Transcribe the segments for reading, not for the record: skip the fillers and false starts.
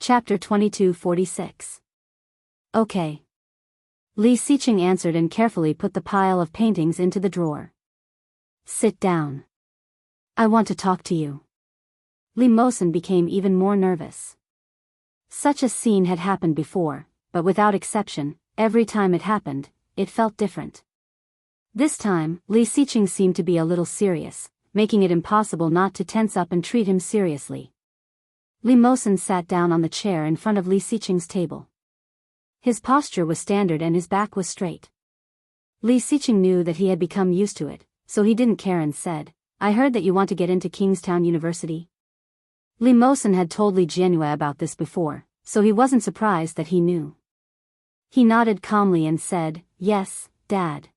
Chapter 2246. Okay. Li Xiqing answered and carefully put the pile of paintings into the drawer. Sit down. I want to talk to you. Li Mosen became even more nervous. Such a scene had happened before, but without exception, every time it happened, it felt different. This time, Li Xiqing seemed to be a little serious, making it impossible not to tense up and treat him seriously. Li Mosen sat down on the chair in front of Li Xiqing's table. His posture was standard and his back was straight. Li Xiqing knew that he had become used to it, so he didn't care and said, I heard that you want to get into Kingstown University. Li Mosen had told Li Jianhua about this before, so he wasn't surprised that he knew. He nodded calmly and said, Yes, Dad.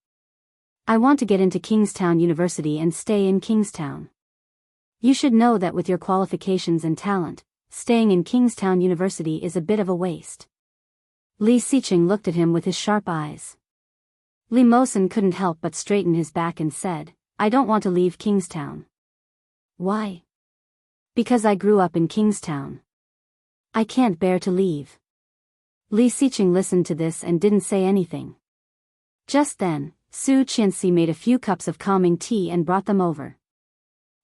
I want to get into Kingstown University and stay in Kingstown. You should know that with your qualifications and talent, staying in Kingstown University is a bit of a waste. Li Xiqing looked at him with his sharp eyes. Li Mosen couldn't help but straighten his back and said, I don't want to leave Kingstown. Why? Because I grew up in Kingstown. I can't bear to leave. Li Xiqing listened to this and didn't say anything. Just then, Su Qianxi made a few cups of calming tea and brought them over.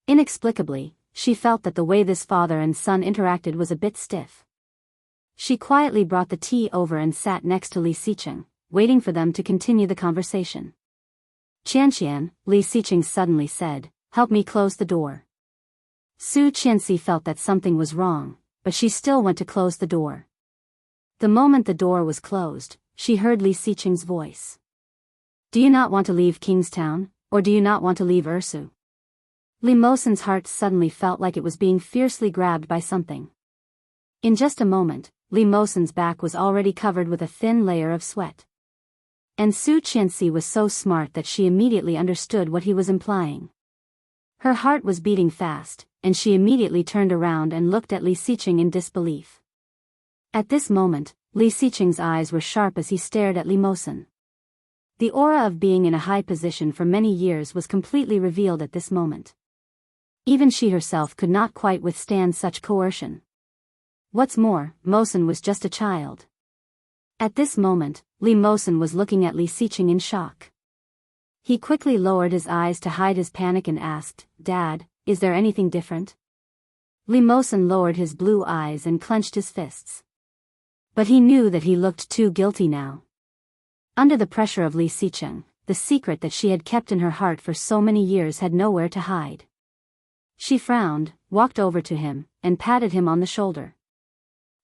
Inexplicably, she felt that the way this father and son interacted was a bit stiff. She quietly brought the tea over and sat next to Li Xiqing, waiting for them to continue the conversation. Qianqian, Li Xiqing suddenly said, help me close the door. Su Qianxi felt that something was wrong, but she still went to close the door. The moment the door was closed, she heard Li Xiqing's voice. Do you not want to leave Kingstown, or do you not want to leave Ursu? Li Mosen's heart suddenly felt like it was being fiercely grabbed by something. In just a moment, Li Mosen's back was already covered with a thin layer of sweat. And Su Qianxi was so smart that she immediately understood what he was implying. Her heart was beating fast, and she immediately turned around and looked at Li Xiqing in disbelief. At this moment, Li Xiqing's eyes were sharp as he stared at Li Mosen. The aura of being in a high position for many years was completely revealed at this moment. Even she herself could not quite withstand such coercion. What's more, Mosen was just a child. At this moment, Li Mosen was looking at Li Xiqing in shock. He quickly lowered his eyes to hide his panic and asked, Dad, is there anything different? Li Mosen lowered his blue eyes and clenched his fists. But he knew that he looked too guilty now. Under the pressure of Li Xiqing, the secret that she had kept in her heart for so many years had nowhere to hide. She frowned, walked over to him, and patted him on the shoulder.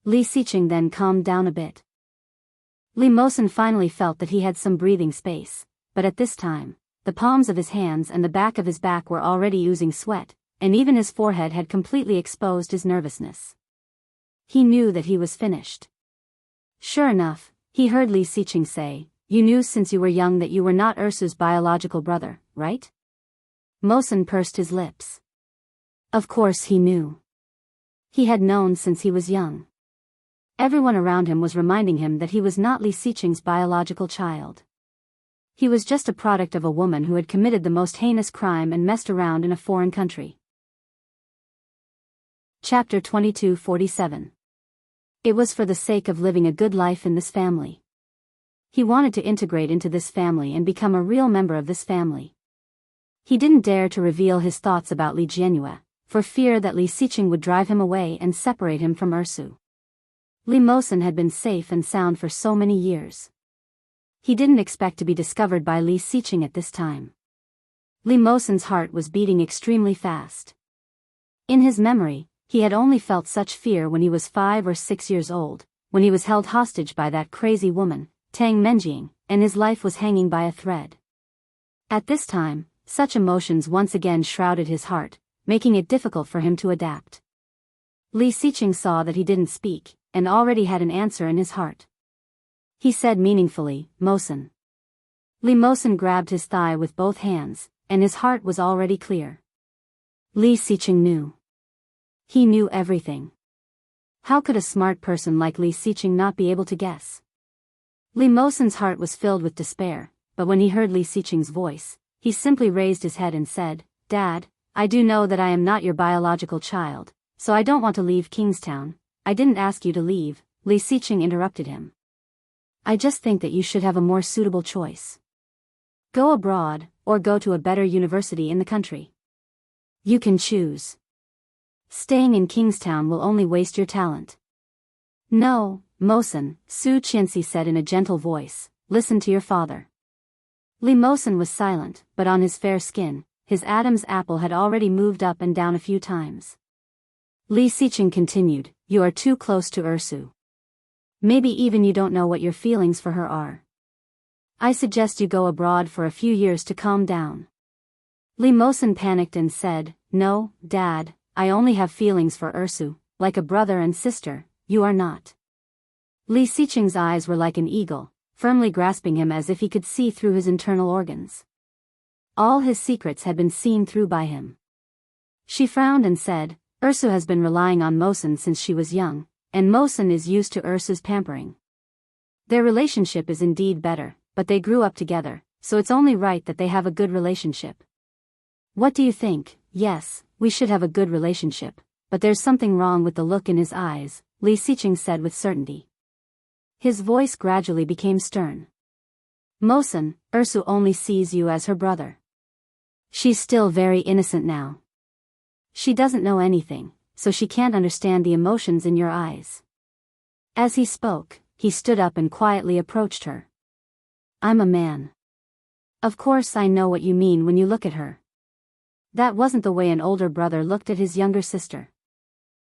Li Xiqing then calmed down a bit. Li Mosen finally felt that he had some breathing space, but at this time, the palms of his hands and the back of his back were already oozing sweat, and even his forehead had completely exposed his nervousness. He knew that he was finished. Sure enough, he heard Li Xiqing say, You knew since you were young that you were not Ursu's biological brother, right? Mosen pursed his lips. Of course he knew. He had known since he was young. Everyone around him was reminding him that he was not Li Xiqing's biological child. He was just a product of a woman who had committed the most heinous crime and messed around in a foreign country. Chapter 2247. It was for the sake of living a good life in this family. He wanted to integrate into this family and become a real member of this family. He didn't dare to reveal his thoughts about Li Jianhua, for fear that Li Xiqing would drive him away and separate him from Ursu. Li Mosen had been safe and sound for so many years. He didn't expect to be discovered by Li Xiqing at this time. Li Mosen's heart was beating extremely fast. In his memory, he had only felt such fear when he was 5 or 6 years old, when he was held hostage by that crazy woman, Tang Menjing, and his life was hanging by a thread. At this time, such emotions once again shrouded his heart, making it difficult for him to adapt. Li Xiqing saw that he didn't speak, and already had an answer in his heart. He said meaningfully, Mosen. Li Mosen grabbed his thigh with both hands, and his heart was already clear. Li Xiqing knew. He knew everything. How could a smart person like Li Xiqing not be able to guess? Li Mosen's heart was filled with despair, but when he heard Li Xiqing's voice, he simply raised his head and said, Dad, I do know that I am not your biological child, so I don't want to leave Kingstown, I didn't ask you to leave, Li Xiqing interrupted him. I just think that you should have a more suitable choice. Go abroad, or go to a better university in the country. You can choose. Staying in Kingstown will only waste your talent. No, Mosen, Su Qianxi said in a gentle voice, listen to your father. Li Mosen was silent, but on his fair skin, his Adam's apple had already moved up and down a few times. Li Xiqing continued, you are too close to Ursu. Maybe even you don't know what your feelings for her are. I suggest you go abroad for a few years to calm down. Li Mosen panicked and said, no, Dad, I only have feelings for Ursu, like a brother and sister, you are not. Li Xiqing's eyes were like an eagle, firmly grasping him as if he could see through his internal organs. All his secrets had been seen through by him. She frowned and said, Ursu has been relying on Mosen since she was young, and Mosen is used to Ursu's pampering. Their relationship is indeed better, but they grew up together, so it's only right that they have a good relationship. What do you think? Yes, we should have a good relationship, but there's something wrong with the look in his eyes, Li Xiqing said with certainty. His voice gradually became stern. Mosen, Ursu only sees you as her brother. She's still very innocent now. She doesn't know anything, so she can't understand the emotions in your eyes. As he spoke, he stood up and quietly approached her. I'm a man. Of course I know what you mean when you look at her. That wasn't the way an older brother looked at his younger sister.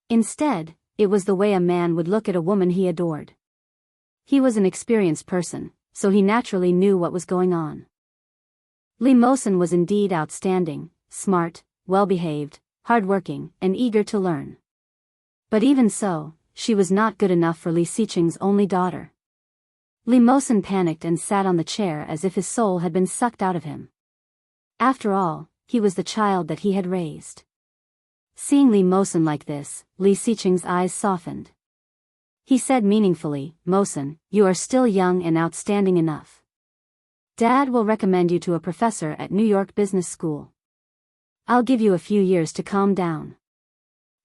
Instead, it was the way a man would look at a woman he adored. He was an experienced person, so he naturally knew what was going on. Li Mosen was indeed outstanding, smart, well-behaved, hard-working, and eager to learn. But even so, she was not good enough for Li Xiqing's only daughter. Li Mosen panicked and sat on the chair as if his soul had been sucked out of him. After all, he was the child that he had raised. Seeing Li Mosen like this, Li Xiqing's eyes softened. He said meaningfully, Mosen, you are still young and outstanding enough. Dad will recommend you to a professor at New York Business School. I'll give you a few years to calm down.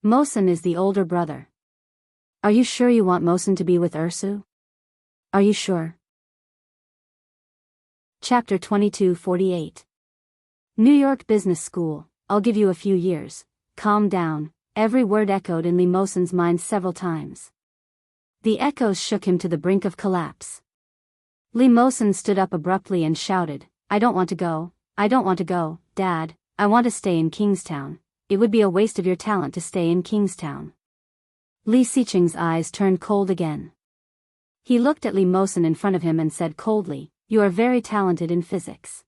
Mosen is the older brother. Are you sure you want Mosen to be with Ursu? Are you sure? Chapter 22:48. New York Business School, I'll give you a few years. Calm down, every word echoed in Li Mosen's mind several times. The echoes shook him to the brink of collapse. Li Mosen stood up abruptly and shouted, I don't want to go, Dad, I want to stay in Kingstown. It would be a waste of your talent to stay in Kingstown. Li Xiqing's eyes turned cold again. He looked at Li Mosen in front of him and said coldly, you are very talented in physics.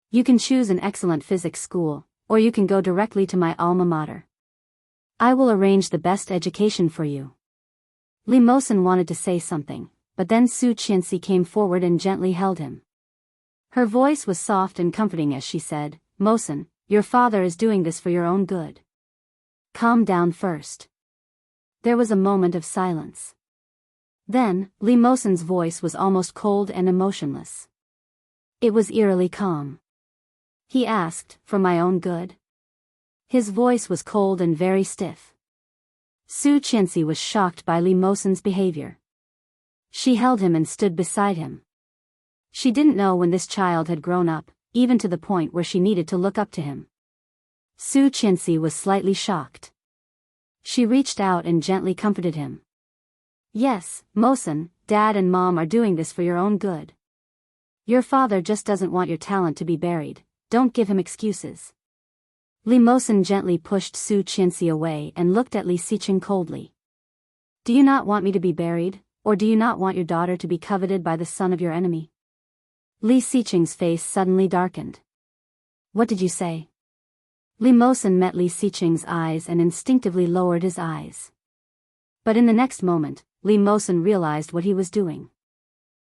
You can choose an excellent physics school, or you can go directly to my alma mater. I will arrange the best education for you. Li Mosen wanted to say something, but then Su Qianxi came forward and gently held him. Her voice was soft and comforting as she said, Mosen, your father is doing this for your own good. Calm down first. There was a moment of silence. Then, Li Mosen's voice was almost cold and emotionless. It was eerily calm. He asked, for my own good? His voice was cold and very stiff. Su Qianxi was shocked by Li Mosen's behavior. She held him and stood beside him. She didn't know when this child had grown up, even to the point where she needed to look up to him. Su Qianxi was slightly shocked. She reached out and gently comforted him. Yes, Mosen, Dad and Mom are doing this for your own good. Your father just doesn't want your talent to be buried, don't give him excuses. Li Mosen gently pushed Su Qianxi away and looked at Li Xiqing coldly. Do you not want me to be buried, or do you not want your daughter to be coveted by the son of your enemy? Li Xiqing's face suddenly darkened. What did you say? Li Mosen met Li Xiqing's eyes and instinctively lowered his eyes. But in the next moment, Li Mosen realized what he was doing.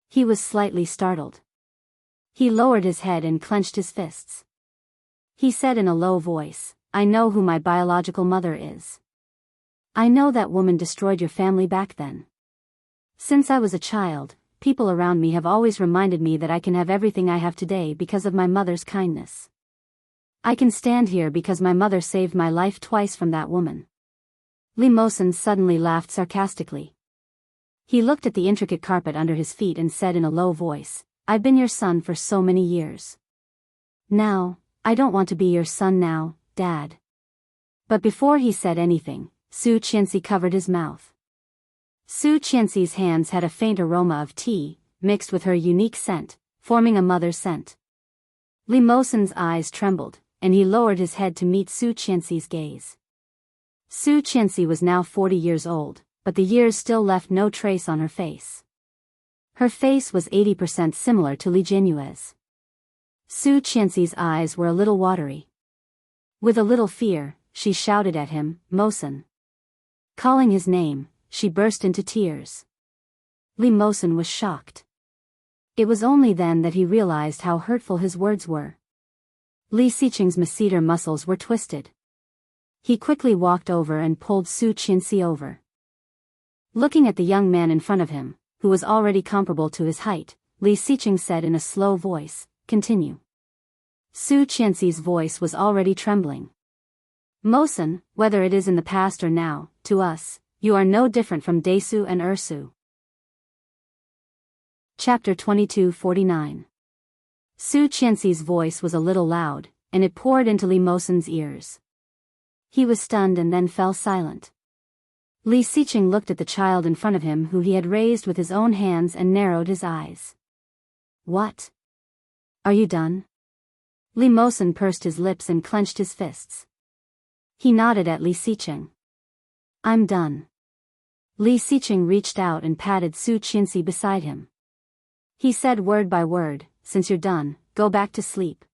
He was slightly startled. He lowered his head and clenched his fists. He said in a low voice, I know who my biological mother is. I know that woman destroyed your family back then. Since I was a child, people around me have always reminded me that I can have everything I have today because of my mother's kindness. I can stand here because my mother saved my life twice from that woman. Li Mosen suddenly laughed sarcastically. He looked at the intricate carpet under his feet and said in a low voice, "I've been your son for so many years. Now, I don't want to be your son now, Dad." But before he said anything, Su Qianxi covered his mouth. Su Qianxi's hands had a faint aroma of tea, mixed with her unique scent, forming a mother's scent. Li Mosen's eyes trembled, and he lowered his head to meet Su Qianxi's gaze. Su Qianxi was now 40 years old, but the years still left no trace on her face. Her face was 80% similar to Li Jianyue's. Su Qianxi's eyes were a little watery. With a little fear, she shouted at him, "Mosen." Calling his name, she burst into tears. Li Mosen was shocked. It was only then that he realized how hurtful his words were. Li Xiqing's masseter muscles were twisted. He quickly walked over and pulled Su Qianxi over. Looking at the young man in front of him, who was already comparable to his height, Li Xiqing said in a slow voice, "Continue." Su Qianxi's voice was already trembling. "Mosen, whether it is in the past or now, to us, you are no different from Desu and Ursu." Chapter 22:49. Su Qianxi's voice was a little loud, and it poured into Li Mosen's ears. He was stunned and then fell silent. Li Xiqing looked at the child in front of him who he had raised with his own hands and narrowed his eyes. "What? Are you done?" Li Mosen pursed his lips and clenched his fists. He nodded at Li Xiqing. "I'm done." Li Xiqing reached out and patted Su Qianxi beside him. He said word by word, "Since you're done, go back to sleep."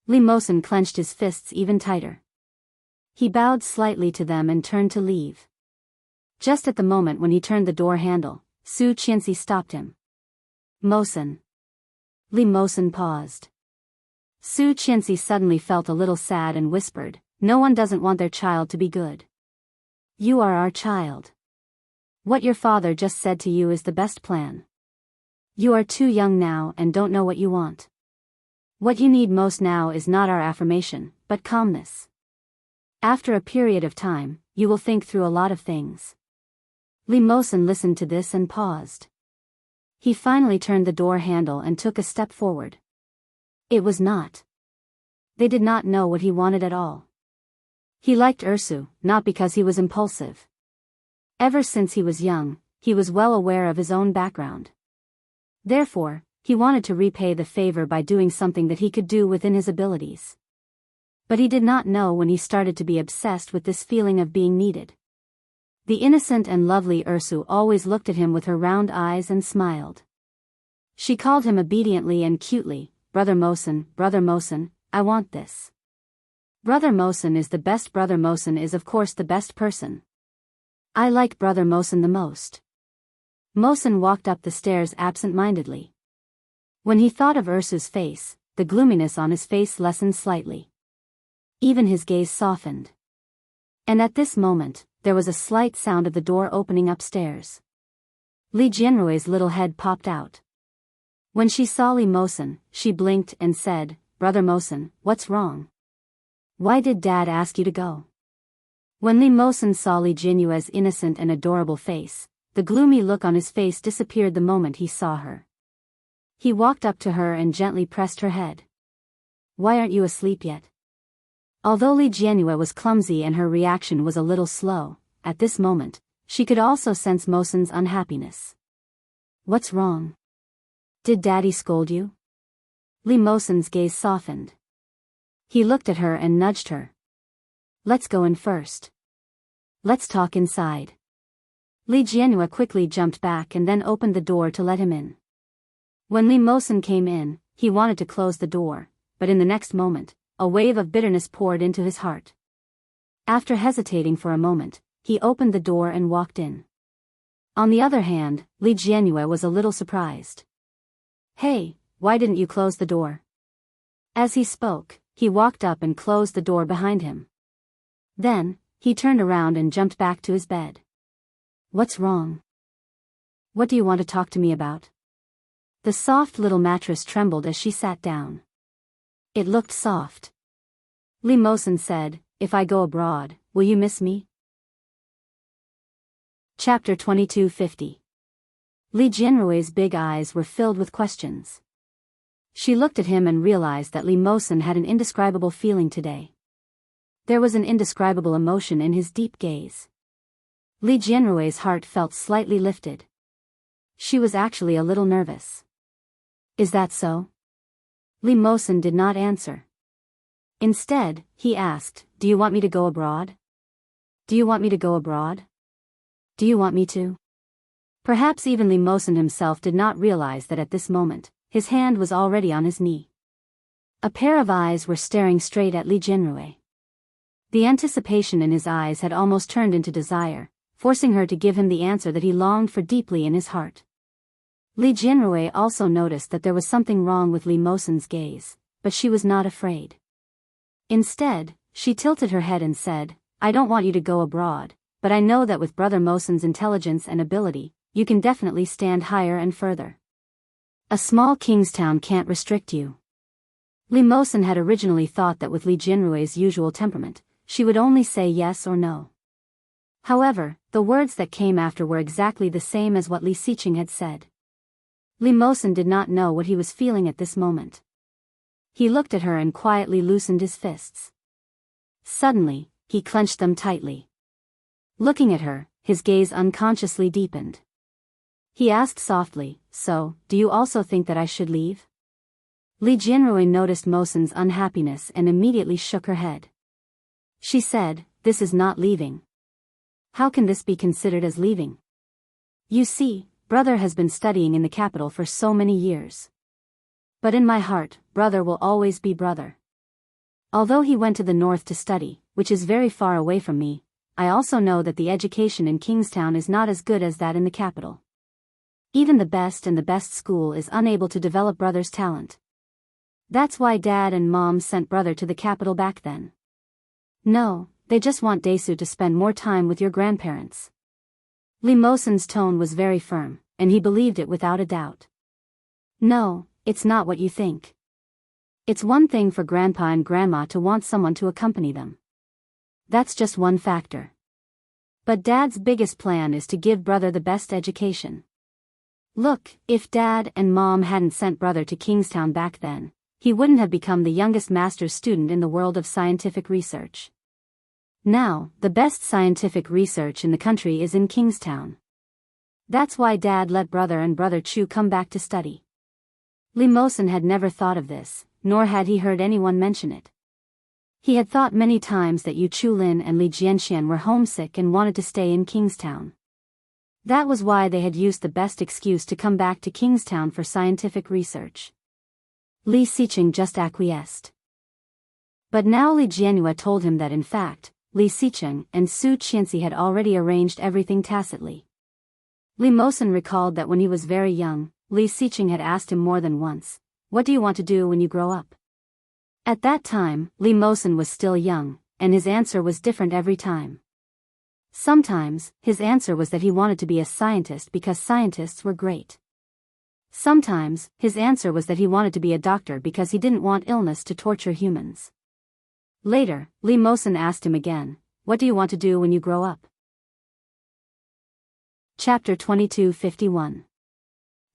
Li Mosen clenched his fists even tighter. He bowed slightly to them and turned to leave. Just at the moment when he turned the door handle, Su Qianxi stopped him. "Mosen." Li Mosen paused. Su Qianxi suddenly felt a little sad and whispered, "No one doesn't want their child to be good. You are our child. What your father just said to you is the best plan. You are too young now and don't know what you want. What you need most now is not our affirmation, but calmness. After a period of time, you will think through a lot of things." Li Mosen listened to this and paused. He finally turned the door handle and took a step forward. It was not. They did not know what he wanted at all. He liked Ursu, not because he was impulsive. Ever since he was young, he was well aware of his own background. Therefore, he wanted to repay the favor by doing something that he could do within his abilities. But he did not know when he started to be obsessed with this feeling of being needed. The innocent and lovely Ursu always looked at him with her round eyes and smiled. She called him obediently and cutely, Brother Mosen, I want this." Brother Mosen is the best. Brother Mosen is of course the best person. I like Brother Mosen the most. Mosen walked up the stairs absent-mindedly. When he thought of Ursu's face, the gloominess on his face lessened slightly. Even his gaze softened. And at this moment, there was a slight sound of the door opening upstairs. Li Jianrui's little head popped out. When she saw Li Mosen, she blinked and said, "Brother Mosen, what's wrong? Why did Dad ask you to go?" When Li Mosen saw Li Jianyue's innocent and adorable face, the gloomy look on his face disappeared the moment he saw her. He walked up to her and gently pressed her head. "Why aren't you asleep yet?" Although Li Jianyue was clumsy and her reaction was a little slow, at this moment, she could also sense Mosen's unhappiness. "What's wrong? Did Daddy scold you?" Li Mosen's gaze softened. He looked at her and nudged her. "Let's go in first. Let's talk inside." Li Jianyue quickly jumped back and then opened the door to let him in. When Li Mosen came in, he wanted to close the door, but in the next moment, a wave of bitterness poured into his heart. After hesitating for a moment, he opened the door and walked in. On the other hand, Li Jianyue was a little surprised. "Hey, why didn't you close the door?" As he spoke, he walked up and closed the door behind him. Then, he turned around and jumped back to his bed. "What's wrong? What do you want to talk to me about?" The soft little mattress trembled as she sat down. It looked soft. Li Mosen said, "If I go abroad, will you miss me?" Chapter 2250. Li Jianrui's big eyes were filled with questions. She looked at him and realized that Li Mosen had an indescribable feeling today. There was an indescribable emotion in his deep gaze. Li Jianrui's heart felt slightly lifted. She was actually a little nervous. Is that so? Li Mosen did not answer. Instead, he asked, do you want me to go abroad? Do you want me to go abroad? Do you want me to? Perhaps even Li Mosen himself did not realize that at this moment, his hand was already on his knee. A pair of eyes were staring straight at Li Jianrui. The anticipation in his eyes had almost turned into desire, forcing her to give him the answer that he longed for deeply in his heart. Li Jianrui also noticed that there was something wrong with Li Mosen's gaze, but she was not afraid. Instead, she tilted her head and said, I don't want you to go abroad, but I know that with Brother Mosen's intelligence and ability, you can definitely stand higher and further. A small Kingstown can't restrict you. Li Mosen had originally thought that with Li Jianrui's usual temperament, she would only say yes or no. However, the words that came after were exactly the same as what Li Xiqing had said. Li Mosen did not know what he was feeling at this moment. He looked at her and quietly loosened his fists. Suddenly, he clenched them tightly. Looking at her, his gaze unconsciously deepened. He asked softly, so, do you also think that I should leave? Li Jianrui noticed Mosen's unhappiness and immediately shook her head. She said, this is not leaving. How can this be considered as leaving? You see, brother has been studying in the capital for so many years. But in my heart, brother will always be brother. Although he went to the north to study, which is very far away from me, I also know that the education in Kingstown is not as good as that in the capital. Even the best school is unable to develop brother's talent. That's why Dad and Mom sent brother to the capital back then. No, they just want Daesu to spend more time with your grandparents. Li Mosen's tone was very firm, and he believed it without a doubt. No, it's not what you think. It's one thing for Grandpa and Grandma to want someone to accompany them. That's just one factor. But Dad's biggest plan is to give brother the best education. Look, if Dad and Mom hadn't sent brother to Kingstown back then, he wouldn't have become the youngest master's student in the world of scientific research. Now, the best scientific research in the country is in Kingstown. That's why Dad let brother and brother Chu come back to study. Li Mosen had never thought of this, nor had he heard anyone mention it. He had thought many times that Yu Chulin and Li Jianxian were homesick and wanted to stay in Kingstown. That was why they had used the best excuse to come back to Kingstown for scientific research. Li Xiqing just acquiesced. But now Li Jianrui told him that in fact, Li Xiqing and Su Qianxi had already arranged everything tacitly. Li Mosen recalled that when he was very young, Li Xiqing had asked him more than once, what do you want to do when you grow up? At that time, Li Mosen was still young, and his answer was different every time. Sometimes, his answer was that he wanted to be a scientist because scientists were great. Sometimes, his answer was that he wanted to be a doctor because he didn't want illness to torture humans. Later, Li Mosen asked him again, what do you want to do when you grow up? Chapter 2251.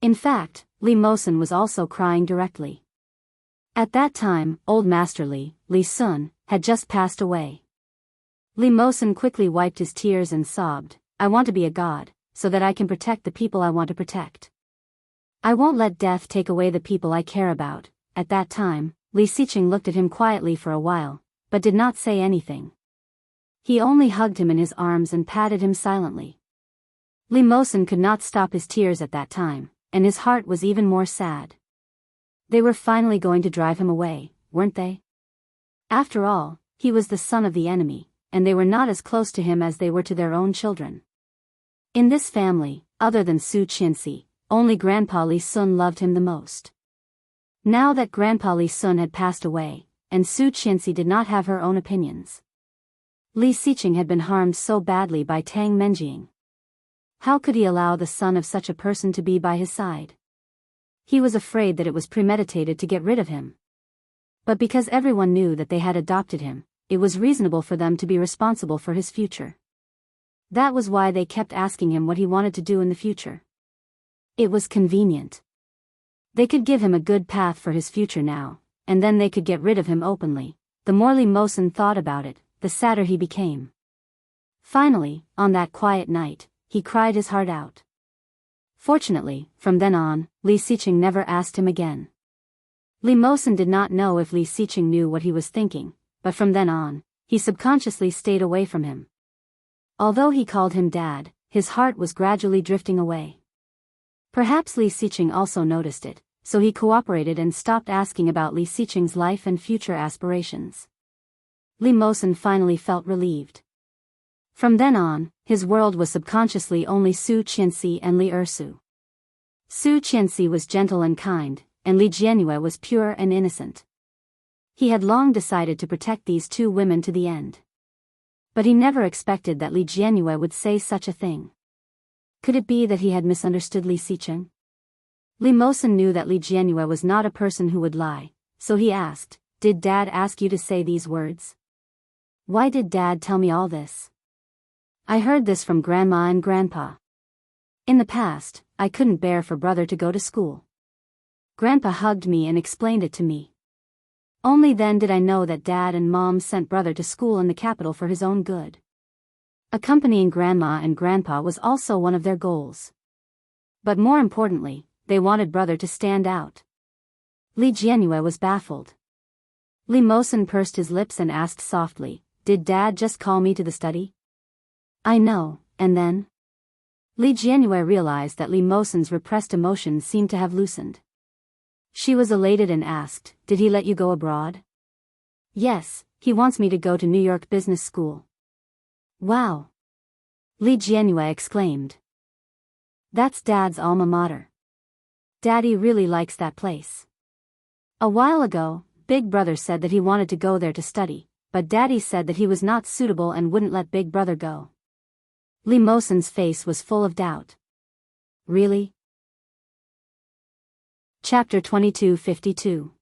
In fact, Li Mosen was also crying directly. At that time, old Master Li Sun, had just passed away. Li Mosen quickly wiped his tears and sobbed, I want to be a god, so that I can protect the people I want to protect. I won't let death take away the people I care about. At that time, Li Xiqing looked at him quietly for a while, but did not say anything. He only hugged him in his arms and patted him silently. Li Mosen could not stop his tears at that time, and his heart was even more sad. They were finally going to drive him away, weren't they? After all, he was the son of the enemy, and they were not as close to him as they were to their own children. In this family, other than Su Qianxi, only Grandpa Li Sun loved him the most. Now that Grandpa Li Sun had passed away, and Su Qianxi did not have her own opinions, Li Xiqing had been harmed so badly by Tang Menjing. How could he allow the son of such a person to be by his side? He was afraid that it was premeditated to get rid of him. But because everyone knew that they had adopted him, it was reasonable for them to be responsible for his future. That was why they kept asking him what he wanted to do in the future. It was convenient. They could give him a good path for his future now, and then they could get rid of him openly. The more Lee Mosen thought about it, the sadder he became. Finally, on that quiet night, he cried his heart out. Fortunately, from then on, Lee Sicheng never asked him again. Lee Mosen did not know if Lee Sicheng knew what he was thinking, but from then on, he subconsciously stayed away from him. Although he called him Dad, his heart was gradually drifting away. Perhaps Lee Sicheng also noticed it, so he cooperated and stopped asking about Lee Sicheng's life and future aspirations. Lee Mosen finally felt relieved. From then on, his world was subconsciously only Su Qianxi and Li Ersu. Su Qianxi was gentle and kind, and Li Jianyue was pure and innocent. He had long decided to protect these two women to the end. But he never expected that Li Jianyue would say such a thing. Could it be that he had misunderstood Lee Sicheng? Lee Mosen knew that Li Jianyue was not a person who would lie, so he asked, "Did Dad ask you to say these words? Why did Dad tell me all this? I heard this from Grandma and Grandpa. In the past, I couldn't bear for brother to go to school. Grandpa hugged me and explained it to me. Only then did I know that Dad and Mom sent brother to school in the capital for his own good. Accompanying Grandma and Grandpa was also one of their goals. But more importantly, they wanted brother to stand out." Li Jianyue was baffled. Lee Mosen pursed his lips and asked softly, "Did Dad just call me to the study?" "I know, and then?" Li Jianyue realized that Lee Mosen's repressed emotions seemed to have loosened. She was elated and asked, "Did he let you go abroad?" "Yes, he wants me to go to New York Business School." "Wow!" Li Jianyue exclaimed. "That's Dad's alma mater. Daddy really likes that place." A while ago, Big Brother said that he wanted to go there to study, but Daddy said that he was not suitable and wouldn't let Big Brother go. Lee Mosen's face was full of doubt. "Really?" Chapter 2252.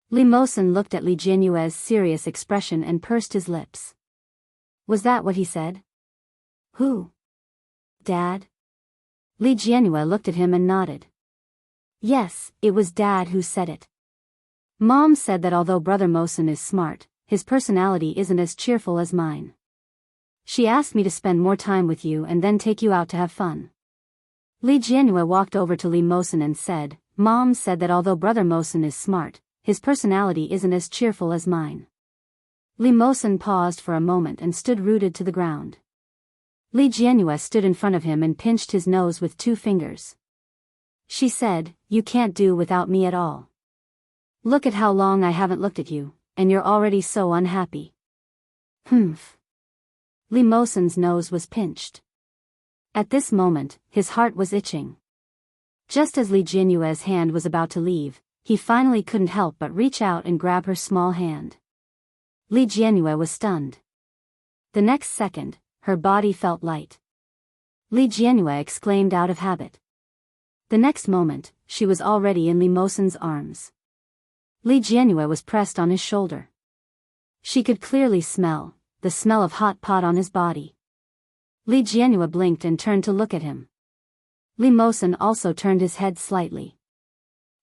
Lee Mosen looked at Li Jianyue's serious expression and pursed his lips. "Was that what he said?" "Who? Dad?" Li Jianyue looked at him and nodded. "Yes, it was Dad who said it. Mom said that although Brother Mosen is smart, his personality isn't as cheerful as mine. She asked me to spend more time with you and then take you out to have fun." Li Jianyue walked over to Lee Mosen and said, "Mom said that although Brother Mosen is smart, his personality isn't as cheerful as mine." Lee Mosen paused for a moment and stood rooted to the ground. Li Jianyue stood in front of him and pinched his nose with 2 fingers. She said, "You can't do without me at all. Look at how long I haven't looked at you, and you're already so unhappy." "Humph." Lee Mosen's nose was pinched. At this moment, his heart was itching. Just as Li Jianyue's hand was about to leave, he finally couldn't help but reach out and grab her small hand. Li Jianyue was stunned. The next second, her body felt light. Li Jianyue exclaimed out of habit. The next moment, she was already in Lee Mosen's arms. Li Jianyue was pressed on his shoulder. She could clearly smell the smell of hot pot on his body. Li Jianyue blinked and turned to look at him. Lee Mosen also turned his head slightly.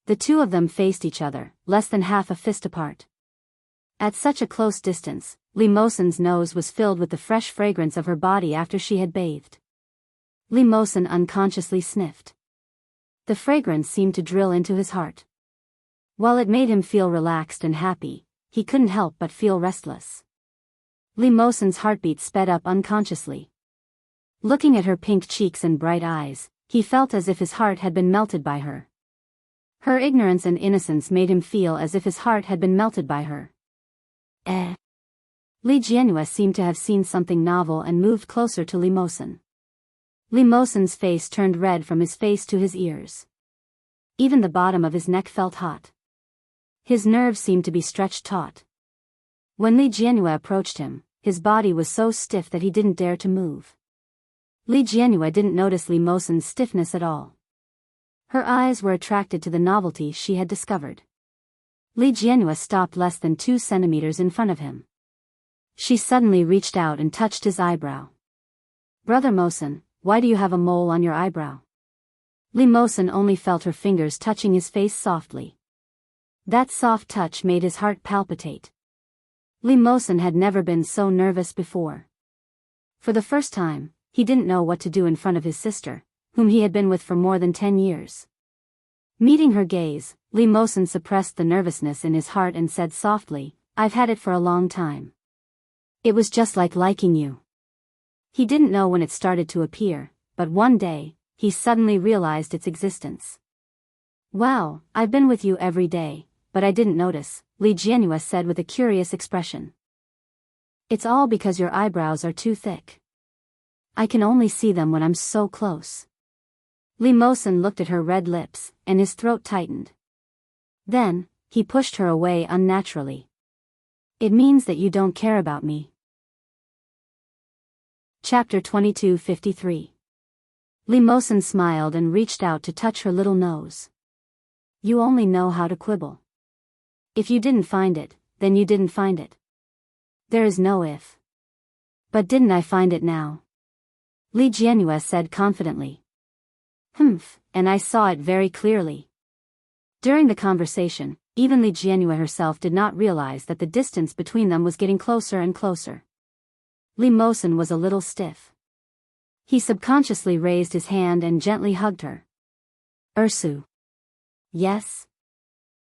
The two of them faced each other, less than half a fist apart. At such a close distance, Lee Mosen's nose was filled with the fresh fragrance of her body after she had bathed. Lee Mosen unconsciously sniffed. The fragrance seemed to drill into his heart. While it made him feel relaxed and happy, he couldn't help but feel restless. Lee Mosen's heartbeat sped up unconsciously. Looking at her pink cheeks and bright eyes, he felt as if his heart had been melted by her. Her ignorance and innocence made him feel as if his heart had been melted by her. Li Jianyue seemed to have seen something novel and moved closer to Lee Mosen. Lee Mosen's face turned red from his face to his ears. Even the bottom of his neck felt hot. His nerves seemed to be stretched taut. When Li Jianyue approached him, his body was so stiff that he didn't dare to move. Li Jianyue didn't notice Lee Mosen's stiffness at all. Her eyes were attracted to the novelty she had discovered. Li Jianyue stopped less than 2 centimeters in front of him. She suddenly reached out and touched his eyebrow. Brother Mosen, why do you have a mole on your eyebrow? Li Mosen only felt her fingers touching his face softly. That soft touch made his heart palpitate. Li Mosen had never been so nervous before. For the first time, he didn't know what to do in front of his sister, whom he had been with for more than 10 years. Meeting her gaze, Li Mosen suppressed the nervousness in his heart and said softly, I've had it for a long time. It was just like liking you. He didn't know when it started to appear, but one day, he suddenly realized its existence. Wow, I've been with you every day, but I didn't notice, Li Jianhua said with a curious expression. It's all because your eyebrows are too thick. I can only see them when I'm so close. Li Mosen looked at her red lips, and his throat tightened. Then, he pushed her away unnaturally. It means that you don't care about me. Chapter 22:53. Li Mosen smiled and reached out to touch her little nose. You only know how to quibble. If you didn't find it, then you didn't find it. There is no if. But didn't I find it now? Li Jianhua said confidently. Humph, and I saw it very clearly. During the conversation, even Li Jianhua herself did not realize that the distance between them was getting closer and closer. Li Mosen was a little stiff. He subconsciously raised his hand and gently hugged her. Ursu. Yes?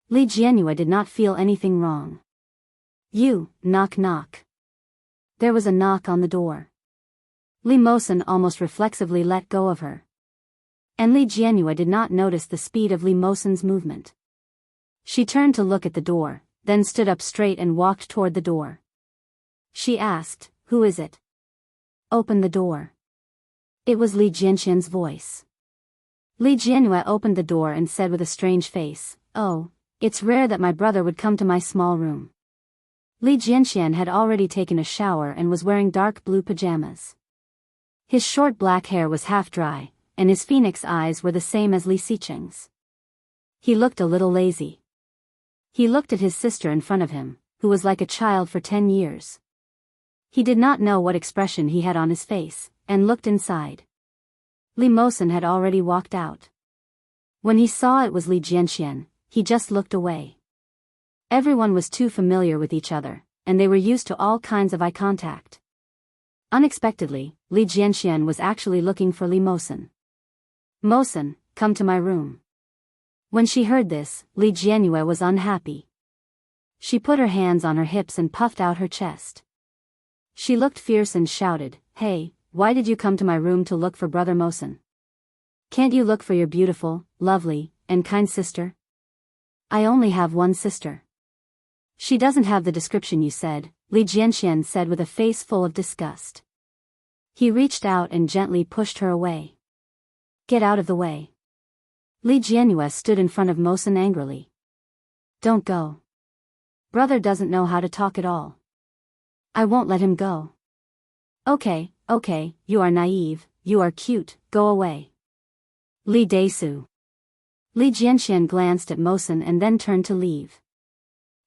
Li Jianhua did not feel anything wrong. You, knock knock. There was a knock on the door. Li Mosen almost reflexively let go of her. And Li Jianhua did not notice the speed of Li Mosen's movement. She turned to look at the door, then stood up straight and walked toward the door. She asked, Who is it? Open the door. It was Li Jianxian's voice. Li Jianhua opened the door and said with a strange face, Oh, it's rare that my brother would come to my small room. Li Jianxian had already taken a shower and was wearing dark blue pajamas. His short black hair was half dry, and his phoenix eyes were the same as Li Xicheng's. He looked a little lazy. He looked at his sister in front of him, who was like a child for 10 years. He did not know what expression he had on his face, and looked inside. Li Mosen had already walked out. When he saw it was Li Jianxian, he just looked away. Everyone was too familiar with each other, and they were used to all kinds of eye contact. Unexpectedly, Li Jianxian was actually looking for Li Mosen. Mosen, come to my room. When she heard this, Li Jianhua was unhappy. She put her hands on her hips and puffed out her chest. She looked fierce and shouted, Hey, why did you come to my room to look for Brother Mosen? Can't you look for your beautiful, lovely, and kind sister? I only have one sister. She doesn't have the description you said, Li Jianxian said with a face full of disgust. He reached out and gently pushed her away. Get out of the way. Li Jianhua stood in front of Mosen angrily. Don't go. Brother doesn't know how to talk at all. I won't let him go. Okay, you are naive, you are cute, go away. Li Daisu. Li Jianxian glanced at Mosen and then turned to leave.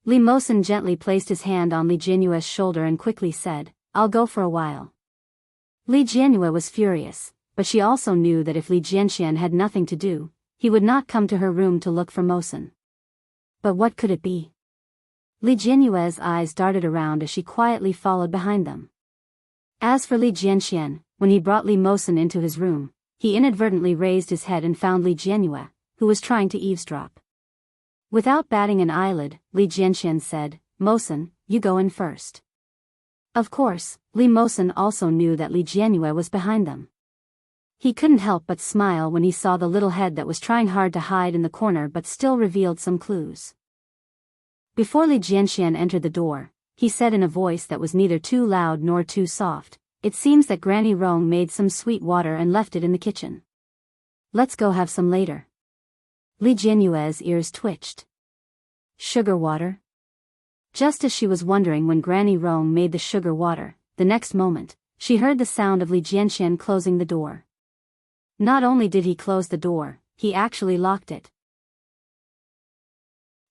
Li Mosen gently placed his hand on Li Jianhua's shoulder and quickly said, I'll go for a while. Li Jianhua was furious, but she also knew that if Li Jianxian had nothing to do, he would not come to her room to look for Mosen. But what could it be? Li Jianhua's eyes darted around as she quietly followed behind them. As for Li Jianxian, when he brought Li Mosen into his room, he inadvertently raised his head and found Li Jianhua, who was trying to eavesdrop. Without batting an eyelid, Li Jianxian said, Mosen, you go in first. Of course, Li Mosen also knew that Li Jianhua was behind them. He couldn't help but smile when he saw the little head that was trying hard to hide in the corner but still revealed some clues. Before Li Jianxian entered the door, he said in a voice that was neither too loud nor too soft, It seems that Granny Rong made some sweet water and left it in the kitchen. Let's go have some later. Li Jianhua's ears twitched. Sugar water? Just as she was wondering when Granny Rong made the sugar water, the next moment, she heard the sound of Li Jianxian closing the door. Not only did he close the door, he actually locked it.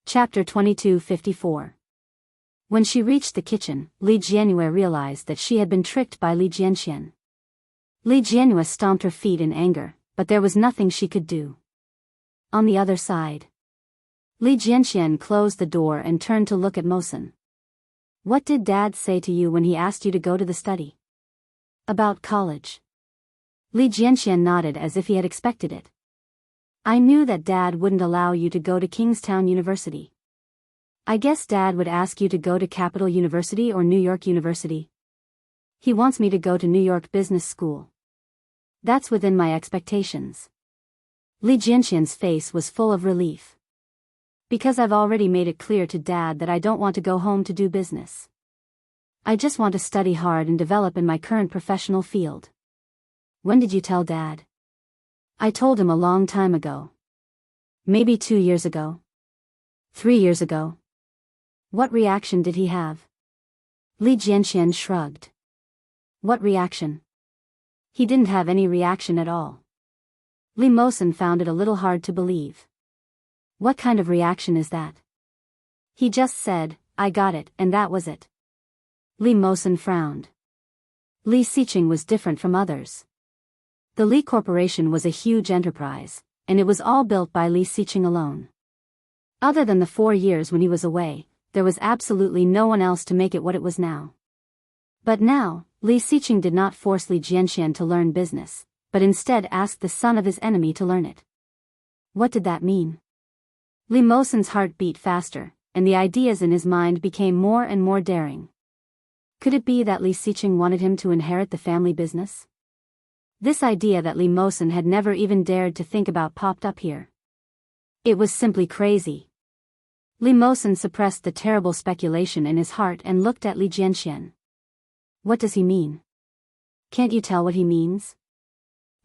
Chapter 22:54. When she reached the kitchen, Li Jianhua realized that she had been tricked by Li Jianxian. Li Jianhua stomped her feet in anger, but there was nothing she could do. On the other side, Li Jianxian closed the door and turned to look at Mosen. What did Dad say to you when he asked you to go to the study? About college. Li Jianxian nodded as if he had expected it. I knew that Dad wouldn't allow you to go to Kingstown University. I guess Dad would ask you to go to Capital University or New York University. He wants me to go to New York Business School. That's within my expectations. Li Jianxian's face was full of relief. Because I've already made it clear to Dad that I don't want to go home to do business. I just want to study hard and develop in my current professional field. When did you tell Dad? I told him a long time ago. Maybe 2 years ago. 3 years ago. What reaction did he have? Li Jianxian shrugged. What reaction? He didn't have any reaction at all. Li Mosen found it a little hard to believe. What kind of reaction is that? He just said, I got it, and that was it. Li Mosen frowned. Li Xiqing was different from others. The Li Corporation was a huge enterprise, and it was all built by Li Xiqing alone. Other than the 4 years when he was away, there was absolutely no one else to make it what it was now. But now, Li Xiqing did not force Li Jianxian to learn business, but instead asked the son of his enemy to learn it. What did that mean? Li Mosen's heart beat faster, and the ideas in his mind became more and more daring. Could it be that Li Xiqing wanted him to inherit the family business? This idea that Li Mosen had never even dared to think about popped up here. It was simply crazy. Li Mosen suppressed the terrible speculation in his heart and looked at Li Jianxian. What does he mean? Can't you tell what he means?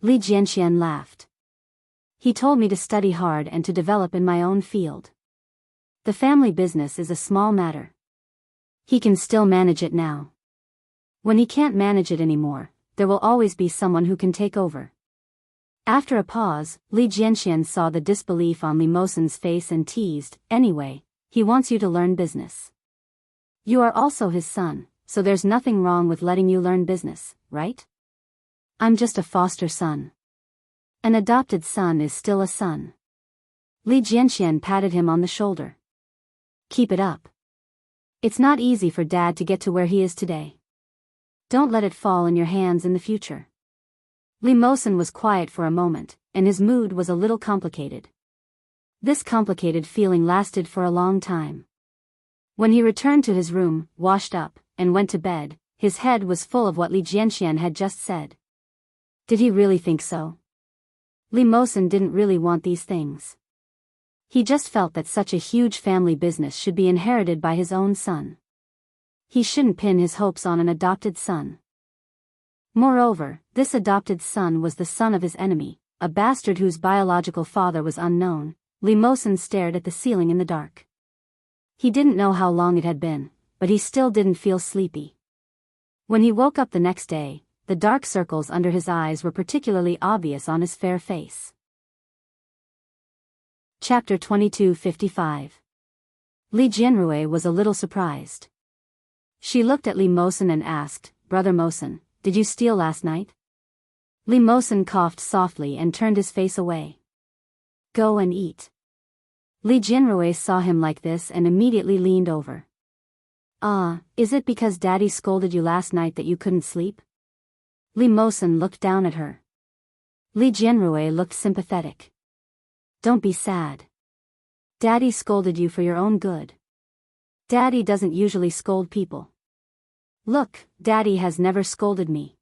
Li Jianxian laughed. He told me to study hard and to develop in my own field. The family business is a small matter. He can still manage it now. When he can't manage it anymore, there will always be someone who can take over. After a pause, Li Jianxian saw the disbelief on Li Mosen's face and teased, anyway, he wants you to learn business. You are also his son, so there's nothing wrong with letting you learn business, right? I'm just a foster son. An adopted son is still a son. Li Jianxian patted him on the shoulder. Keep it up. It's not easy for Dad to get to where he is today. Don't let it fall in your hands in the future. Li Mosen was quiet for a moment, and his mood was a little complicated. This complicated feeling lasted for a long time. When he returned to his room, washed up, and went to bed, his head was full of what Li Jianxian had just said. Did he really think so? Li Mosen didn't really want these things. He just felt that such a huge family business should be inherited by his own son. He shouldn't pin his hopes on an adopted son. Moreover, this adopted son was the son of his enemy, a bastard whose biological father was unknown. Li Mosen stared at the ceiling in the dark. He didn't know how long it had been, but he still didn't feel sleepy. When he woke up the next day, the dark circles under his eyes were particularly obvious on his fair face. Chapter 2255. Li Jianrui was a little surprised. She looked at Li Mosen and asked, Brother Mosen, did you steal last night? Li Mosen coughed softly and turned his face away. Go and eat. Li Jianrui saw him like this and immediately leaned over. Is it because Daddy scolded you last night that you couldn't sleep? Li Mosen looked down at her. Li Jianrui looked sympathetic. Don't be sad. Daddy scolded you for your own good. Daddy doesn't usually scold people. Look, Daddy has never scolded me.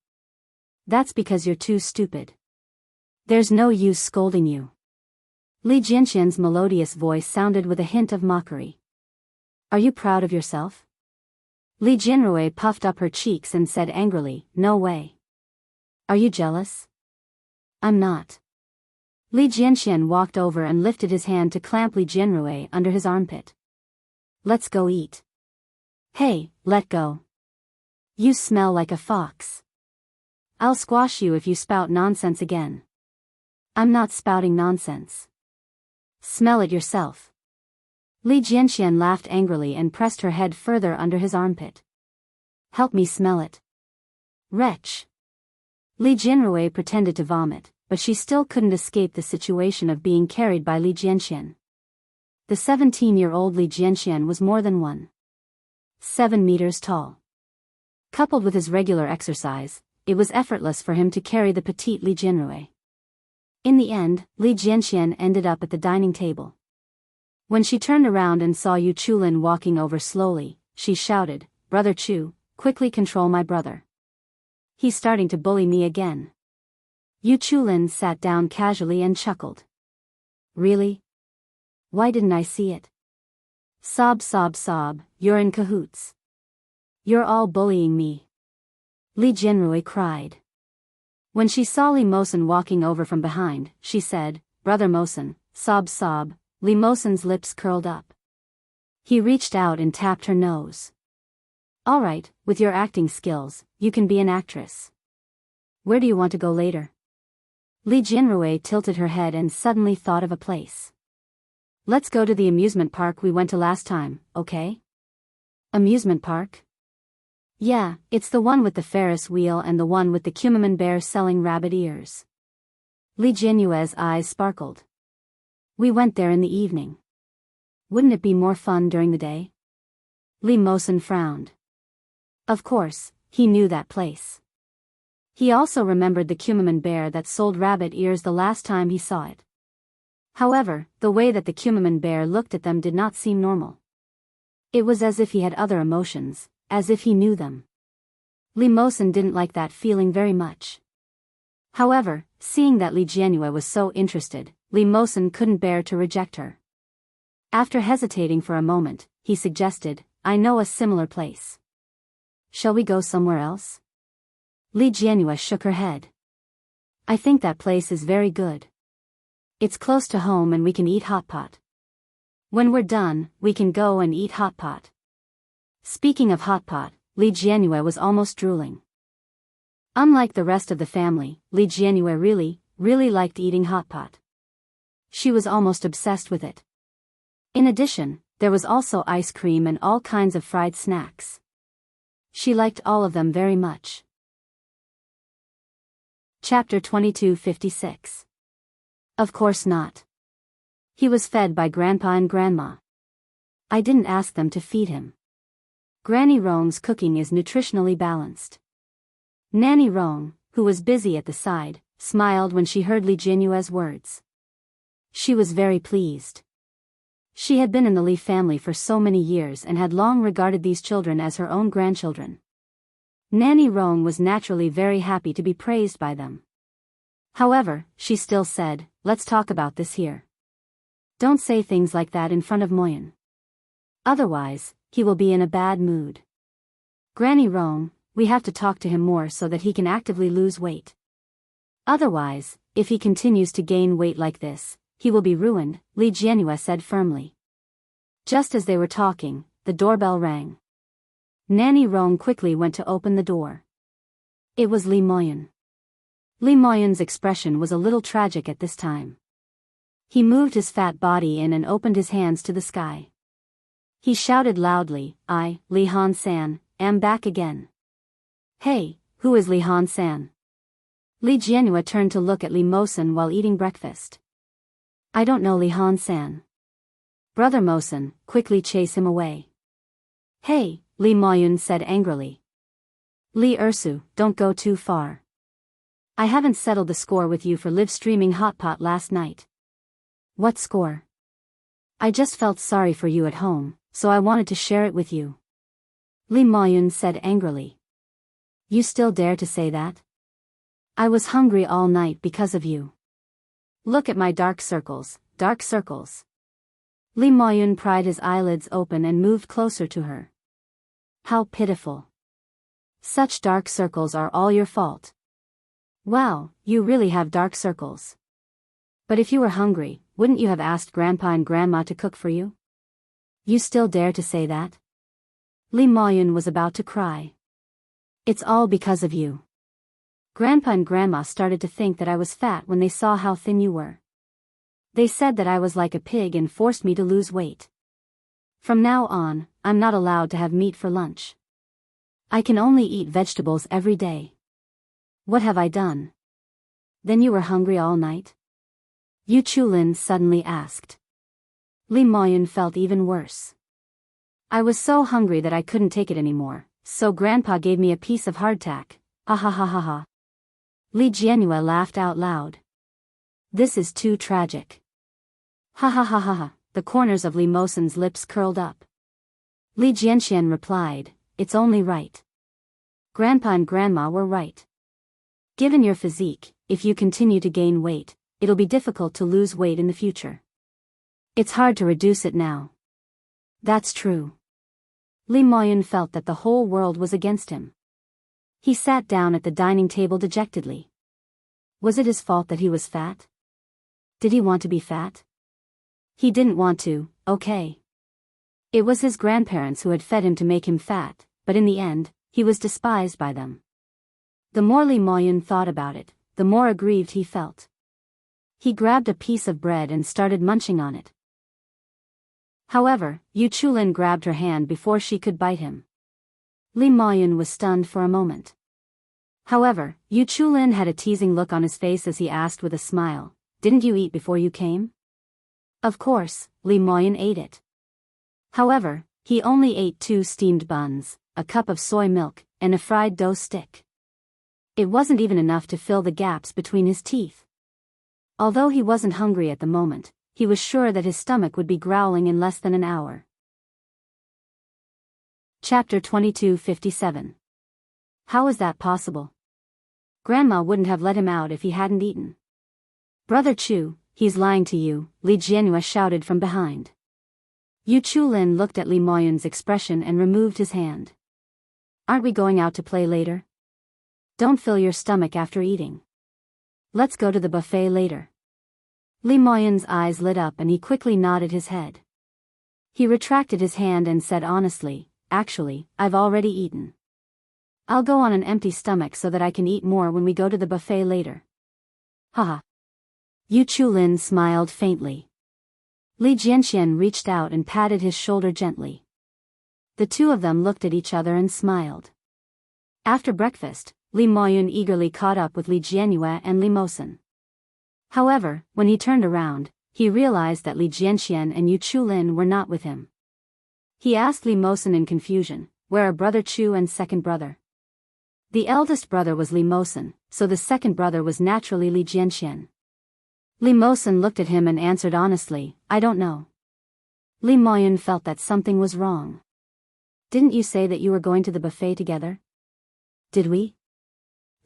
That's because you're too stupid. There's no use scolding you. Li Jianxian's melodious voice sounded with a hint of mockery. Are you proud of yourself? Li Jianrui puffed up her cheeks and said angrily, No way. Are you jealous? I'm not. Li Jianxian walked over and lifted his hand to clamp Li Jianrui under his armpit. Let's go eat. Hey, let go. You smell like a fox. I'll squash you if you spout nonsense again. I'm not spouting nonsense. Smell it yourself. Li Jianxian laughed angrily and pressed her head further under his armpit. Help me smell it. Wretch. Li Jianrui pretended to vomit, but she still couldn't escape the situation of being carried by Li Jianxian. The 17-year-old Li Jianxian was more than 1.7 meters tall. Coupled with his regular exercise, it was effortless for him to carry the petite Li Jianrui. In the end, Li Jianxian ended up at the dining table. When she turned around and saw Yu Chulin walking over slowly, she shouted, "Brother Chu, quickly control my brother. He's starting to bully me again." Yu Chulin sat down casually and chuckled. "Really? Why didn't I see it? Sob sob sob, you're in cahoots. You're all bullying me," Li Jianrui cried. When she saw Li Mosen walking over from behind, she said, "Brother Mosen, sob sob." Li Mosen's lips curled up. He reached out and tapped her nose. "All right, with your acting skills, you can be an actress. Where do you want to go later?" Li Jianrui tilted her head and suddenly thought of a place. "Let's go to the amusement park we went to last time, okay?" "Amusement park?" "Yeah, it's the one with the Ferris wheel and the one with the Kumamon bear selling rabbit ears." Li Jianrui's eyes sparkled. "We went there in the evening. Wouldn't it be more fun during the day?" Li Mosen frowned. Of course, he knew that place. He also remembered the Kumamon bear that sold rabbit ears the last time he saw it. However, the way that the Kumamon bear looked at them did not seem normal. It was as if he had other emotions, as if he knew them. Li Mosen didn't like that feeling very much. However, seeing that Li Jianrui was so interested, Li Mosen couldn't bear to reject her. After hesitating for a moment, he suggested, "I know a similar place. Shall we go somewhere else?" Li Jianrui shook her head. "I think that place is very good. It's close to home and we can eat hot pot. When we're done, we can go and eat hot pot." Speaking of hot pot, Li Jianrui was almost drooling. Unlike the rest of the family, Li Jianrui really liked eating hot pot. She was almost obsessed with it. In addition, there was also ice cream and all kinds of fried snacks. She liked all of them very much. Chapter 2256. Of course not. He was fed by Grandpa and Grandma. I didn't ask them to feed him. Granny Rong's cooking is nutritionally balanced. Nanny Rong, who was busy at the side, smiled when she heard Li Jianrui's words. She was very pleased. She had been in the Li family for so many years and had long regarded these children as her own grandchildren. Nanny Rong was naturally very happy to be praised by them. However, she still said, "Let's talk about this here. Don't say things like that in front of Moyen. Otherwise, he will be in a bad mood. Granny Rong, we have to talk to him more so that he can actively lose weight. Otherwise, if he continues to gain weight like this, he will be ruined," Li Jianrui said firmly. Just as they were talking, the doorbell rang. Nanny Rong quickly went to open the door. It was Li Moyen. Li Moyen's expression was a little tragic at this time. He moved his fat body in and opened his hands to the sky. He shouted loudly, "I, Li Han-san, am back again." "Hey, who is Li Han-san?" Li Jianrui turned to look at Li Mosen while eating breakfast. "I don't know Li Han-san." "Brother Mosen, quickly chase him away." "Hey," Li Moyen said angrily. "Li Ursu, don't go too far. I haven't settled the score with you for live streaming hot pot last night." "What score?" "I just felt sorry for you at home, so I wanted to share it with you," Li Moyen said angrily. "You still dare to say that? I was hungry all night because of you. Look at my dark circles, dark circles." Li Moyen pried his eyelids open and moved closer to her. "How pitiful. Such dark circles are all your fault. Wow, you really have dark circles. But if you were hungry, wouldn't you have asked Grandpa and Grandma to cook for you? You still dare to say that?" Li Moyen was about to cry. "It's all because of you. Grandpa and Grandma started to think that I was fat when they saw how thin you were. They said that I was like a pig and forced me to lose weight. From now on, I'm not allowed to have meat for lunch. I can only eat vegetables every day. What have I done? Then you were hungry all night? Yu Chulin suddenly asked. Li Moyun felt even worse. I was so hungry that I couldn't take it anymore, so Grandpa gave me a piece of hardtack. Ha ha ha ha ha. Li Jianhua laughed out loud. This is too tragic. Ha ha ha ha ha. The corners of Li Mosen's lips curled up. Li Jianxian replied, it's only right. Grandpa and Grandma were right. Given your physique, if you continue to gain weight, it'll be difficult to lose weight in the future. It's hard to reduce it now. That's true. Li Moyun felt that the whole world was against him. He sat down at the dining table dejectedly. Was it his fault that he was fat? Did he want to be fat? He didn't want to, okay. It was his grandparents who had fed him to make him fat, but in the end, he was despised by them. The more Li Moyun thought about it, the more aggrieved he felt. He grabbed a piece of bread and started munching on it. However, Yu Chulin grabbed her hand before she could bite him. Li Moyun was stunned for a moment. However, Yu Chulin had a teasing look on his face as he asked with a smile, didn't you eat before you came? Of course, Li Moyun ate it. However, he only ate 2 steamed buns, a cup of soy milk, and a fried dough stick. It wasn't even enough to fill the gaps between his teeth. Although he wasn't hungry at the moment, he was sure that his stomach would be growling in less than an hour. Chapter 2257. How is that possible? Grandma wouldn't have let him out if he hadn't eaten. Brother Chu, he's lying to you, Li Jianhua shouted from behind. Yu Chulin looked at Li Moyun's expression and removed his hand. Aren't we going out to play later? Don't fill your stomach after eating. Let's go to the buffet later. Li Moyun's eyes lit up and he quickly nodded his head. He retracted his hand and said honestly, actually, I've already eaten. I'll go on an empty stomach so that I can eat more when we go to the buffet later. Haha. Yu Chulin smiled faintly. Li Jianxian reached out and patted his shoulder gently. The two of them looked at each other and smiled. After breakfast, Li Moyun eagerly caught up with Li Jianhua and Li Mosen. However, when he turned around, he realized that Li Jianxian and Yu Chulin were not with him. He asked Li Mosen in confusion, where are Brother Chu and second brother? The eldest brother was Li Mosen, so the second brother was naturally Li Jianxian. Li Mosen looked at him and answered honestly, I don't know. Li Moyun felt that something was wrong. Didn't you say that you were going to the buffet together? Did we?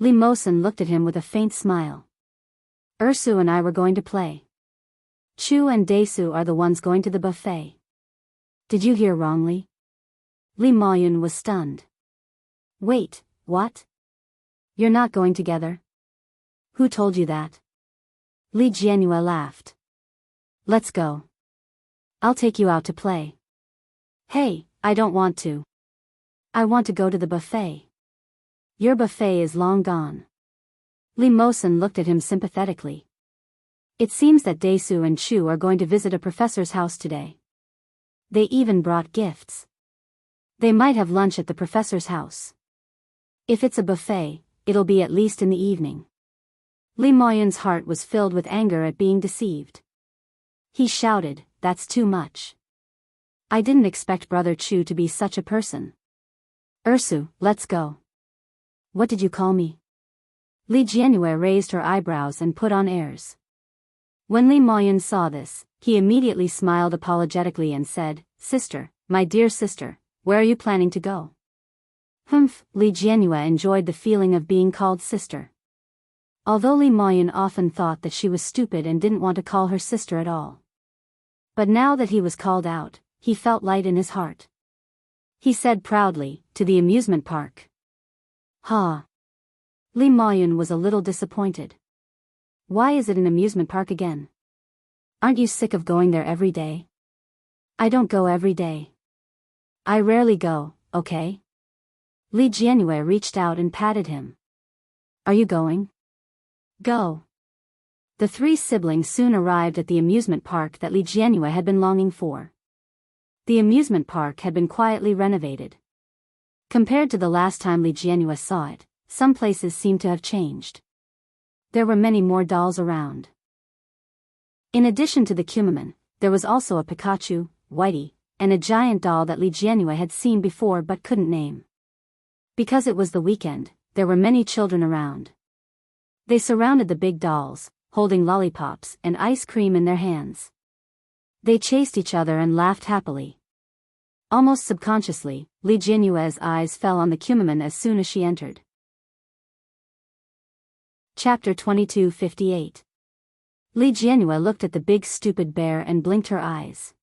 Li Mosen looked at him with a faint smile. Ursu and I were going to play. Chu and Daesu are the ones going to the buffet. Did you hear wrongly? Li Moyun was stunned. Wait, what? You're not going together? Who told you that? Li Jianhua laughed. Let's go. I'll take you out to play. Hey, I don't want to. I want to go to the buffet. Your buffet is long gone. Li Mosen looked at him sympathetically. It seems that Daesu and Chu are going to visit a professor's house today. They even brought gifts. They might have lunch at the professor's house. If it's a buffet, it'll be at least in the evening. Li Moyun's heart was filled with anger at being deceived. He shouted, that's too much. I didn't expect Brother Chu to be such a person. Ursu, let's go. What did you call me? Li Jianhua raised her eyebrows and put on airs. When Li Moyun saw this, he immediately smiled apologetically and said, Sister, my dear sister, where are you planning to go? Humph, Li Jianhua enjoyed the feeling of being called sister. Although Li Moyun often thought that she was stupid and didn't want to call her sister at all. But now that he was called out, he felt light in his heart. He said proudly, to the amusement park. Ha! Li Moyun was a little disappointed. Why is it an amusement park again? Aren't you sick of going there every day? I don't go every day. I rarely go, okay? Li Jianhua reached out and patted him. Are you going? Go. The three siblings soon arrived at the amusement park that Li Jianhua had been longing for. The amusement park had been quietly renovated. Compared to the last time Li Jianhua saw it, some places seemed to have changed. There were many more dolls around. In addition to the Kumamon, there was also a Pikachu, Whitey, and a giant doll that Li Jianyu had seen before but couldn't name. Because it was the weekend, there were many children around. They surrounded the big dolls, holding lollipops and ice cream in their hands. They chased each other and laughed happily. Almost subconsciously, Li Jianyue's eyes fell on the Kumamon as soon as she entered. Chapter 2258. Li Jianyue looked at the big stupid bear and blinked her eyes.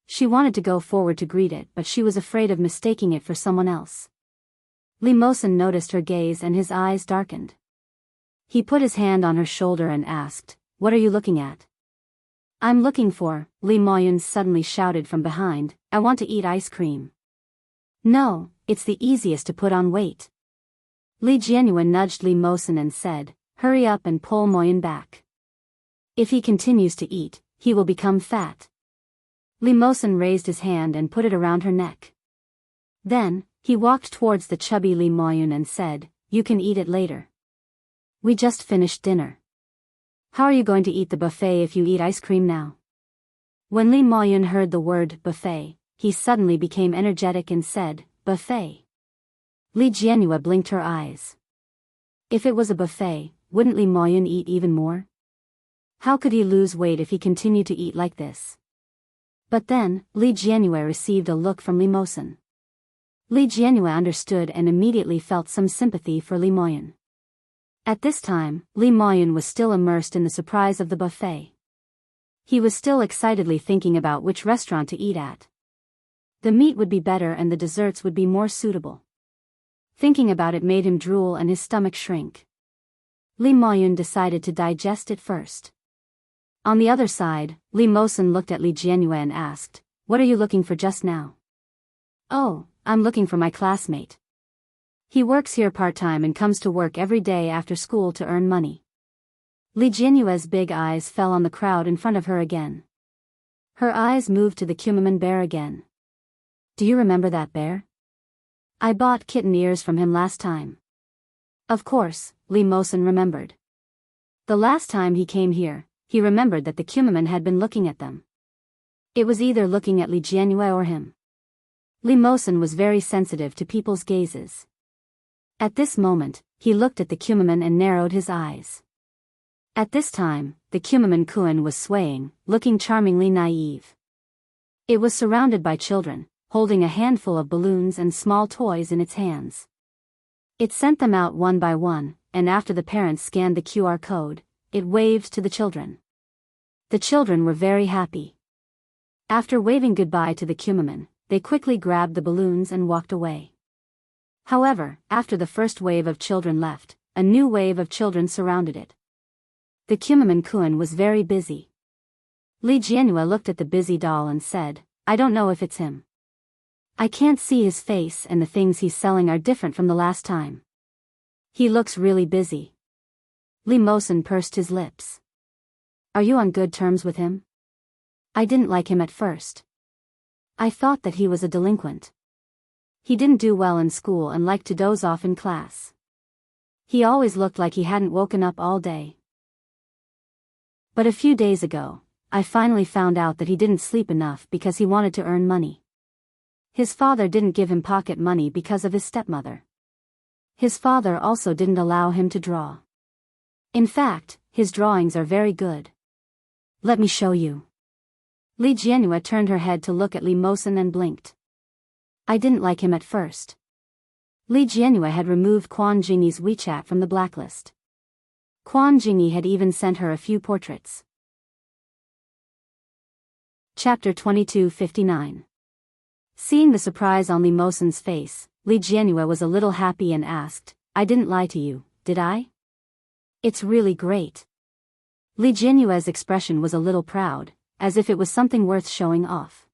She wanted to go forward to greet it, but she was afraid of mistaking it for someone else. Li Mosen noticed her gaze and his eyes darkened. He put his hand on her shoulder and asked, "What are you looking at?" "I'm looking for," Li Moyun suddenly shouted from behind, "I want to eat ice cream." "No, it's the easiest to put on weight." Li Jianyue nudged Li Mosen and said, "Hurry up and pull Moyun back. If he continues to eat, he will become fat." Li Mosen raised his hand and put it around her neck. Then, he walked towards the chubby Li Moyun and said, "You can eat it later. We just finished dinner. How are you going to eat the buffet if you eat ice cream now?" When Li Moyun heard the word buffet, he suddenly became energetic and said, "Buffet." Li Jianyue blinked her eyes. If it was a buffet, wouldn't Li Moyun eat even more? How could he lose weight if he continued to eat like this? But then, Li Jianyue received a look from Li Mosen. Li Jianyue understood and immediately felt some sympathy for Li Moyun. At this time, Li Moyun was still immersed in the surprise of the buffet. He was still excitedly thinking about which restaurant to eat at. The meat would be better and the desserts would be more suitable. Thinking about it made him drool and his stomach shrink. Li Moyun decided to digest it first. On the other side, Li Mosen looked at Li Jianyue and asked, "What are you looking for just now?" "Oh, I'm looking for my classmate. He works here part-time and comes to work every day after school to earn money." Li Jianyue's big eyes fell on the crowd in front of her again. Her eyes moved to the Kumamon bear again. "Do you remember that bear? I bought kitten ears from him last time." Of course, Li Mosen remembered. The last time he came here, he remembered that the Kumamon had been looking at them. It was either looking at Li Jianyue or him. Li Mosen was very sensitive to people's gazes. At this moment, he looked at the Kumamon and narrowed his eyes. At this time, the Kumamon Kun was swaying, looking charmingly naive. It was surrounded by children, holding a handful of balloons and small toys in its hands. It sent them out one by one, and after the parents scanned the QR code, it waved to the children. The children were very happy. After waving goodbye to the Kumamon, they quickly grabbed the balloons and walked away. However, after the first wave of children left, a new wave of children surrounded it. The Kumamon Kun was very busy. Li Jianyue looked at the busy doll and said, "I don't know if it's him. I can't see his face and the things he's selling are different from the last time. He looks really busy." Li Mosen pursed his lips. "Are you on good terms with him?" "I didn't like him at first. I thought that he was a delinquent. He didn't do well in school and liked to doze off in class. He always looked like he hadn't woken up all day. But a few days ago, I finally found out that he didn't sleep enough because he wanted to earn money. His father didn't give him pocket money because of his stepmother. His father also didn't allow him to draw. In fact, his drawings are very good. Let me show you." Li Jianyue turned her head to look at Li Mosen and blinked. "I didn't like him at first." Li Jianyue had removed Quan Jingyi's WeChat from the blacklist. Quan Jingyi had even sent her a few portraits. Chapter 2259. Seeing the surprise on Li Mosen's face, Li Jianyue was a little happy and asked, "I didn't lie to you, did I? It's really great." Li Jianyue's expression was a little proud, as if it was something worth showing off.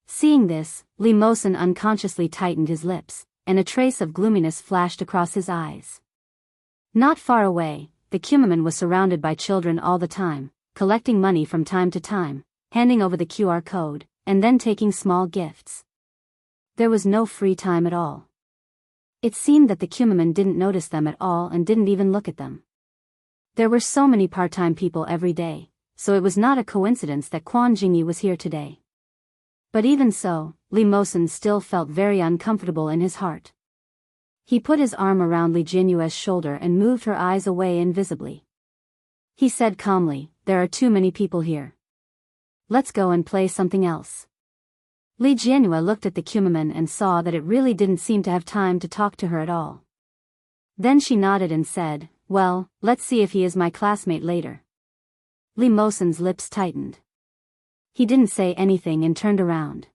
Seeing this, Li Mosen unconsciously tightened his lips, and a trace of gloominess flashed across his eyes. Not far away, the Kumamon was surrounded by children all the time, collecting money from time to time, handing over the QR code, and then taking small gifts. There was no free time at all. It seemed that the Kumaman didn't notice them at all and didn't even look at them. There were so many part-time people every day, so it was not a coincidence that Quan Jingyi was here today. But even so, Li Mosen still felt very uncomfortable in his heart. He put his arm around Li Jianyue's shoulder and moved her eyes away invisibly. He said calmly, "There are too many people here. Let's go and play something else." Li Jianyue looked at the Kumaman and saw that it really didn't seem to have time to talk to her at all. Then she nodded and said, "Well, let's see if he is my classmate later." Li Mosen's lips tightened. He didn't say anything and turned around.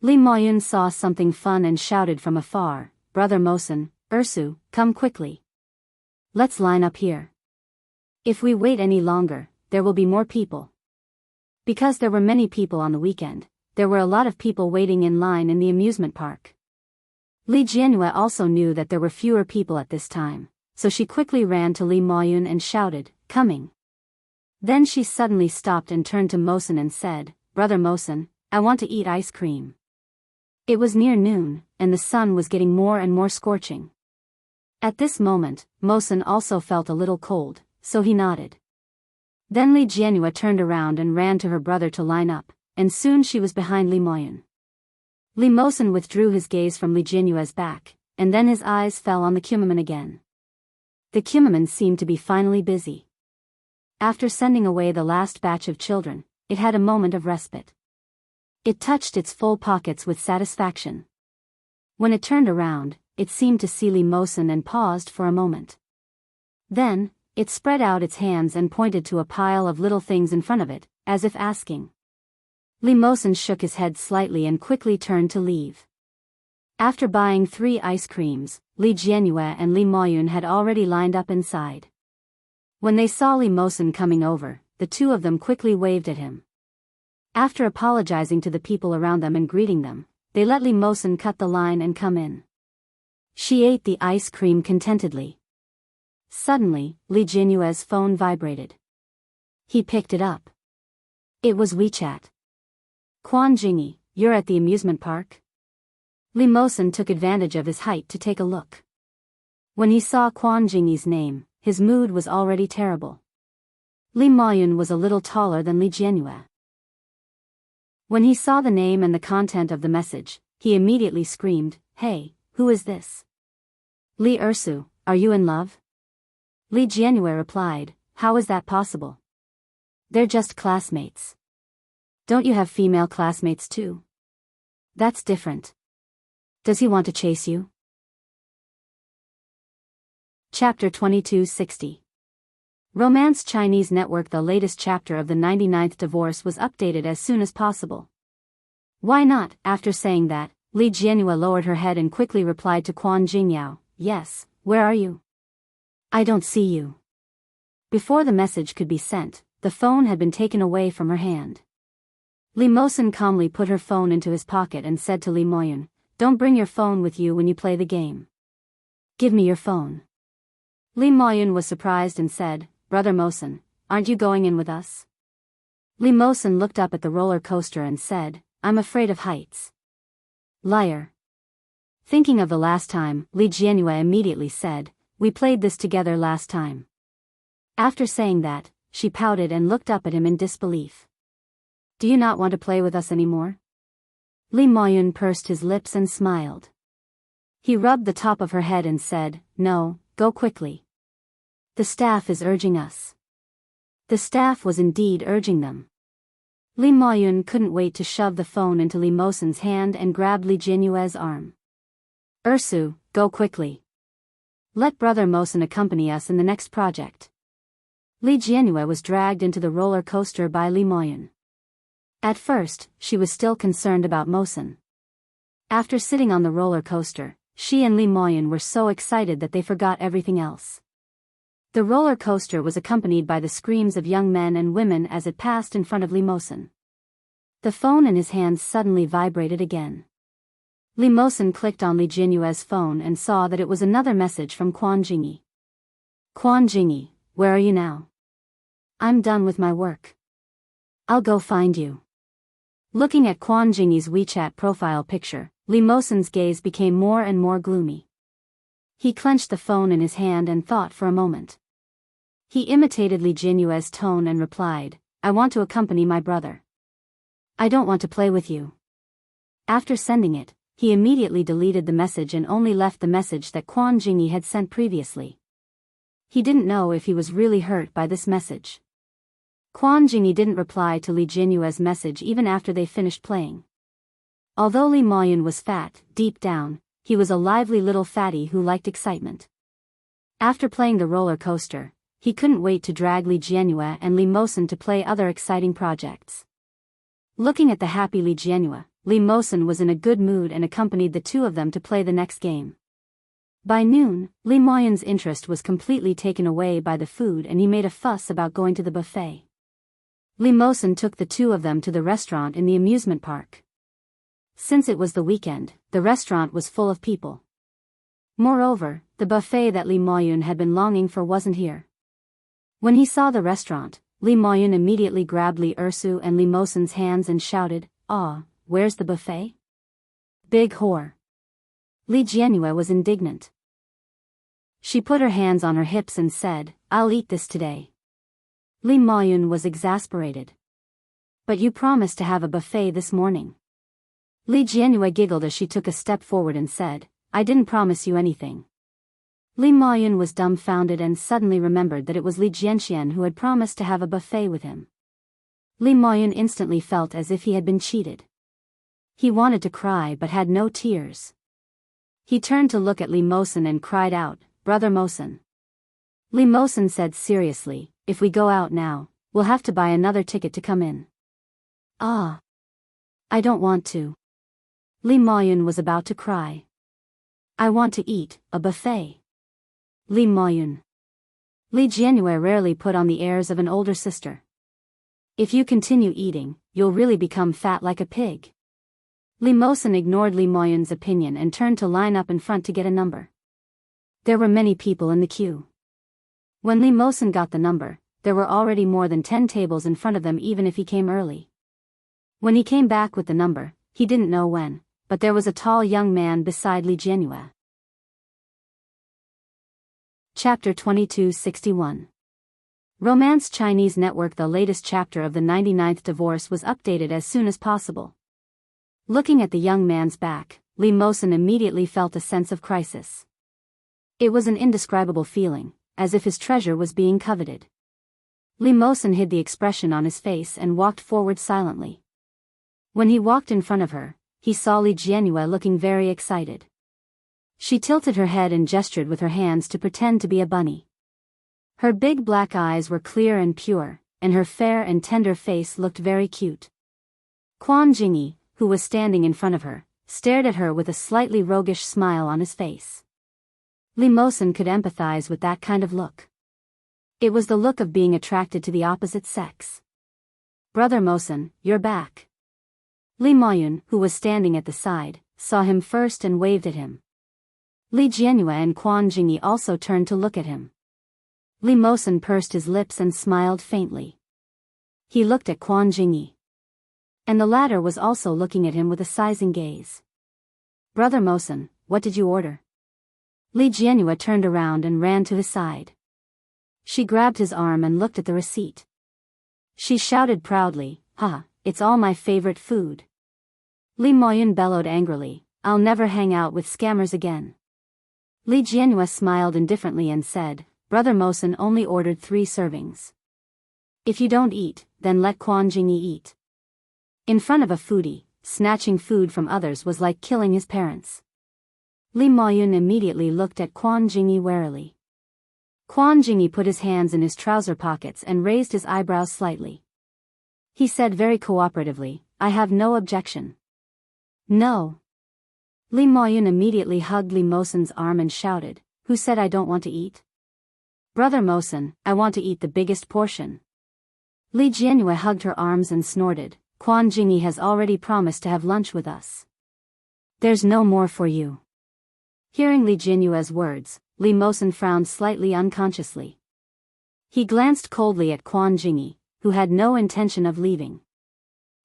Li Moyun saw something fun and shouted from afar, "Brother Mosen, Ursu, come quickly. Let's line up here. If we wait any longer, there will be more people." Because there were many people on the weekend, there were a lot of people waiting in line in the amusement park. Li Jianyue also knew that there were fewer people at this time, so she quickly ran to Li Moyun and shouted, "Coming." Then she suddenly stopped and turned to Mosen and said, "Brother Mosen, I want to eat ice cream." It was near noon, and the sun was getting more and more scorching. At this moment, Mosen also felt a little cold, so he nodded. Then Li Jianyue turned around and ran to her brother to line up, and soon she was behind Li Moyun. Li Mosen withdrew his gaze from Li Jianyue's back, and then his eyes fell on the Kumaman again. The Kumaman seemed to be finally busy. After sending away the last batch of children, it had a moment of respite. It touched its full pockets with satisfaction. When it turned around, it seemed to see Li Mosen and paused for a moment. Then, it spread out its hands and pointed to a pile of little things in front of it, as if asking. Li Mosen shook his head slightly and quickly turned to leave. After buying 3 ice creams, Li Jianyue and Li Moyun had already lined up inside. When they saw Li Mosen coming over, the two of them quickly waved at him. After apologizing to the people around them and greeting them, they let Li Mosen cut the line and come in. She ate the ice cream contentedly. Suddenly, Li Jianyue's phone vibrated. He picked it up. It was WeChat. "Quan Jingyi, you're at the amusement park?" Li Mosen took advantage of his height to take a look. When he saw Quan Jingyi's name, his mood was already terrible. Li Moyun was a little taller than Li Jianyue. When he saw the name and the content of the message, he immediately screamed, "Hey, who is this?" "Li Ursu, are you in love?" Li Jianyue replied, "How is that possible? They're just classmates. Don't you have female classmates too? That's different. Does he want to chase you?" Chapter 2260. Romance Chinese Network. The latest chapter of the 99th divorce was updated as soon as possible. "Why not?" After saying that, Li Jianyue lowered her head and quickly replied to Quan Jingyao, "Yes, where are you? I don't see you." Before the message could be sent, the phone had been taken away from her hand. Li Mosen calmly put her phone into his pocket and said to Li Moyun, "Don't bring your phone with you when you play the game. Give me your phone." Li Moyun was surprised and said, "Brother Mosen, aren't you going in with us?" Li Mosen looked up at the roller coaster and said, "I'm afraid of heights." "Liar." Thinking of the last time, Li Jianyue immediately said, "We played this together last time." After saying that, she pouted and looked up at him in disbelief. "Do you not want to play with us anymore?" Li Moyun pursed his lips and smiled. He rubbed the top of her head and said, "No, go quickly. The staff is urging us." The staff was indeed urging them. Li Moyun couldn't wait to shove the phone into Li Mosen's hand and grabbed Li Jianyue's arm. "Ursu, go quickly. Let Brother Mosen accompany us in the next project." Li Jianyue was dragged into the roller coaster by Li Moyun. At first, she was still concerned about Mosen. After sitting on the roller coaster, she and Li Moyun were so excited that they forgot everything else. The roller coaster was accompanied by the screams of young men and women as it passed in front of Li Mosen. The phone in his hands suddenly vibrated again. Li Mosen clicked on Li Jianyue's phone and saw that it was another message from Quan Jingyi. "Quan Jingyi, where are you now? I'm done with my work. I'll go find you." Looking at Quan Jingyi's WeChat profile picture, Li Mosen's gaze became more and more gloomy. He clenched the phone in his hand and thought for a moment. He imitated Li Jianyue's tone and replied, I want to accompany my brother. I don't want to play with you. After sending it, he immediately deleted the message and only left the message that Quan Jingyi had sent previously. He didn't know if he was really hurt by this message. Quan Jingyi didn't reply to Li Jianyue's message even after they finished playing. Although Li Moyun was fat, deep down, he was a lively little fatty who liked excitement. After playing the roller coaster, he couldn't wait to drag Li Jianyue and Li Mosen to play other exciting projects. Looking at the happy Li Jianyue, Li Mosen was in a good mood and accompanied the two of them to play the next game. By noon, Li Moyun's interest was completely taken away by the food and he made a fuss about going to the buffet. Li Mosen took the two of them to the restaurant in the amusement park. Since it was the weekend, the restaurant was full of people. Moreover, the buffet that Li Moyun had been longing for wasn't here. When he saw the restaurant, Li Moyun immediately grabbed Li Ersu and Li Mosen's hands and shouted, "Ah, where's the buffet? Big whore." Li Jianyue was indignant. She put her hands on her hips and said, "I'll eat this today." Li Moyun was exasperated. "But you promised to have a buffet this morning." Li Jianyue giggled as she took a step forward and said, "I didn't promise you anything." Li Moyun was dumbfounded and suddenly remembered that it was Li Jianxian who had promised to have a buffet with him. Li Moyun instantly felt as if he had been cheated. He wanted to cry but had no tears. He turned to look at Li Mosen and cried out, "Brother Mosen." Li Mosen said seriously, "If we go out now, we'll have to buy another ticket to come in." "Ah. I don't want to." Li Moyun was about to cry. "I want to eat a buffet." Li Moyun. Li Jianyue rarely put on the airs of an older sister. "If you continue eating, you'll really become fat like a pig." Li Mosen ignored Li Moyun's opinion and turned to line up in front to get a number. There were many people in the queue. When Li Mosen got the number, there were already more than 10 tables in front of them even if he came early. When he came back with the number, he didn't know when, but there was a tall young man beside Li Jianyue. Chapter 2261. Romance Chinese Network. The latest chapter of the 99th divorce was updated as soon as possible. Looking at the young man's back, Li Mosen immediately felt a sense of crisis. It was an indescribable feeling, as if his treasure was being coveted. Li Mosen hid the expression on his face and walked forward silently. When he walked in front of her, he saw Li Jianyue looking very excited. She tilted her head and gestured with her hands to pretend to be a bunny. Her big black eyes were clear and pure, and her fair and tender face looked very cute. Quan Jingyi, who was standing in front of her, stared at her with a slightly roguish smile on his face. Li Mosen could empathize with that kind of look. It was the look of being attracted to the opposite sex. "Brother Mosen, you're back." Li Moyun, who was standing at the side, saw him first and waved at him. Li Jianyue and Quan Jingyi also turned to look at him. Li Mosen pursed his lips and smiled faintly. He looked at Quan Jingyi. And the latter was also looking at him with a sizing gaze. "Brother Mosen, what did you order?" Li Jianyue turned around and ran to his side. She grabbed his arm and looked at the receipt. She shouted proudly, "Ha, it's all my favorite food." Li Moyun bellowed angrily, "I'll never hang out with scammers again." Li Jianyue smiled indifferently and said, "Brother Mosen only ordered 3 servings. If you don't eat, then let Quan Jingyi eat." In front of a foodie, snatching food from others was like killing his parents. Li Moyun immediately looked at Quan Jingyi warily. Quan Jingyi put his hands in his trouser pockets and raised his eyebrows slightly. He said very cooperatively, "I have no objection." "No." Li Moyun immediately hugged Li Mosen's arm and shouted, "Who said I don't want to eat?" "Brother Mosen, I want to eat the biggest portion." Li Jianyue hugged her arms and snorted, "Quan Jingyi has already promised to have lunch with us. There's no more for you." Hearing Li Jianyue's words, Li Mosen frowned slightly unconsciously. He glanced coldly at Quan Jingyi, who had no intention of leaving.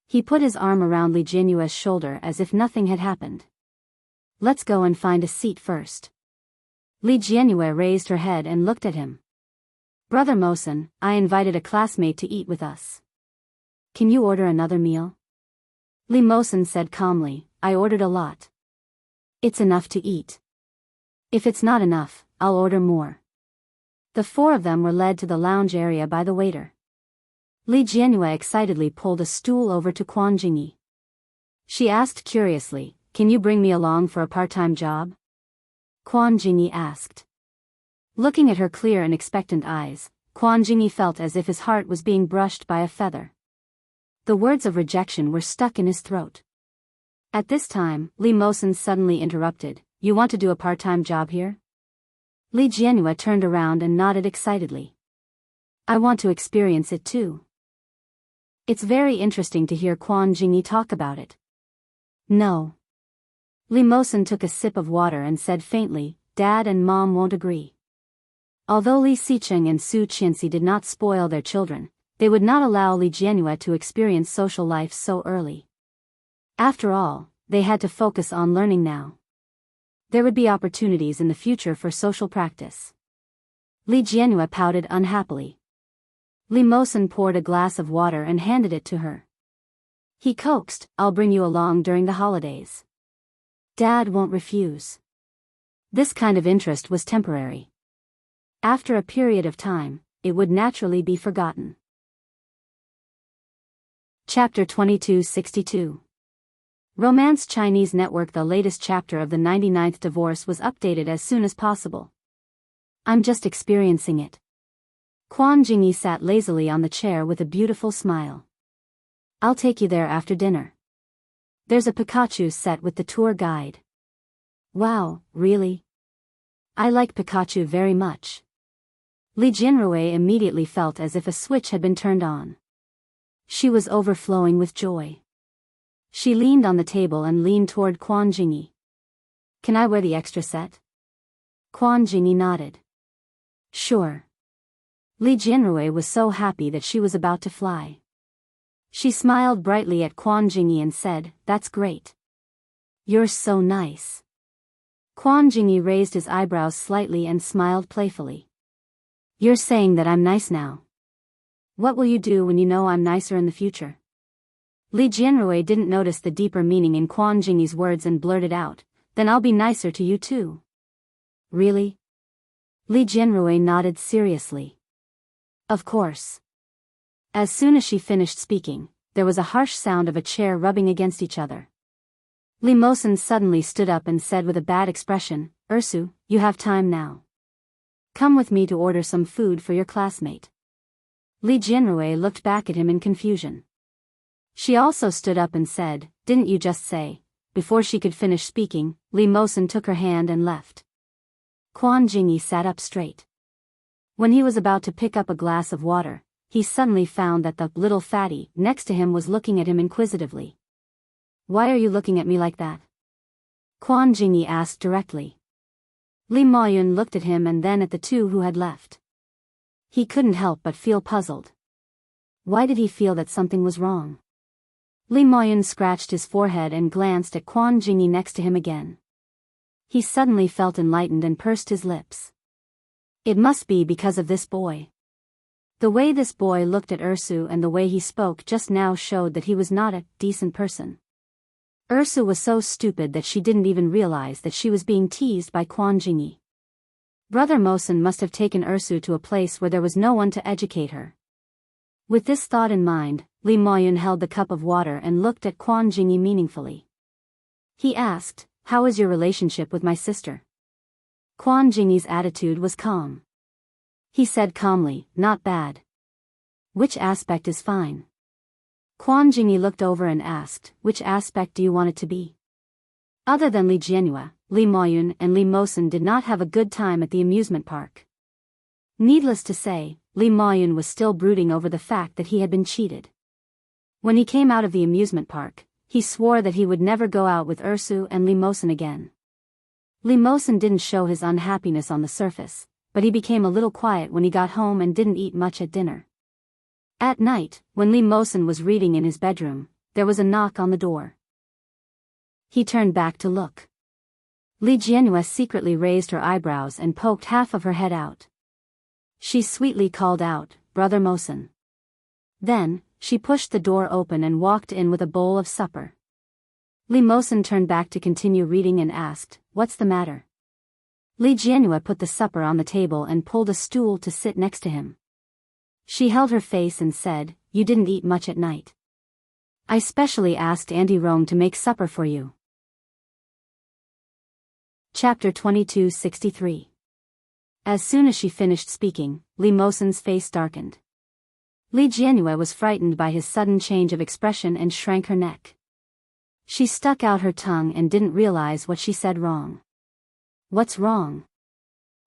He put his arm around Li Jianyue's shoulder as if nothing had happened. "Let's go and find a seat first." Li Jianyue raised her head and looked at him. Brother Mosen, I invited a classmate to eat with us. Can you order another meal? Li Mosen said calmly, I ordered a lot. It's enough to eat. If it's not enough, I'll order more. The four of them were led to the lounge area by the waiter. Li Jianyue excitedly pulled a stool over to Quan Jingyi. She asked curiously, can you bring me along for a part-time job? Quan Jingyi asked. Looking at her clear and expectant eyes, Quan Jingyi felt as if his heart was being brushed by a feather. The words of rejection were stuck in his throat. At this time, Li Mosen suddenly interrupted, you want to do a part-time job here? Li Jianyue turned around and nodded excitedly. I want to experience it too. It's very interesting to hear Quan Jingyi talk about it. No. Li Mosen took a sip of water and said faintly, Dad and Mom won't agree. Although Li Xicheng and Su Qianxi did not spoil their children, they would not allow Li Jianyue to experience social life so early. After all, they had to focus on learning now. There would be opportunities in the future for social practice. Li Jianyue pouted unhappily. Li Mosen poured a glass of water and handed it to her. He coaxed, I'll bring you along during the holidays. Dad won't refuse. This kind of interest was temporary. After a period of time, it would naturally be forgotten. Chapter 2262. Romance Chinese Network. The latest chapter of the 99th divorce was updated as soon as possible. I'm just experiencing it. Quan Jingyi sat lazily on the chair with a beautiful smile. I'll take you there after dinner. There's a Pikachu set with the tour guide. Wow, really? I like Pikachu very much. Li Jianyue immediately felt as if a switch had been turned on. She was overflowing with joy. She leaned on the table and leaned toward Quan Jingyi. Can I wear the extra set? Quan Jingyi nodded. Sure. Li Jianyue was so happy that she was about to fly. She smiled brightly at Quan Jingyi and said, That's great. You're so nice. Quan Jingyi raised his eyebrows slightly and smiled playfully. You're saying that I'm nice now. What will you do when you know I'm nicer in the future? Li Jianyue didn't notice the deeper meaning in Quan Jingyi's words and blurted out, Then I'll be nicer to you too. Really? Li Jianyue nodded seriously. Of course. As soon as she finished speaking, there was a harsh sound of a chair rubbing against each other. Li Mosen suddenly stood up and said with a bad expression, Ursu, you have time now. Come with me to order some food for your classmate. Li Jianyue looked back at him in confusion. She also stood up and said, Didn't you just say? Before she could finish speaking, Li Mosen took her hand and left. Quan Jingyi sat up straight. When he was about to pick up a glass of water, he suddenly found that the little fatty next to him was looking at him inquisitively. Why are you looking at me like that? Quan Jingyi asked directly. Li Moyun looked at him and then at the two who had left. He couldn't help but feel puzzled. Why did he feel that something was wrong? Li Moyun scratched his forehead and glanced at Quan Jingyi next to him again. He suddenly felt enlightened and pursed his lips. It must be because of this boy. The way this boy looked at Ursu and the way he spoke just now showed that he was not a decent person. Ursu was so stupid that she didn't even realize that she was being teased by Quan Jingyi. Brother Mosen must have taken Ursu to a place where there was no one to educate her. With this thought in mind, Li Moyun held the cup of water and looked at Quan Jingyi meaningfully. He asked, How is your relationship with my sister? Quan Jingyi's attitude was calm. He said calmly, Not bad. Which aspect is fine? Quan Jingyi looked over and asked, Which aspect do you want it to be? Other than Li Jianyue, Li Moyun and Li Mosen did not have a good time at the amusement park. Needless to say, Li Moyun was still brooding over the fact that he had been cheated. When he came out of the amusement park, he swore that he would never go out with Ursu and Li Mosen again. Li Mosen didn't show his unhappiness on the surface, but he became a little quiet when he got home and didn't eat much at dinner. At night, when Li Mosen was reading in his bedroom, there was a knock on the door. He turned back to look. Li Jianhua secretly raised her eyebrows and poked half of her head out. She sweetly called out, "Brother Mosen." Then, she pushed the door open and walked in with a bowl of supper. Li Mosen turned back to continue reading and asked, "What's the matter?" Li Jianhua put the supper on the table and pulled a stool to sit next to him. She held her face and said, "You didn't eat much at night. I specially asked Auntie Rome to make supper for you." Chapter 2263. As soon as she finished speaking, Li Mosen's face darkened. Li Jianhua was frightened by his sudden change of expression and shrank her neck. She stuck out her tongue and didn't realize what she said wrong. "What's wrong?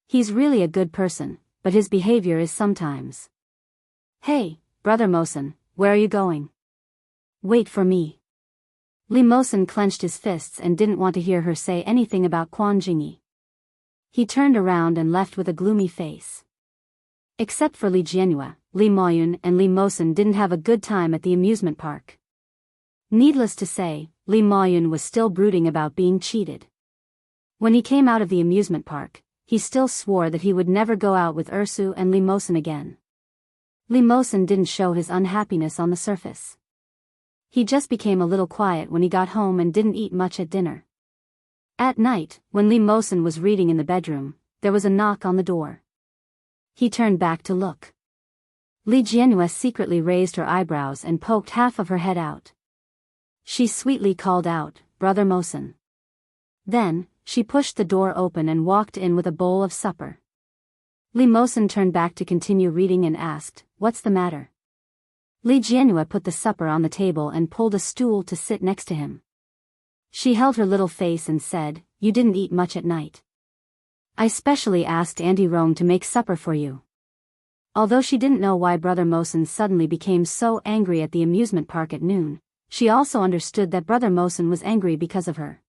He's really a good person, but his behavior is sometimes." "Hey, Brother Mosen, where are you going?" "Wait for me." Li Mosen clenched his fists and didn't want to hear her say anything about Quan Jingyi. He turned around and left with a gloomy face. Except for Li Jianhua, Li Moyun and Li Mosen didn't have a good time at the amusement park. Needless to say, Li Moyun was still brooding about being cheated. When he came out of the amusement park, he still swore that he would never go out with Ursu and Li Mosen again. Li Mosen didn't show his unhappiness on the surface. He just became a little quiet when he got home and didn't eat much at dinner. At night, when Li Mosen was reading in the bedroom, there was a knock on the door. He turned back to look. Li Jianhua secretly raised her eyebrows and poked half of her head out. She sweetly called out, "Brother Mosen." Then, she pushed the door open and walked in with a bowl of supper. Li Mosen turned back to continue reading and asked, "What's the matter?" Li Jianhua put the supper on the table and pulled a stool to sit next to him. She held her little face and said, "You didn't eat much at night. I specially asked Auntie Rome to make supper for you." Although she didn't know why Brother Mosen suddenly became so angry at the amusement park at noon, she also understood that Brother Mosen was angry because of her.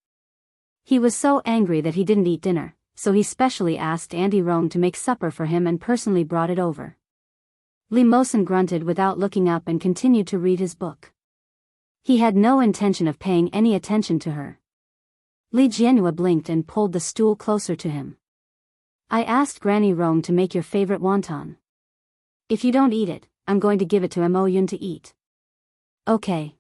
He was so angry that he didn't eat dinner, so he specially asked Auntie Rome to make supper for him and personally brought it over. Li Mosen grunted without looking up and continued to read his book. He had no intention of paying any attention to her. Li Jianhua blinked and pulled the stool closer to him. "I asked Granny Rome to make your favorite wonton. If you don't eat it, I'm going to give it to Mo Yun to eat." "Okay."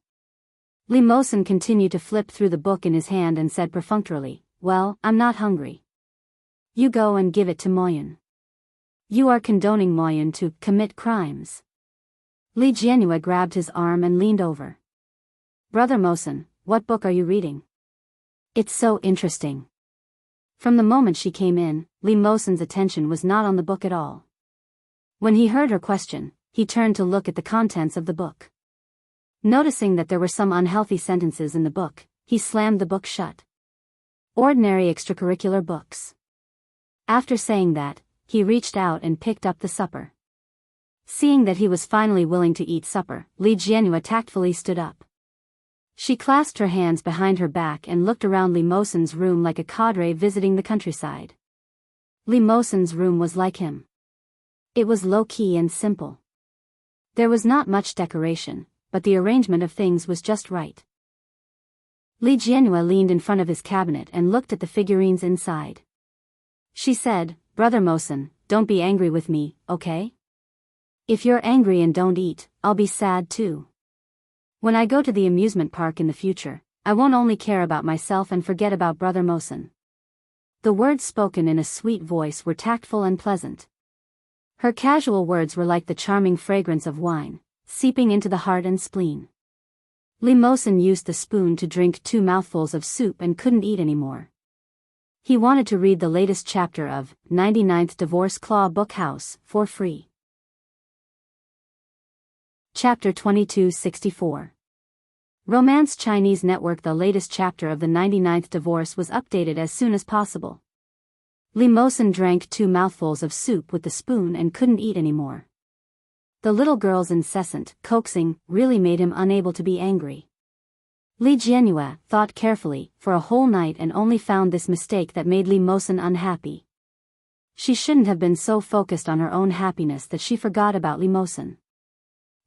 Li Mosen continued to flip through the book in his hand and said perfunctorily, "Well, I'm not hungry. You go and give it to Mo Yun. You are condoning Mo Yun to commit crimes." Li Jianhua grabbed his arm and leaned over. "Brother Mosen, what book are you reading? It's so interesting." From the moment she came in, Li Mosen's attention was not on the book at all. When he heard her question, he turned to look at the contents of the book. Noticing that there were some unhealthy sentences in the book, he slammed the book shut. Ordinary extracurricular books. After saying that, he reached out and picked up the supper. Seeing that he was finally willing to eat supper, Li Jianhua tactfully stood up. She clasped her hands behind her back and looked around Li Mosen's room like a cadre visiting the countryside. Li Mosen's room was like him. It was low-key and simple. There was not much decoration, but the arrangement of things was just right. Li Jianhua leaned in front of his cabinet and looked at the figurines inside. She said, "Brother Mosen, don't be angry with me, okay? If you're angry and don't eat, I'll be sad too. When I go to the amusement park in the future, I won't only care about myself and forget about Brother Mosen." The words spoken in a sweet voice were tactful and pleasant. Her casual words were like the charming fragrance of wine, seeping into the heart and spleen. Li Mosen used the spoon to drink 2 mouthfuls of soup and couldn't eat anymore. He wanted to read the latest chapter of 99th Divorce Claw Book House for free. Chapter 2264. Romance Chinese Network. The latest chapter of the 99th Divorce was updated as soon as possible. Li Mosen drank 2 mouthfuls of soup with the spoon and couldn't eat anymore. The little girl's incessant coaxing really made him unable to be angry. Li Jianhua thought carefully for a whole night and only found this mistake that made Li Mosen unhappy. She shouldn't have been so focused on her own happiness that she forgot about Li Mosen.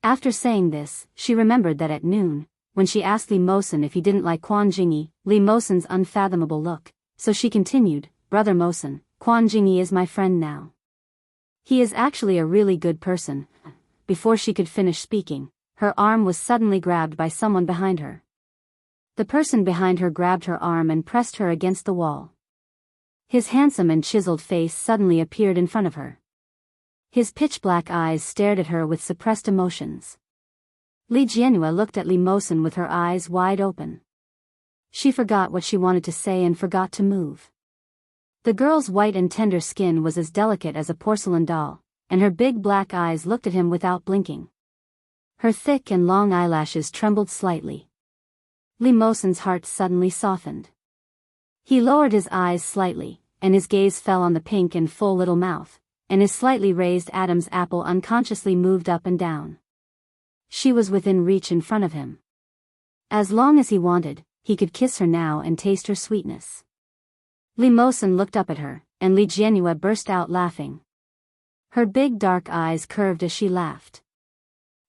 After saying this, she remembered that at noon, when she asked Li Mosen if he didn't like Quan Jingyi, Li Mosen's unfathomable look, so she continued, Brother Mosen, Quan Jingyi is my friend now. He is actually a really good person. Before she could finish speaking, her arm was suddenly grabbed by someone behind her. The person behind her grabbed her arm and pressed her against the wall. His handsome and chiseled face suddenly appeared in front of her. His pitch-black eyes stared at her with suppressed emotions. Li Jianhua looked at Li Mosen with her eyes wide open. She forgot what she wanted to say and forgot to move. The girl's white and tender skin was as delicate as a porcelain doll, and her big black eyes looked at him without blinking. Her thick and long eyelashes trembled slightly. Li Mosen's heart suddenly softened. He lowered his eyes slightly, and his gaze fell on the pink and full little mouth, and his slightly raised Adam's apple unconsciously moved up and down. She was within reach in front of him. As long as he wanted, he could kiss her now and taste her sweetness. Li Mosen looked up at her, and Li Jianhua burst out laughing. Her big dark eyes curved as she laughed.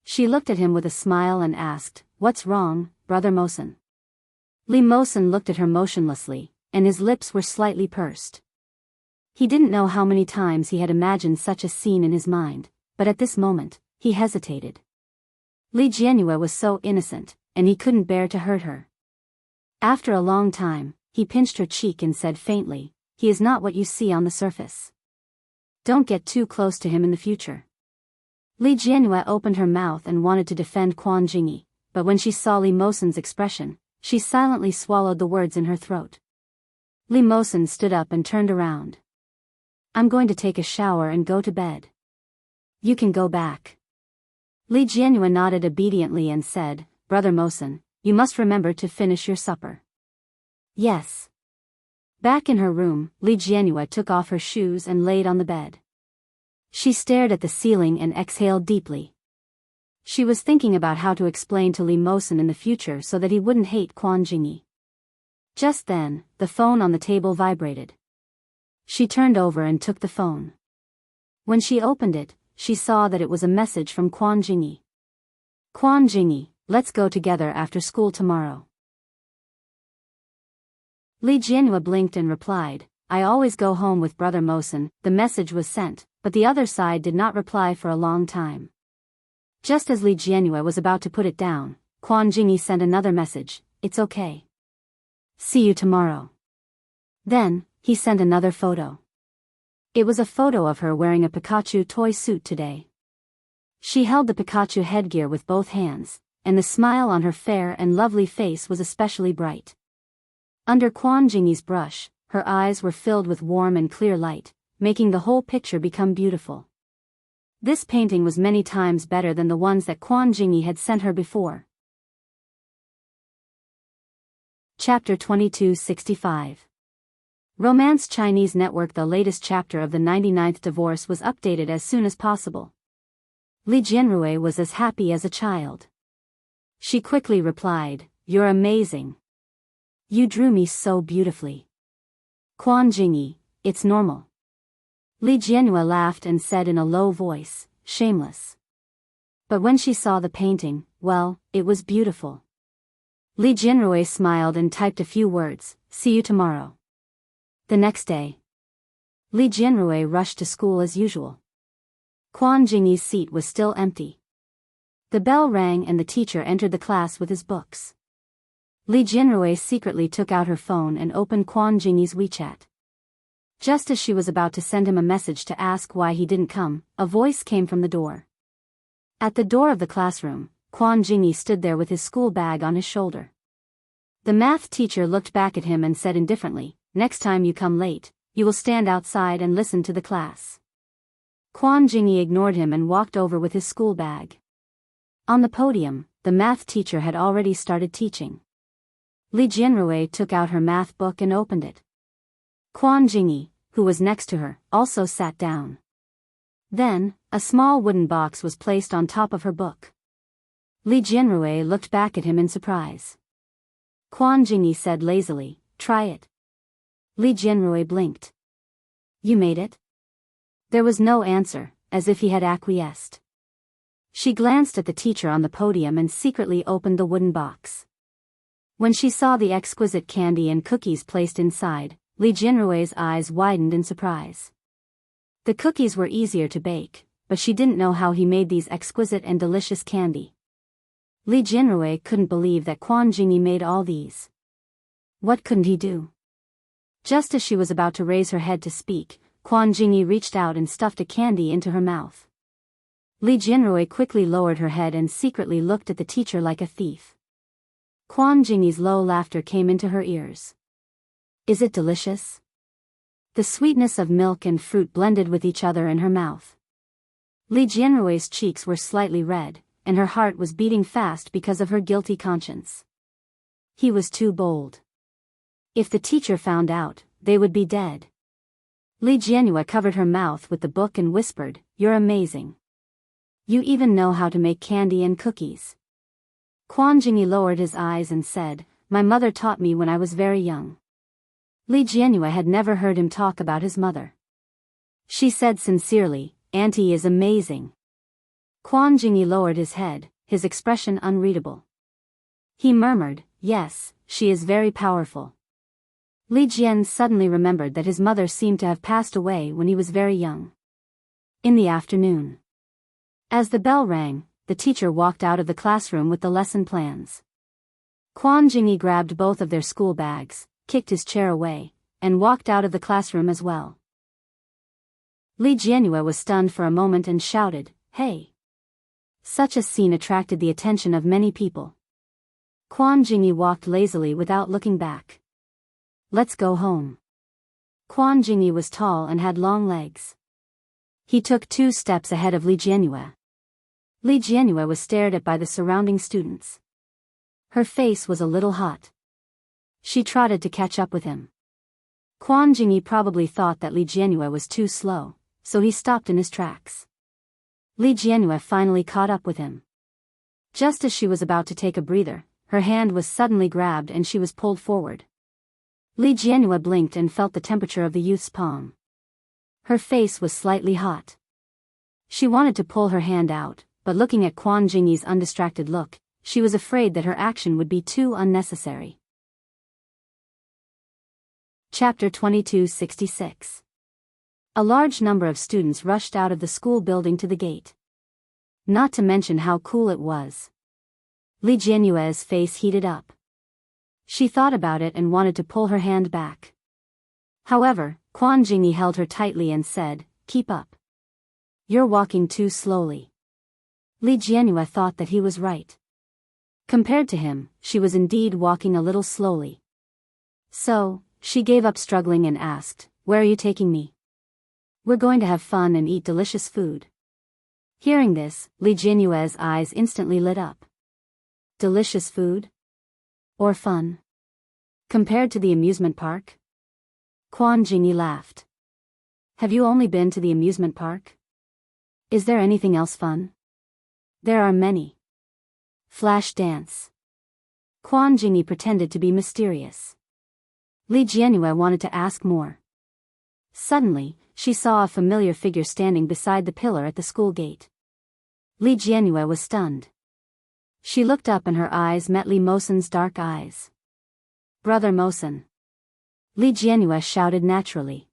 She looked at him with a smile and asked, What's wrong, Brother Mosen? Li Mosen looked at her motionlessly, and his lips were slightly pursed. He didn't know how many times he had imagined such a scene in his mind, but at this moment, he hesitated. Li Jianhua was so innocent, and he couldn't bear to hurt her. After a long time, he pinched her cheek and said faintly, He is not what you see on the surface. Don't get too close to him in the future. Li Jianhua opened her mouth and wanted to defend Quan Jingyi, but when she saw Li Mosen's expression, she silently swallowed the words in her throat. Li Mosen stood up and turned around. I'm going to take a shower and go to bed. You can go back. Li Jianhua nodded obediently and said, Brother Mosen, you must remember to finish your supper. Yes. Back in her room, Li Jianhua took off her shoes and laid on the bed. She stared at the ceiling and exhaled deeply. She was thinking about how to explain to Li Mosen in the future so that he wouldn't hate Quan Jingyi. Just then, the phone on the table vibrated. She turned over and took the phone. When she opened it, she saw that it was a message from Quan Jingyi. Quan Jingyi, let's go together after school tomorrow. Li Jianhua blinked and replied, I always go home with Brother Mosen. The message was sent, but the other side did not reply for a long time. Just as Li Jianhua was about to put it down, Quan Jingyi sent another message, It's okay. See you tomorrow. Then, he sent another photo. It was a photo of her wearing a Pikachu toy suit today. She held the Pikachu headgear with both hands, and the smile on her fair and lovely face was especially bright. Under Quan Jingyi's brush, her eyes were filled with warm and clear light, making the whole picture become beautiful. This painting was many times better than the ones that Quan Jingyi had sent her before. Chapter 2265. Romance Chinese Network. The latest chapter of the 99th divorce was updated as soon as possible. Li Jianhua was as happy as a child. She quickly replied, You're amazing. You drew me so beautifully. Quan Jingyi, it's normal. Li Jianhua laughed and said in a low voice, Shameless. But when she saw the painting, well, it was beautiful. Li Jianhua smiled and typed a few words, See you tomorrow. The next day, Li Jianhua rushed to school as usual. Quan Jingyi's seat was still empty. The bell rang and the teacher entered the class with his books. Li Jianhua secretly took out her phone and opened Quan Jingyi's WeChat. Just as she was about to send him a message to ask why he didn't come, a voice came from the door. At the door of the classroom, Quan Jingyi stood there with his school bag on his shoulder. The math teacher looked back at him and said indifferently, Next time you come late, you will stand outside and listen to the class. Quan Jingyi ignored him and walked over with his school bag. On the podium, the math teacher had already started teaching. Li Jianhua took out her math book and opened it. Quan Jingyi, who was next to her, also sat down. Then, a small wooden box was placed on top of her book. Li Jianhua looked back at him in surprise. Quan Jingyi said lazily, Try it. Li Jianhua blinked. You made it? There was no answer, as if he had acquiesced. She glanced at the teacher on the podium and secretly opened the wooden box. When she saw the exquisite candy and cookies placed inside, Li Jinrui's eyes widened in surprise. The cookies were easier to bake, but she didn't know how he made these exquisite and delicious candy. Li Jinrui couldn't believe that Quan Jingyi made all these. What couldn't he do? Just as she was about to raise her head to speak, Quan Jingyi reached out and stuffed a candy into her mouth. Li Jinrui quickly lowered her head and secretly looked at the teacher like a thief. Quan Jingyi's low laughter came into her ears. Is it delicious? The sweetness of milk and fruit blended with each other in her mouth. Li Jianrui's cheeks were slightly red, and her heart was beating fast because of her guilty conscience. He was too bold. If the teacher found out, they would be dead. Li Jianrui covered her mouth with the book and whispered, "You're amazing. You even know how to make candy and cookies." Quan Jingyi lowered his eyes and said, "My mother taught me when I was very young." Li Jianrui had never heard him talk about his mother. She said sincerely, "Auntie is amazing." Quan Jingyi lowered his head, his expression unreadable. He murmured, "Yes, she is very powerful." Li Jian suddenly remembered that his mother seemed to have passed away when he was very young. In the afternoon, as the bell rang, the teacher walked out of the classroom with the lesson plans. Quan Jingyi grabbed both of their school bags, kicked his chair away, and walked out of the classroom as well. Li Jianrui was stunned for a moment and shouted, "Hey!" Such a scene attracted the attention of many people. Quan Jingyi walked lazily without looking back. "Let's go home." Quan Jingyi was tall and had long legs. He took 2 steps ahead of Li Jianrui. Li Jianrui was stared at by the surrounding students. Her face was a little hot. She trotted to catch up with him. Quan Jingyi probably thought that Li Jianrui was too slow, so he stopped in his tracks. Li Jianrui finally caught up with him. Just as she was about to take a breather, her hand was suddenly grabbed and she was pulled forward. Li Jianrui blinked and felt the temperature of the youth's palm. Her face was slightly hot. She wanted to pull her hand out, but looking at Quan Jingyi's undistracted look, she was afraid that her action would be too unnecessary. Chapter 2266. A large number of students rushed out of the school building to the gate. Not to mention how cool it was. Li Jianrui's face heated up. She thought about it and wanted to pull her hand back. However, Quan Jingyi held her tightly and said, "Keep up. You're walking too slowly." Li Jianrui thought that he was right. Compared to him, she was indeed walking a little slowly. So, she gave up struggling and asked, "Where are you taking me?" "We're going to have fun and eat delicious food." Hearing this, Li Jianrui's eyes instantly lit up. Delicious food? Or fun? Compared to the amusement park? Quan Jingyi laughed. "Have you only been to the amusement park? Is there anything else fun?" "There are many." Flash dance. Quan Jingyi pretended to be mysterious. Li Jianrui wanted to ask more. Suddenly, she saw a familiar figure standing beside the pillar at the school gate. Li Jianrui was stunned. She looked up and her eyes met Li Mosen's dark eyes. "Brother Mosen." Li Jianrui shouted naturally.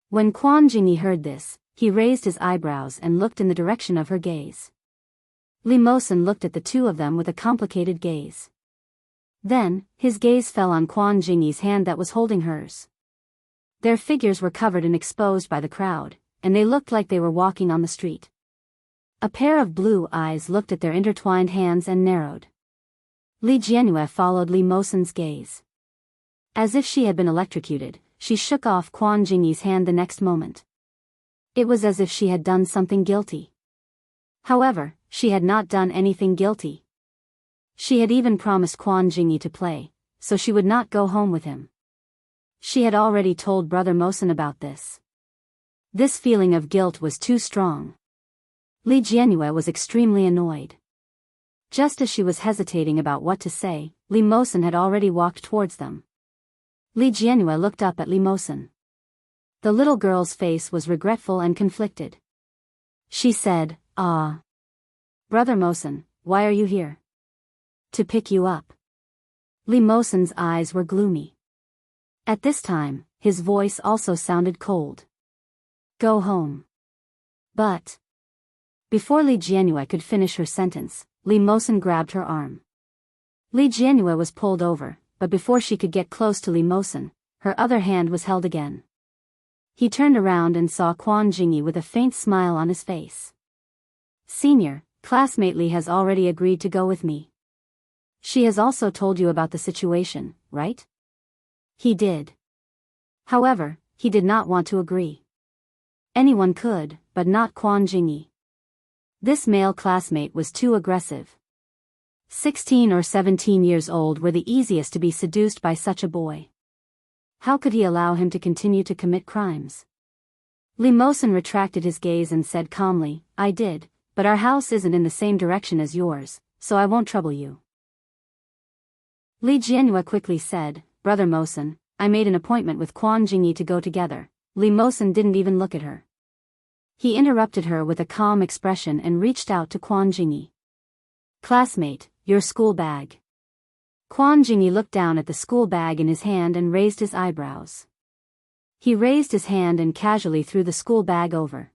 When Quan Jingyi heard this, he raised his eyebrows and looked in the direction of her gaze. Li Mosen looked at the two of them with a complicated gaze. Then, his gaze fell on Quan Jingyi's hand that was holding hers. Their figures were covered and exposed by the crowd, and they looked like they were walking on the street. A pair of blue eyes looked at their intertwined hands and narrowed. Li Jianrui followed Li Mosen's gaze. As if she had been electrocuted, she shook off Quan Jingyi's hand the next moment. It was as if she had done something guilty. However, she had not done anything guilty. She had even promised Quan Jingyi to play, so she would not go home with him. She had already told Brother Mosen about this. This feeling of guilt was too strong. Li Jianrui was extremely annoyed. Just as she was hesitating about what to say, Li Mosen had already walked towards them. Li Jianrui looked up at Li Mosen. The little girl's face was regretful and conflicted. She said, "Ah. Brother Mosen, why are you here?" "To pick you up." Li Mosen's eyes were gloomy. At this time, his voice also sounded cold. Go home. But. Before Li Jianyue could finish her sentence, Li Mosen grabbed her arm. Li Jianyue was pulled over, but before she could get close to Li Mosen, her other hand was held again. He turned around and saw Quan Jingyi with a faint smile on his face. Senior, classmate Li has already agreed to go with me. She has also told you about the situation, right? He did. However, he did not want to agree. Anyone could, but not Quan Jingyi. This male classmate was too aggressive. 16 or 17 years old were the easiest to be seduced by such a boy. How could he allow him to continue to commit crimes? Li Mosen retracted his gaze and said calmly, I did, but our house isn't in the same direction as yours, so I won't trouble you. Li Jianyue quickly said, Brother Mosen, I made an appointment with Quan Jingyi to go together. Li Mosen didn't even look at her. He interrupted her with a calm expression and reached out to Quan Jingyi. Classmate, your school bag. Quan Jingyi looked down at the school bag in his hand and raised his eyebrows. He raised his hand and casually threw the school bag over.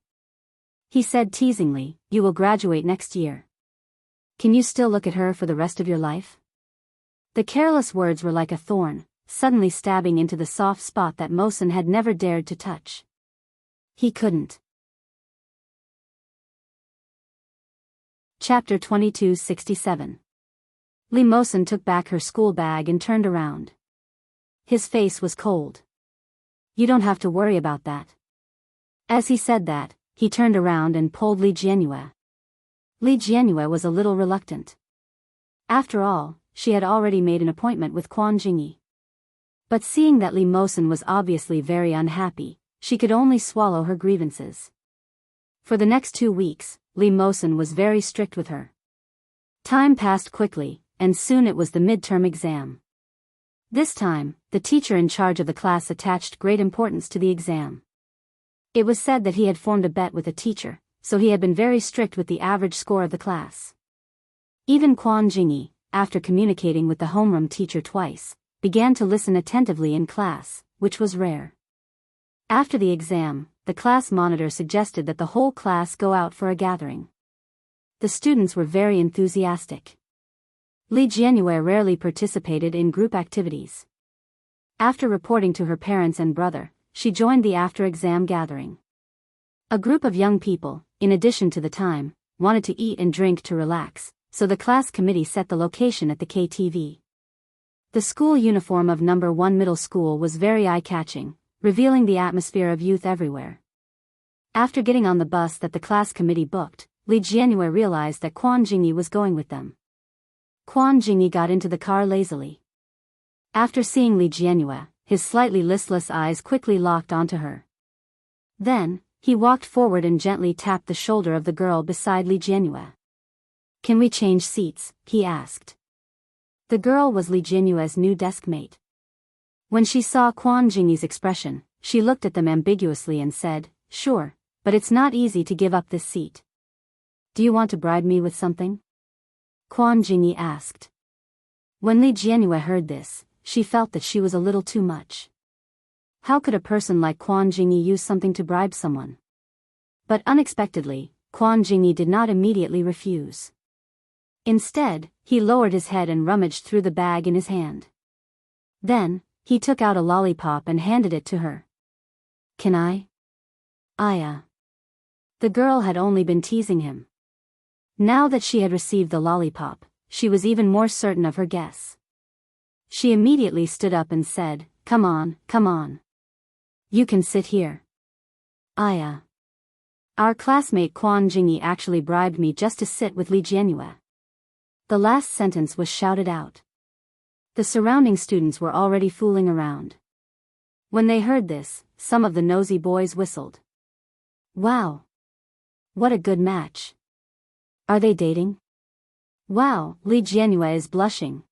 He said teasingly, You will graduate next year. Can you still look at her for the rest of your life? The careless words were like a thorn, suddenly stabbing into the soft spot that Mosen had never dared to touch. He couldn't. Chapter 2267. Li Mosen took back her school bag and turned around. His face was cold. You don't have to worry about that. As he said that, he turned around and pulled Li Jianyue. Li Jianyue was a little reluctant. After all, she had already made an appointment with Quan Jingyi. But seeing that Li Mosen was obviously very unhappy, she could only swallow her grievances. For the next 2 weeks, Li Mosen was very strict with her. Time passed quickly, and soon it was the midterm exam. This time, the teacher in charge of the class attached great importance to the exam. It was said that he had formed a bet with a teacher, so he had been very strict with the average score of the class. Even Quan Jingyi, after communicating with the homeroom teacher twice, began to listen attentively in class, which was rare. After the exam, the class monitor suggested that the whole class go out for a gathering. The students were very enthusiastic. Li Jianyue rarely participated in group activities. After reporting to her parents and brother, she joined the after-exam gathering. A group of young people, in addition to the time, wanted to eat and drink to relax, so the class committee set the location at the KTV. The school uniform of No. 1 middle school was very eye-catching, revealing the atmosphere of youth everywhere. After getting on the bus that the class committee booked, Li Jianyue realized that Quan Jingyi was going with them. Quan Jingyi got into the car lazily. After seeing Li Jianyue, his slightly listless eyes quickly locked onto her. Then, he walked forward and gently tapped the shoulder of the girl beside Li Jianyue. Can we change seats? He asked. The girl was Li Jianyue's new desk mate. When she saw Quan Jingyi's expression, she looked at them ambiguously and said, Sure, but it's not easy to give up this seat. Do you want to bribe me with something? Quan Jingyi asked. When Li Jianyue heard this, she felt that she was a little too much. How could a person like Quan Jingyi use something to bribe someone? But unexpectedly, Quan Jingyi did not immediately refuse. Instead, he lowered his head and rummaged through the bag in his hand. Then, he took out a lollipop and handed it to her. Can I? The girl had only been teasing him. Now that she had received the lollipop, she was even more certain of her guess. She immediately stood up and said, Come on, come on. You can sit here. Our classmate Quan Jingyi actually bribed me just to sit with Li Jianyue. The last sentence was shouted out. The surrounding students were already fooling around. When they heard this, some of the nosy boys whistled. Wow! What a good match. Are they dating? Wow, Li Jianyue is blushing.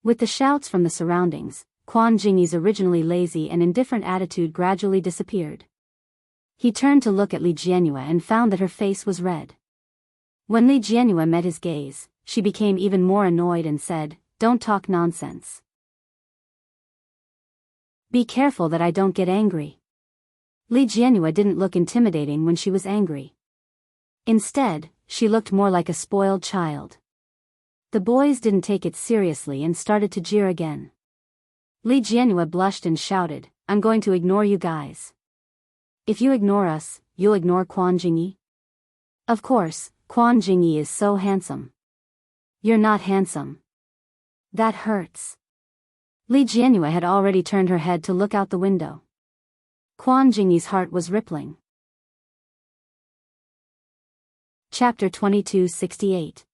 With the shouts from the surroundings, Quan Jingyi's originally lazy and indifferent attitude gradually disappeared. He turned to look at Li Jianyue and found that her face was red. When Li Jianyue met his gaze, she became even more annoyed and said, Don't talk nonsense. Be careful that I don't get angry. Li Jianhua didn't look intimidating when she was angry. Instead, she looked more like a spoiled child. The boys didn't take it seriously and started to jeer again. Li Jianhua blushed and shouted, I'm going to ignore you guys. If you ignore us, you'll ignore Quan Jingyi? Of course, Quan Jingyi is so handsome. You're not handsome. That hurts. Li Jianhua had already turned her head to look out the window. Quan Jingyi's heart was rippling. Chapter 2268.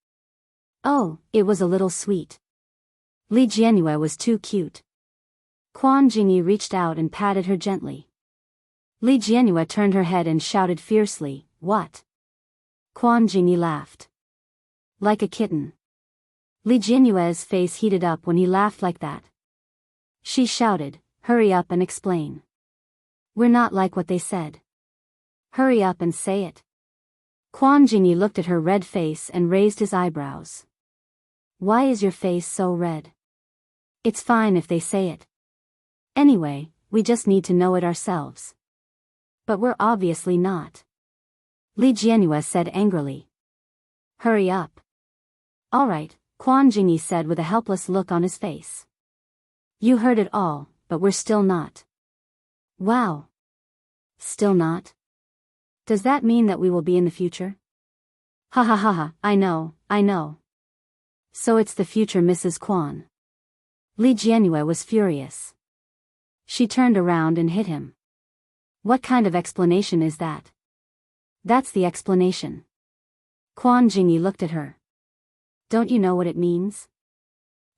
Oh, it was a little sweet. Li Jianhua was too cute. Quan Jingyi reached out and patted her gently. Li Jianhua turned her head and shouted fiercely, What? Quan Jingyi laughed. Like a kitten. Li Jianhua's face heated up when he laughed like that. She shouted, Hurry up and explain. We're not like what they said. Hurry up and say it. Quan Jingyi looked at her red face and raised his eyebrows. Why is your face so red? It's fine if they say it. Anyway, we just need to know it ourselves. But we're obviously not. Li Jianhua said angrily. Hurry up. All right, Quan Jingyi said with a helpless look on his face. You heard it all, but we're still not. Wow. Still not? Does that mean that we will be in the future? Ha ha ha ha, I know. So it's the future Mrs. Quan. Li Jianhua was furious. She turned around and hit him. What kind of explanation is that? That's the explanation. Quan Jingyi looked at her. Don't you know what it means?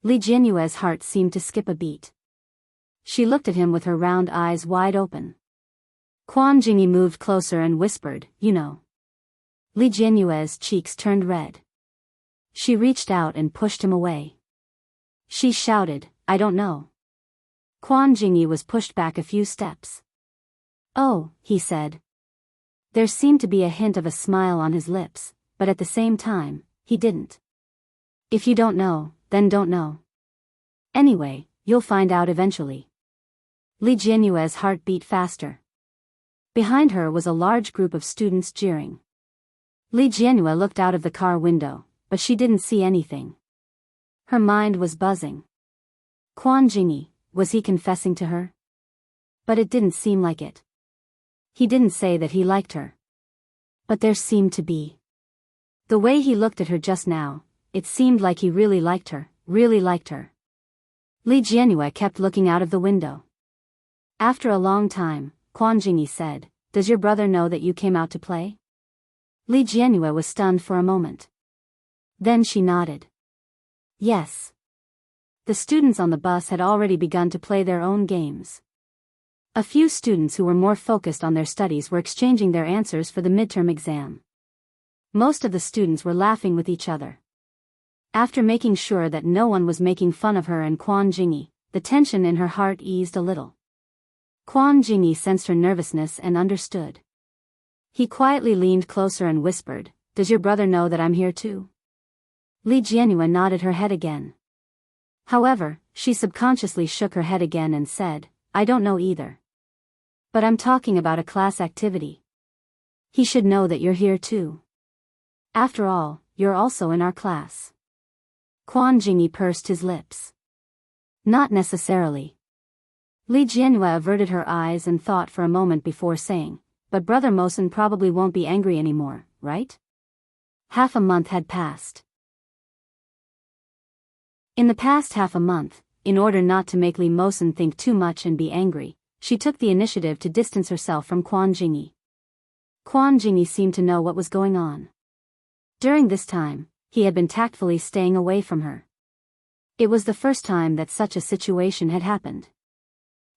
Li Jianhua's heart seemed to skip a beat. She looked at him with her round eyes wide open. Quan Jingyi moved closer and whispered, You know. Li Jianhua's cheeks turned red. She reached out and pushed him away. She shouted, I don't know. Quan Jingyi was pushed back a few steps. Oh, he said. There seemed to be a hint of a smile on his lips, but at the same time, he didn't. If you don't know, then don't know. Anyway, you'll find out eventually. Li Jianhua's heart beat faster. Behind her was a large group of students jeering. Li Jianhua looked out of the car window, but she didn't see anything. Her mind was buzzing. Quan Jingyi, was he confessing to her? But it didn't seem like it. He didn't say that he liked her. But there seemed to be. The way he looked at her just now, it seemed like he really liked her, really liked her. Li Jianhua kept looking out of the window. After a long time, Quan Jingyi said, Does your brother know that you came out to play? Li Jianhua was stunned for a moment. Then she nodded. Yes. The students on the bus had already begun to play their own games. A few students who were more focused on their studies were exchanging their answers for the midterm exam. Most of the students were laughing with each other. After making sure that no one was making fun of her and Quan Jingyi, the tension in her heart eased a little. Quan Jingyi sensed her nervousness and understood. He quietly leaned closer and whispered, Does your brother know that I'm here too? Li Jianhua nodded her head again. However, she subconsciously shook her head again and said, I don't know either. But I'm talking about a class activity. He should know that you're here too. After all, you're also in our class. Quan Jingyi pursed his lips. Not necessarily. Li Jianhua averted her eyes and thought for a moment before saying, But Brother Mosen probably won't be angry anymore, right? Half a month had passed. In the past half a month, in order not to make Li Mosen think too much and be angry, she took the initiative to distance herself from Quan Jingyi. Quan Jingyi seemed to know what was going on. During this time, he had been tactfully staying away from her. It was the first time that such a situation had happened.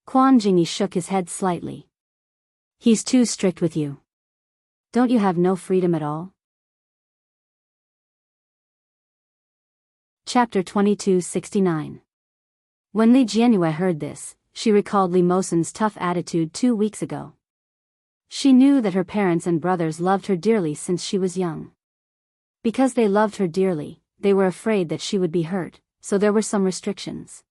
Quan Jingyi shook his head slightly. He's too strict with you. Don't you have no freedom at all? Chapter 2269. When Li Jianhua heard this, she recalled Li Mosen's tough attitude 2 weeks ago. She knew that her parents and brothers loved her dearly since she was young. Because they loved her dearly, they were afraid that she would be hurt, so there were some restrictions.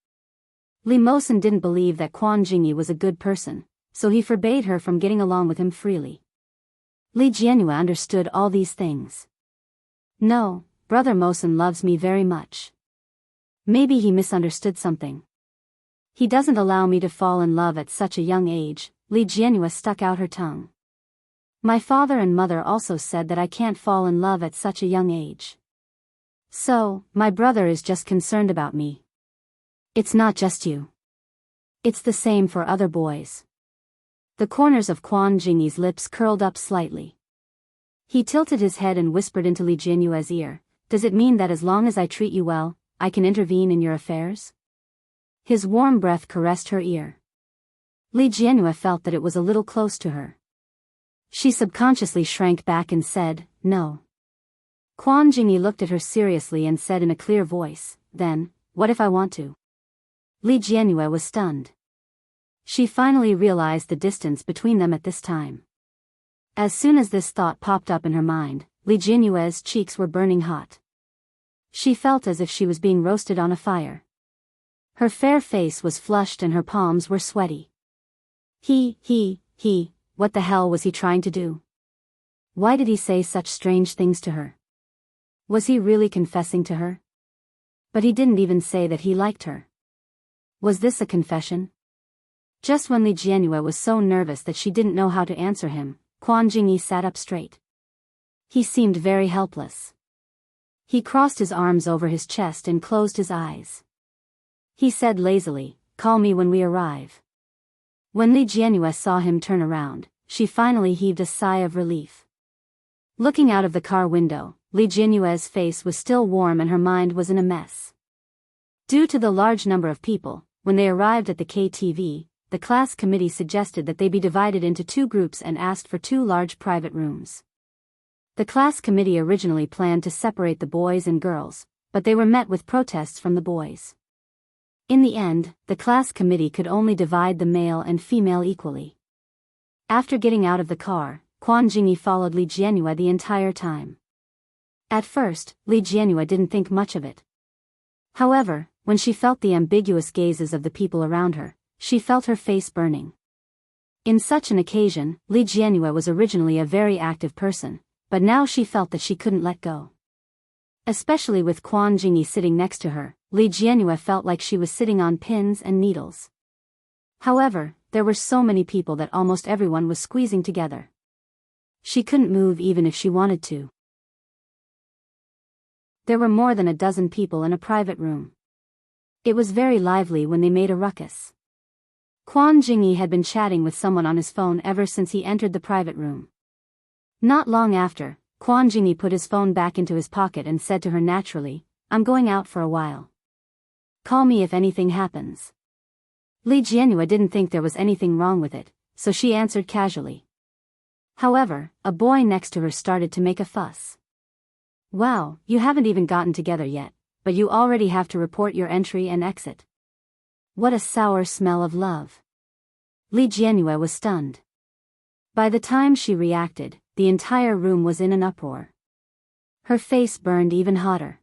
Li Mosen didn't believe that Quan Jingyi was a good person, so he forbade her from getting along with him freely. Li Jianhua understood all these things. No, Brother Mosen loves me very much. Maybe he misunderstood something. He doesn't allow me to fall in love at such a young age. Li Jianhua stuck out her tongue. My father and mother also said that I can't fall in love at such a young age. So, my brother is just concerned about me. It's not just you. It's the same for other boys. The corners of Quan Jingyi's lips curled up slightly. He tilted his head and whispered into Li Jianhua's ear, "Does it mean that as long as I treat you well, I can intervene in your affairs?" His warm breath caressed her ear. Li Jianhua felt that it was a little close to her. She subconsciously shrank back and said, "No." Quan Jingyi looked at her seriously and said in a clear voice, "Then, what if I want to?" Li Jianhua was stunned. She finally realized the distance between them at this time. As soon as this thought popped up in her mind, Li Jianhua's cheeks were burning hot. She felt as if she was being roasted on a fire. Her fair face was flushed and her palms were sweaty. What the hell was he trying to do? Why did he say such strange things to her? Was he really confessing to her? But he didn't even say that he liked her. Was this a confession? Just when Li Jianhua was so nervous that she didn't know how to answer him, Quan Jingyi sat up straight. He seemed very helpless. He crossed his arms over his chest and closed his eyes. He said lazily, "Call me when we arrive." When Li Jianhua saw him turn around, she finally heaved a sigh of relief. Looking out of the car window, Li Jianhua's face was still warm and her mind was in a mess. Due to the large number of people, when they arrived at the KTV, the class committee suggested that they be divided into two groups and asked for two large private rooms. The class committee originally planned to separate the boys and girls, but they were met with protests from the boys. In the end, the class committee could only divide the male and female equally. After getting out of the car, Quan Jingyi followed Li Jianhua the entire time. At first, Li Jianhua didn't think much of it. However, when she felt the ambiguous gazes of the people around her, she felt her face burning. In such an occasion, Li Jianhua was originally a very active person, but now she felt that she couldn't let go. Especially with Quan Jingyi sitting next to her, Li Jianhua felt like she was sitting on pins and needles. However, there were so many people that almost everyone was squeezing together. She couldn't move even if she wanted to. There were more than a dozen people in a private room. It was very lively when they made a ruckus. Quan Jingyi had been chatting with someone on his phone ever since he entered the private room. Not long after, Quan Jingyi put his phone back into his pocket and said to her naturally, "I'm going out for a while. Call me if anything happens." Li Jianhua didn't think there was anything wrong with it, so she answered casually. However, a boy next to her started to make a fuss. "Wow, you haven't even gotten together yet, but you already have to report your entry and exit. What a sour smell of love." Li Jianhua was stunned. By the time she reacted, the entire room was in an uproar. Her face burned even hotter.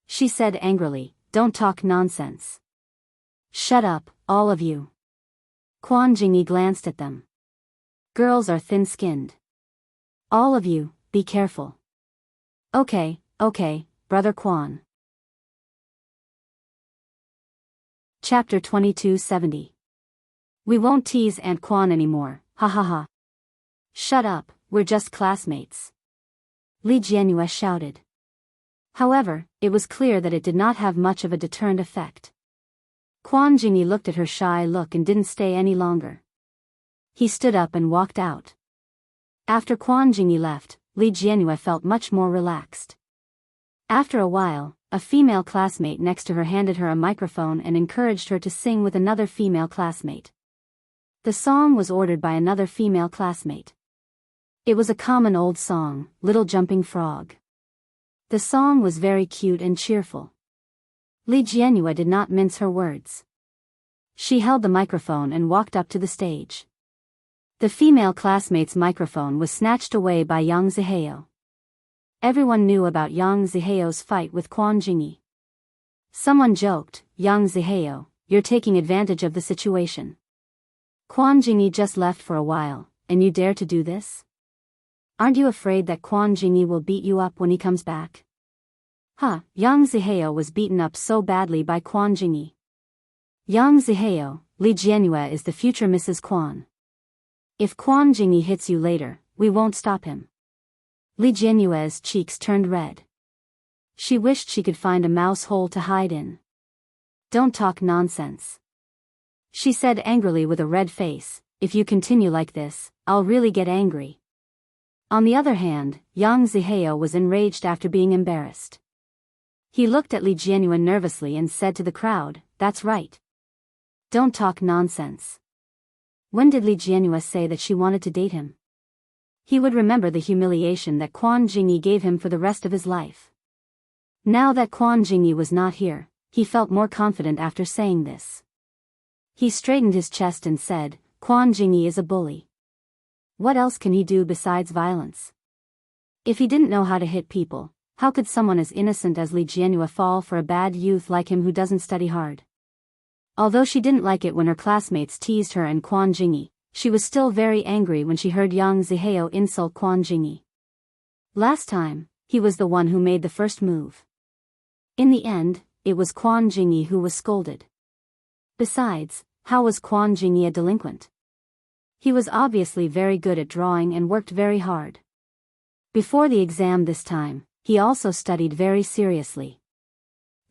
She said angrily, "Don't talk nonsense. Shut up, all of you." Quan Jingyi glanced at them. "Girls are thin-skinned. All of you, be careful." Okay, Brother Quan." Chapter 2270. We won't tease Aunt Quan anymore, ha ha ha. Shut up, we're just classmates. Li Jianhua shouted. However, it was clear that it did not have much of a deterrent effect. Quan Jingyi looked at her shy look and didn't stay any longer. He stood up and walked out. After Quan Jingyi left, Li Jianhua felt much more relaxed. After a while, a female classmate next to her handed her a microphone and encouraged her to sing with another female classmate. The song was ordered by another female classmate. It was a common old song, Little Jumping Frog. The song was very cute and cheerful. Li Jianhua did not mince her words. She held the microphone and walked up to the stage. The female classmate's microphone was snatched away by Yang Zihao. Everyone knew about Yang Zihao's fight with Quan Jingyi. Someone joked, "Yang Zihao, you're taking advantage of the situation. Quan Jingyi just left for a while, and you dare to do this? Aren't you afraid that Quan Jingyi will beat you up when he comes back? Yang Zihao was beaten up so badly by Quan Jingyi. Yang Zihao, Li Jianyue is the future Mrs. Quan. If Quan Jingyi hits you later, we won't stop him. Li Jianyue's cheeks turned red. She wished she could find a mouse hole to hide in. Don't talk nonsense, she said angrily with a red face. If you continue like this, I'll really get angry. On the other hand, Yang Zihao was enraged after being embarrassed. He looked at Li Jianyue nervously and said to the crowd, that's right. Don't talk nonsense. When did Li Jianyue say that she wanted to date him? He would remember the humiliation that Quan Jingyi gave him for the rest of his life. Now that Quan Jingyi was not here, he felt more confident after saying this. He straightened his chest and said, Quan Jingyi is a bully. What else can he do besides violence? If he didn't know how to hit people, how could someone as innocent as Li Jianyue fall for a bad youth like him who doesn't study hard? Although she didn't like it when her classmates teased her and Quan Jingyi, she was still very angry when she heard Yang Zihao insult Quan Jingyi. Last time, he was the one who made the first move. In the end, it was Quan Jingyi who was scolded. Besides, how was Quan Jingyi a delinquent? He was obviously very good at drawing and worked very hard. Before the exam this time, he also studied very seriously.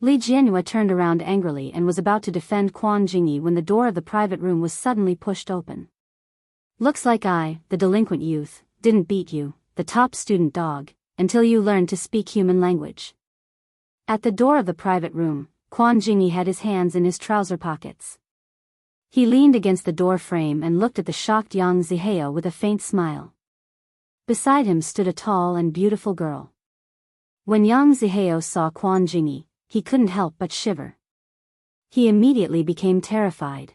Li Jianyue turned around angrily and was about to defend Quan Jingyi when the door of the private room was suddenly pushed open. Looks like I, the delinquent youth, didn't beat you, the top student dog, until you learned to speak human language. At the door of the private room, Quan Jingyi had his hands in his trouser pockets. He leaned against the door frame and looked at the shocked Yang Zihao with a faint smile. Beside him stood a tall and beautiful girl. When Yang Zihao saw Quan Jingyi, he couldn't help but shiver. He immediately became terrified.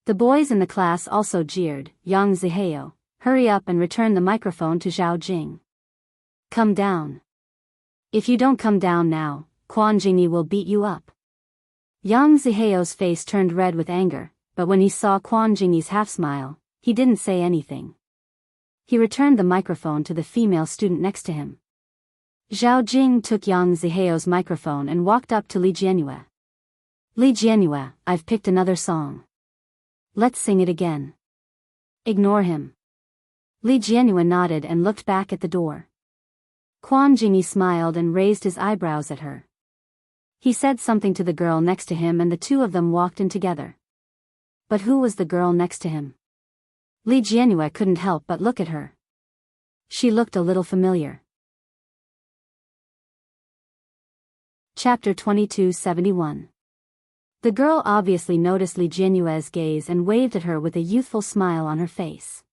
The boys in the class also jeered, Yang Zihao, hurry up and return the microphone to Zhao Jing. Come down. If you don't come down now, Quan Jingyi will beat you up. Yang Zihao's face turned red with anger, but when he saw Quan Jingyi's half-smile, he didn't say anything. He returned the microphone to the female student next to him. Zhao Jing took Yang Zihao's microphone and walked up to Li Jianyue. Li Jianyue, I've picked another song. Let's sing it again. Ignore him. Li Jianyue nodded and looked back at the door. Quan Jingyi smiled and raised his eyebrows at her. He said something to the girl next to him and the two of them walked in together. But who was the girl next to him? Li Jianyue couldn't help but look at her. She looked a little familiar. Chapter 2271. The girl obviously noticed Li Jianyue's gaze and waved at her with a youthful smile on her face.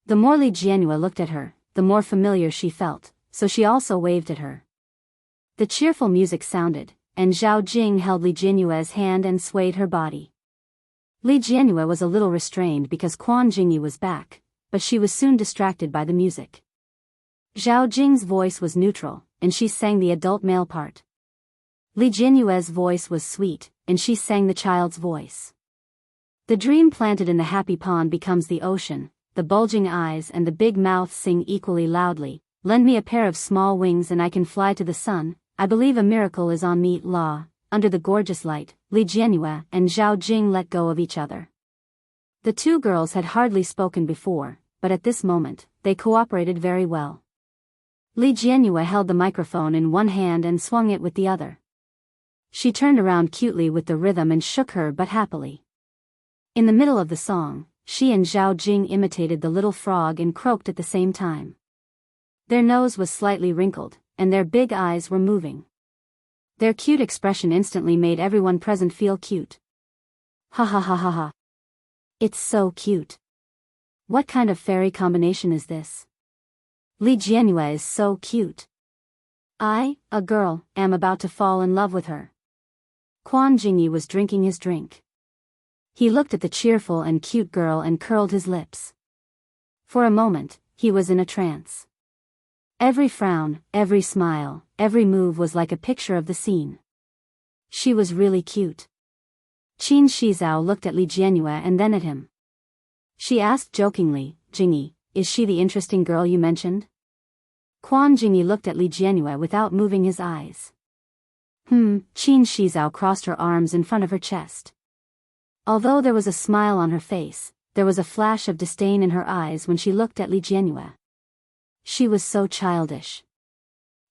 The more Li Jianyue looked at her, the more familiar she felt, so she also waved at her. The cheerful music sounded, and Zhao Jing held Li Jianyue's hand and swayed her body. Li Jianyue was a little restrained because Quan Jingyi was back, but she was soon distracted by the music. Zhao Jing's voice was neutral, and she sang the adult male part. Li Jianyue's voice was sweet, and she sang the child's voice. The dream planted in the happy pond becomes the ocean, the bulging eyes and the big mouth sing equally loudly, lend me a pair of small wings and I can fly to the sun, I believe a miracle is on me, la. Under the gorgeous light, Li Jianyue and Zhao Jing let go of each other. The two girls had hardly spoken before, but at this moment, they cooperated very well. Li Jianyue held the microphone in one hand and swung it with the other. She turned around cutely with the rhythm and shook her butt happily. In the middle of the song, she and Zhao Jing imitated the little frog and croaked at the same time. Their nose was slightly wrinkled, and their big eyes were moving. Their cute expression instantly made everyone present feel cute. Ha ha ha ha ha. It's so cute. What kind of fairy combination is this? Li Jianyue is so cute. I, a girl, am about to fall in love with her. Quan Jingyi was drinking his drink. He looked at the cheerful and cute girl and curled his lips. For a moment, he was in a trance. Every frown, every smile, every move was like a picture of the scene. She was really cute. Qin Shizao looked at Li Jianyue and then at him. She asked jokingly, Jingyi, is she the interesting girl you mentioned? Quan Jingyi looked at Li Jianyue without moving his eyes. Qin Shizao crossed her arms in front of her chest. Although there was a smile on her face, there was a flash of disdain in her eyes when she looked at Li Jianyue. She was so childish.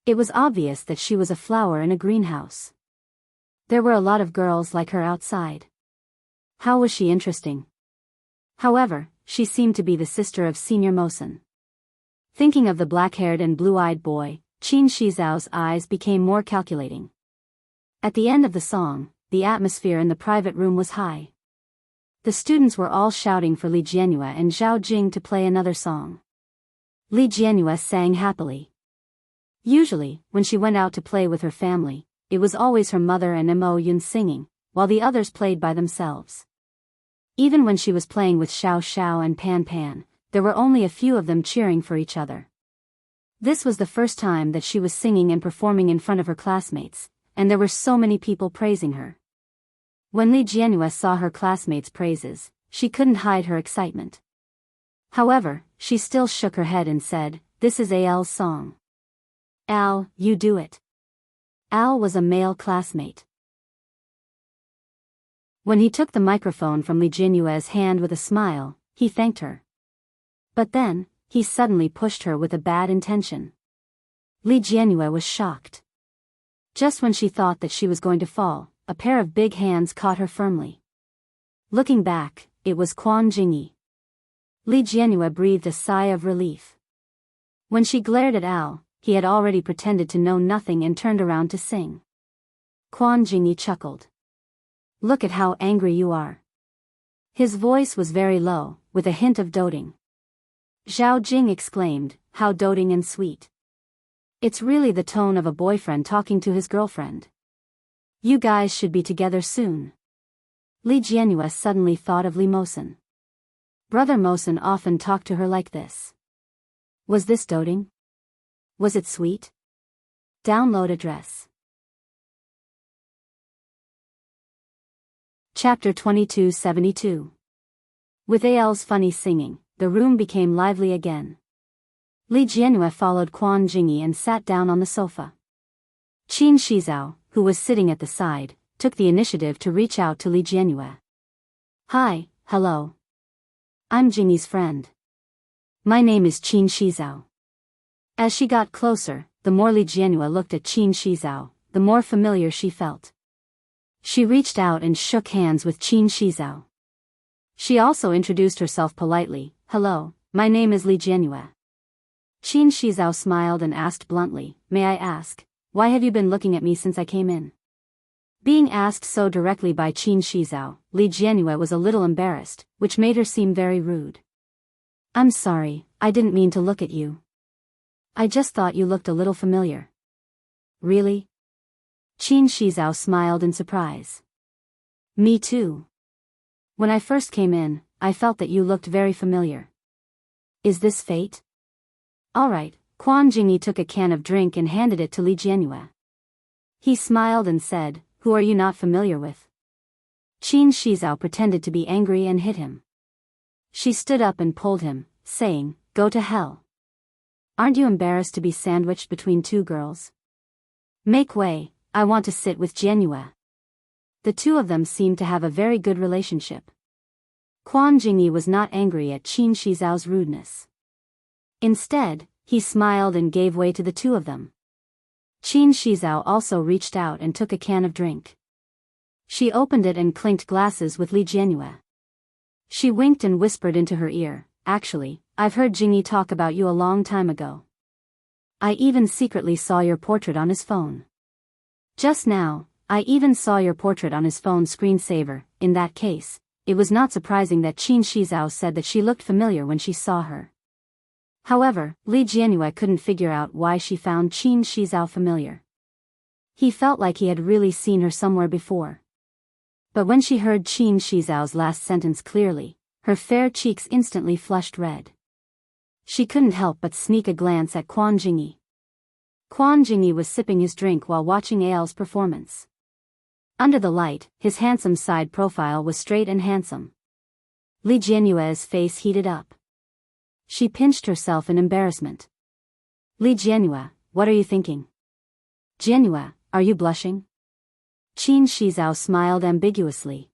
It was obvious that she was a flower in a greenhouse. There were a lot of girls like her outside. How was she interesting? However, she seemed to be the sister of Senior Mosen. Thinking of the black-haired and blue-eyed boy, Qin Shizao's eyes became more calculating. At the end of the song, the atmosphere in the private room was high. The students were all shouting for Li Jianyue and Zhao Jing to play another song. Li Jianyue sang happily. Usually, when she went out to play with her family, it was always her mother and Mo Yun singing, while the others played by themselves. Even when she was playing with Xiao Xiao and Pan Pan, there were only a few of them cheering for each other. This was the first time that she was singing and performing in front of her classmates, and there were so many people praising her. When Li Jianyue saw her classmates' praises, she couldn't hide her excitement. However, she still shook her head and said, "This is Al's song. Al, you do it." Al was a male classmate. When he took the microphone from Li Jianyue's hand with a smile, he thanked her. But then, he suddenly pushed her with a bad intention. Li Jianyue was shocked. Just when she thought that she was going to fall, a pair of big hands caught her firmly. Looking back, it was Quan Jingyi. Li Jianyue breathed a sigh of relief. When she glared at Al, he had already pretended to know nothing and turned around to sing. Quan Jingyi chuckled. "Look at how angry you are." His voice was very low, with a hint of doting. Zhao Jing exclaimed, "How doting and sweet. It's really the tone of a boyfriend talking to his girlfriend. You guys should be together soon." Li Jianyue suddenly thought of Li Mosen. Brother Mosen often talked to her like this. Was this doting? Was it sweet? Download address. Chapter 2272. With Al's funny singing, the room became lively again. Li Jianyue followed Quan Jingyi and sat down on the sofa. Qin Shizao, who was sitting at the side, took the initiative to reach out to Li Jianyue. "Hi, hello. I'm Jingyi's friend. My name is Qin Shizao." As she got closer, the more Li Jianyue looked at Qin Shizao, the more familiar she felt. She reached out and shook hands with Qin Shizao. She also introduced herself politely, "Hello, my name is Li Jianyue." Qin Shizao smiled and asked bluntly, "May I ask, why have you been looking at me since I came in?" Being asked so directly by Qin Shizao, Li Jianyue was a little embarrassed, which made her seem very rude. "I'm sorry, I didn't mean to look at you. I just thought you looked a little familiar." "Really?" Qin Shizao smiled in surprise. "Me too. When I first came in, I felt that you looked very familiar. Is this fate?" "Alright." Quan Jingyi took a can of drink and handed it to Li Jianyue. He smiled and said, "Who are you not familiar with?" Qin Shizao pretended to be angry and hit him. She stood up and pulled him, saying, "Go to hell. Aren't you embarrassed to be sandwiched between two girls? Make way, I want to sit with Jianyue." The two of them seemed to have a very good relationship. Quan Jingyi was not angry at Qin Shizao's rudeness. Instead, he smiled and gave way to the two of them. Qin Shizao also reached out and took a can of drink. She opened it and clinked glasses with Li Jianyue. She winked and whispered into her ear, "Actually, I've heard Jingyi talk about you a long time ago. I even secretly saw your portrait on his phone. Just now, I even saw your portrait on his phone screensaver." In that case, it was not surprising that Qin Shizao said that she looked familiar when she saw her. However, Li Jianyue couldn't figure out why she found Qin Shizao familiar. He felt like he had really seen her somewhere before. But when she heard Qin Shizao's last sentence clearly, her fair cheeks instantly flushed red. She couldn't help but sneak a glance at Quan Jingyi. Quan Jingyi was sipping his drink while watching Al's performance. Under the light, his handsome side profile was straight and handsome. Li Jianyue's face heated up. She pinched herself in embarrassment. Li Jianyue, what are you thinking? Jianyue, are you blushing? Qin Shizao smiled ambiguously.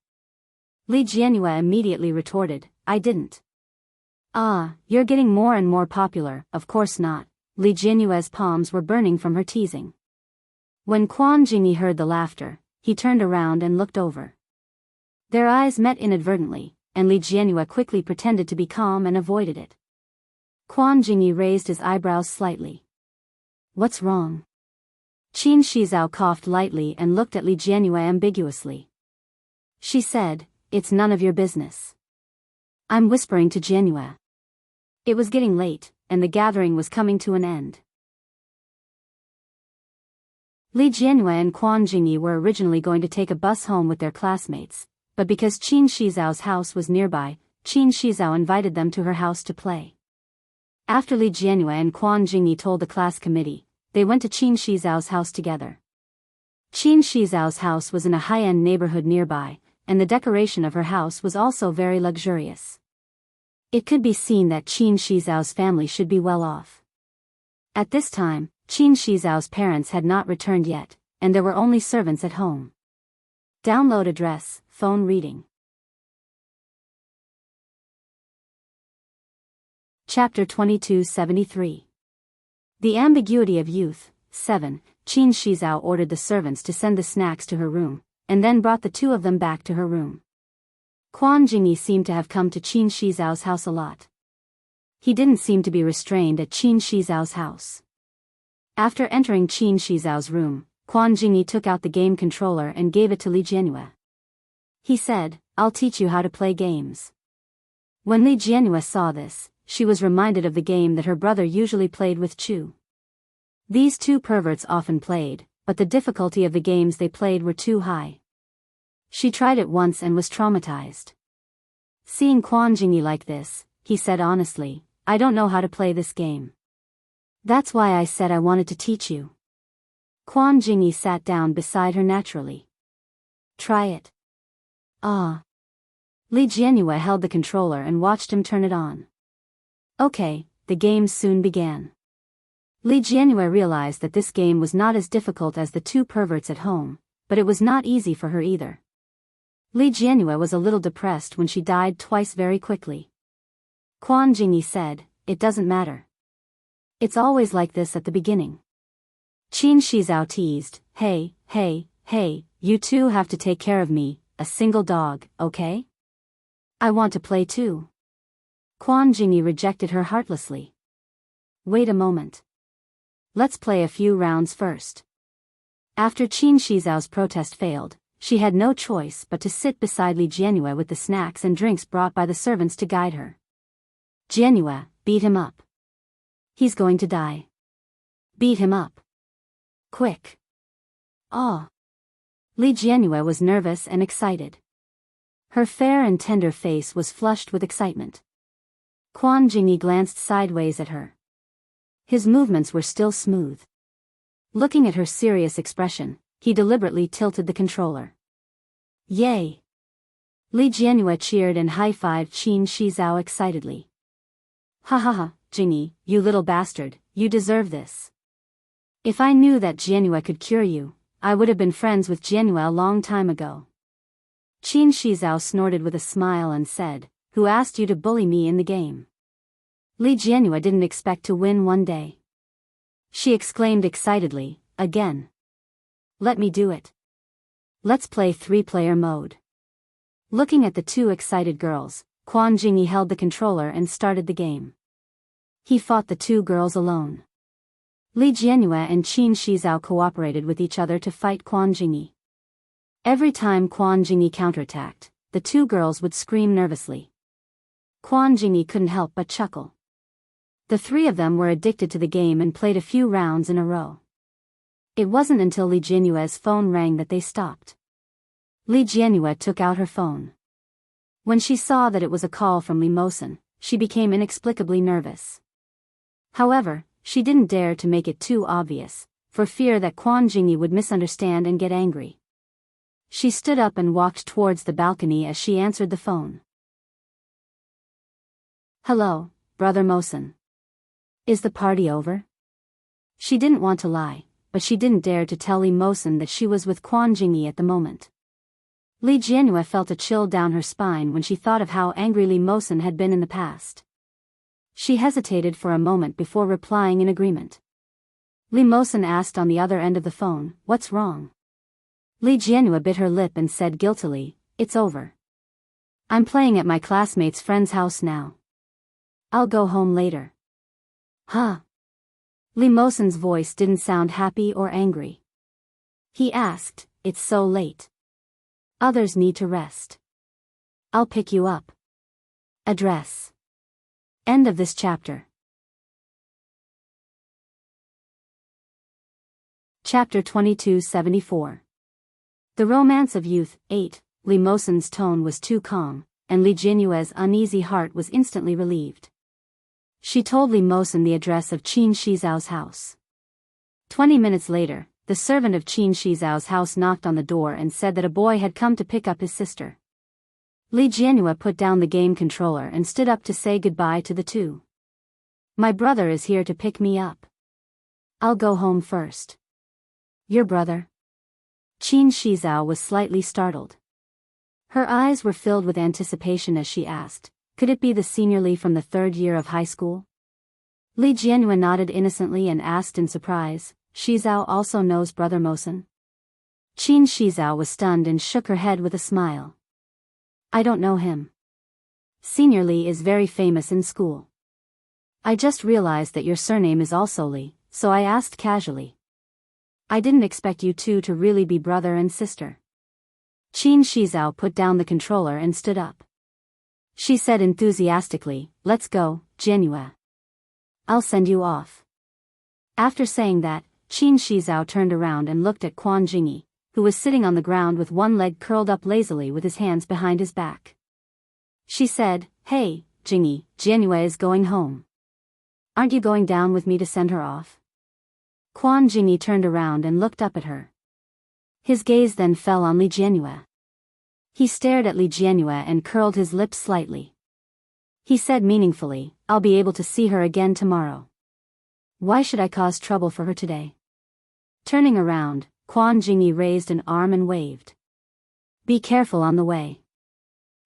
Li Jianyue immediately retorted, I didn't. Ah, you're getting more and more popular, of course not. Li Jianyue's palms were burning from her teasing. When Quan Jingyi heard the laughter, he turned around and looked over. Their eyes met inadvertently, and Li Jianyue quickly pretended to be calm and avoided it. Quan Jingyi raised his eyebrows slightly. What's wrong? Qin Shizao coughed lightly and looked at Li Jianyue ambiguously. She said, it's none of your business. I'm whispering to Jianyue. It was getting late, and the gathering was coming to an end. Li Jianyue and Quan Jingyi were originally going to take a bus home with their classmates, but because Qin Shizao's house was nearby, Qin Shizao invited them to her house to play. After Li Jianyue and Quan Jingyi told the class committee, they went to Qin Shizao's house together. Qin Shizao's house was in a high-end neighborhood nearby, and the decoration of her house was also very luxurious. It could be seen that Qin Shizao's family should be well off. At this time, Qin Shizao's parents had not returned yet, and there were only servants at home. Download address, phone reading. Chapter 2273. The Ambiguity of Youth, 7. Qin Shizao ordered the servants to send the snacks to her room, and then brought the two of them back to her room. Quan Jingyi seemed to have come to Qin Shizao's house a lot. He didn't seem to be restrained at Qin Shizao's house. After entering Qin Shizao's room, Quan Jingyi took out the game controller and gave it to Li Jianyue. He said, I'll teach you how to play games. When Li Jianyue saw this, she was reminded of the game that her brother usually played with Chu. These two perverts often played, but the difficulty of the games they played were too high. She tried it once and was traumatized. Seeing Quan Jingyi like this, he said honestly, I don't know how to play this game. That's why I said I wanted to teach you. Quan Jingyi sat down beside her naturally. Try it. Ah. Li Jianyue held the controller and watched him turn it on. Okay, the games soon began. Li Jianyue realized that this game was not as difficult as the two perverts at home, but it was not easy for her either. Li Jianyue was a little depressed when she died twice very quickly. Quan Jingyi said, it doesn't matter. It's always like this at the beginning. Qin Shizao teased, hey, you two have to take care of me, a single dog, okay? I want to play too. Quan Jingyi rejected her heartlessly. Wait a moment. Let's play a few rounds first. After Qin Shizao's protest failed, she had no choice but to sit beside Li Jianyue with the snacks and drinks brought by the servants to guide her. Jianyue, beat him up. He's going to die. Beat him up. Quick. Oh. Li Jianyue was nervous and excited. Her fair and tender face was flushed with excitement. Quan Jingyi glanced sideways at her. His movements were still smooth. Looking at her serious expression, he deliberately tilted the controller. Yay! Li Jianyue cheered and high-fived Qin Shizao excitedly. Ha ha ha, Jingyi, you little bastard, you deserve this. If I knew that Jianyue could cure you, I would have been friends with Jianyue a long time ago. Qin Shizao snorted with a smile and said, who asked you to bully me in the game? Li Jianyue didn't expect to win one day. She exclaimed excitedly, again. Let me do it. Let's play 3-player mode. Looking at the two excited girls, Quan Jingyi held the controller and started the game. He fought the two girls alone. Li Jianyue and Qin Shizao cooperated with each other to fight Quan Jingyi. Every time Quan Jingyi counterattacked, the two girls would scream nervously. Quan Jingyi couldn't help but chuckle. The three of them were addicted to the game and played a few rounds in a row. It wasn't until Li Jianyue's phone rang that they stopped. Li Jianyue took out her phone. When she saw that it was a call from Li Mosen, she became inexplicably nervous. However, she didn't dare to make it too obvious, for fear that Quan Jingyi would misunderstand and get angry. She stood up and walked towards the balcony as she answered the phone. Hello, Brother Mosen. Is the party over? She didn't want to lie, but she didn't dare to tell Li Mosen that she was with Quan Jingyi at the moment. Li Jianhua felt a chill down her spine when she thought of how angry Li Mosen had been in the past. She hesitated for a moment before replying in agreement. Li Mosen asked on the other end of the phone, "What's wrong?" Li Jianhua bit her lip and said guiltily, "It's over. I'm playing at my classmate's friend's house now. I'll go home later." Huh? Li Mosen's voice didn't sound happy or angry. He asked, "It's so late. Others need to rest. I'll pick you up." Address. End of this chapter. Chapter 2274. The Romance of Youth, 8. Li Mosen's tone was too calm, and Li Jianhua's uneasy heart was instantly relieved. She told Li Mosen the address of Qin Shizao's house. 20 minutes later, the servant of Qin Shizao's house knocked on the door and said that a boy had come to pick up his sister. Li Jianhua put down the game controller and stood up to say goodbye to the two. "My brother is here to pick me up. I'll go home first." "Your brother?" Qin Shizao was slightly startled. Her eyes were filled with anticipation as she asked, "Could it be the senior Li from the 3rd year of high school?" Li Jianhua nodded innocently and asked in surprise, "Shizao also knows Brother Mosen?" Qin Shizao was stunned and shook her head with a smile. "I don't know him. Senior Li is very famous in school. I just realized that your surname is also Li, so I asked casually. I didn't expect you two to really be brother and sister." Qin Shizao put down the controller and stood up. She said enthusiastically, "Let's go, Jianhua. I'll send you off." After saying that, Qin Shizao turned around and looked at Quan Jingyi, who was sitting on the ground with one leg curled up lazily with his hands behind his back. She said, "Hey, Jingyi, Jianhua is going home. Aren't you going down with me to send her off?" Quan Jingyi turned around and looked up at her. His gaze then fell on Li Jianhua. He stared at Li Jianhua and curled his lips slightly. He said meaningfully, "I'll be able to see her again tomorrow. Why should I cause trouble for her today?" Turning around, Quan Jingyi raised an arm and waved. "Be careful on the way."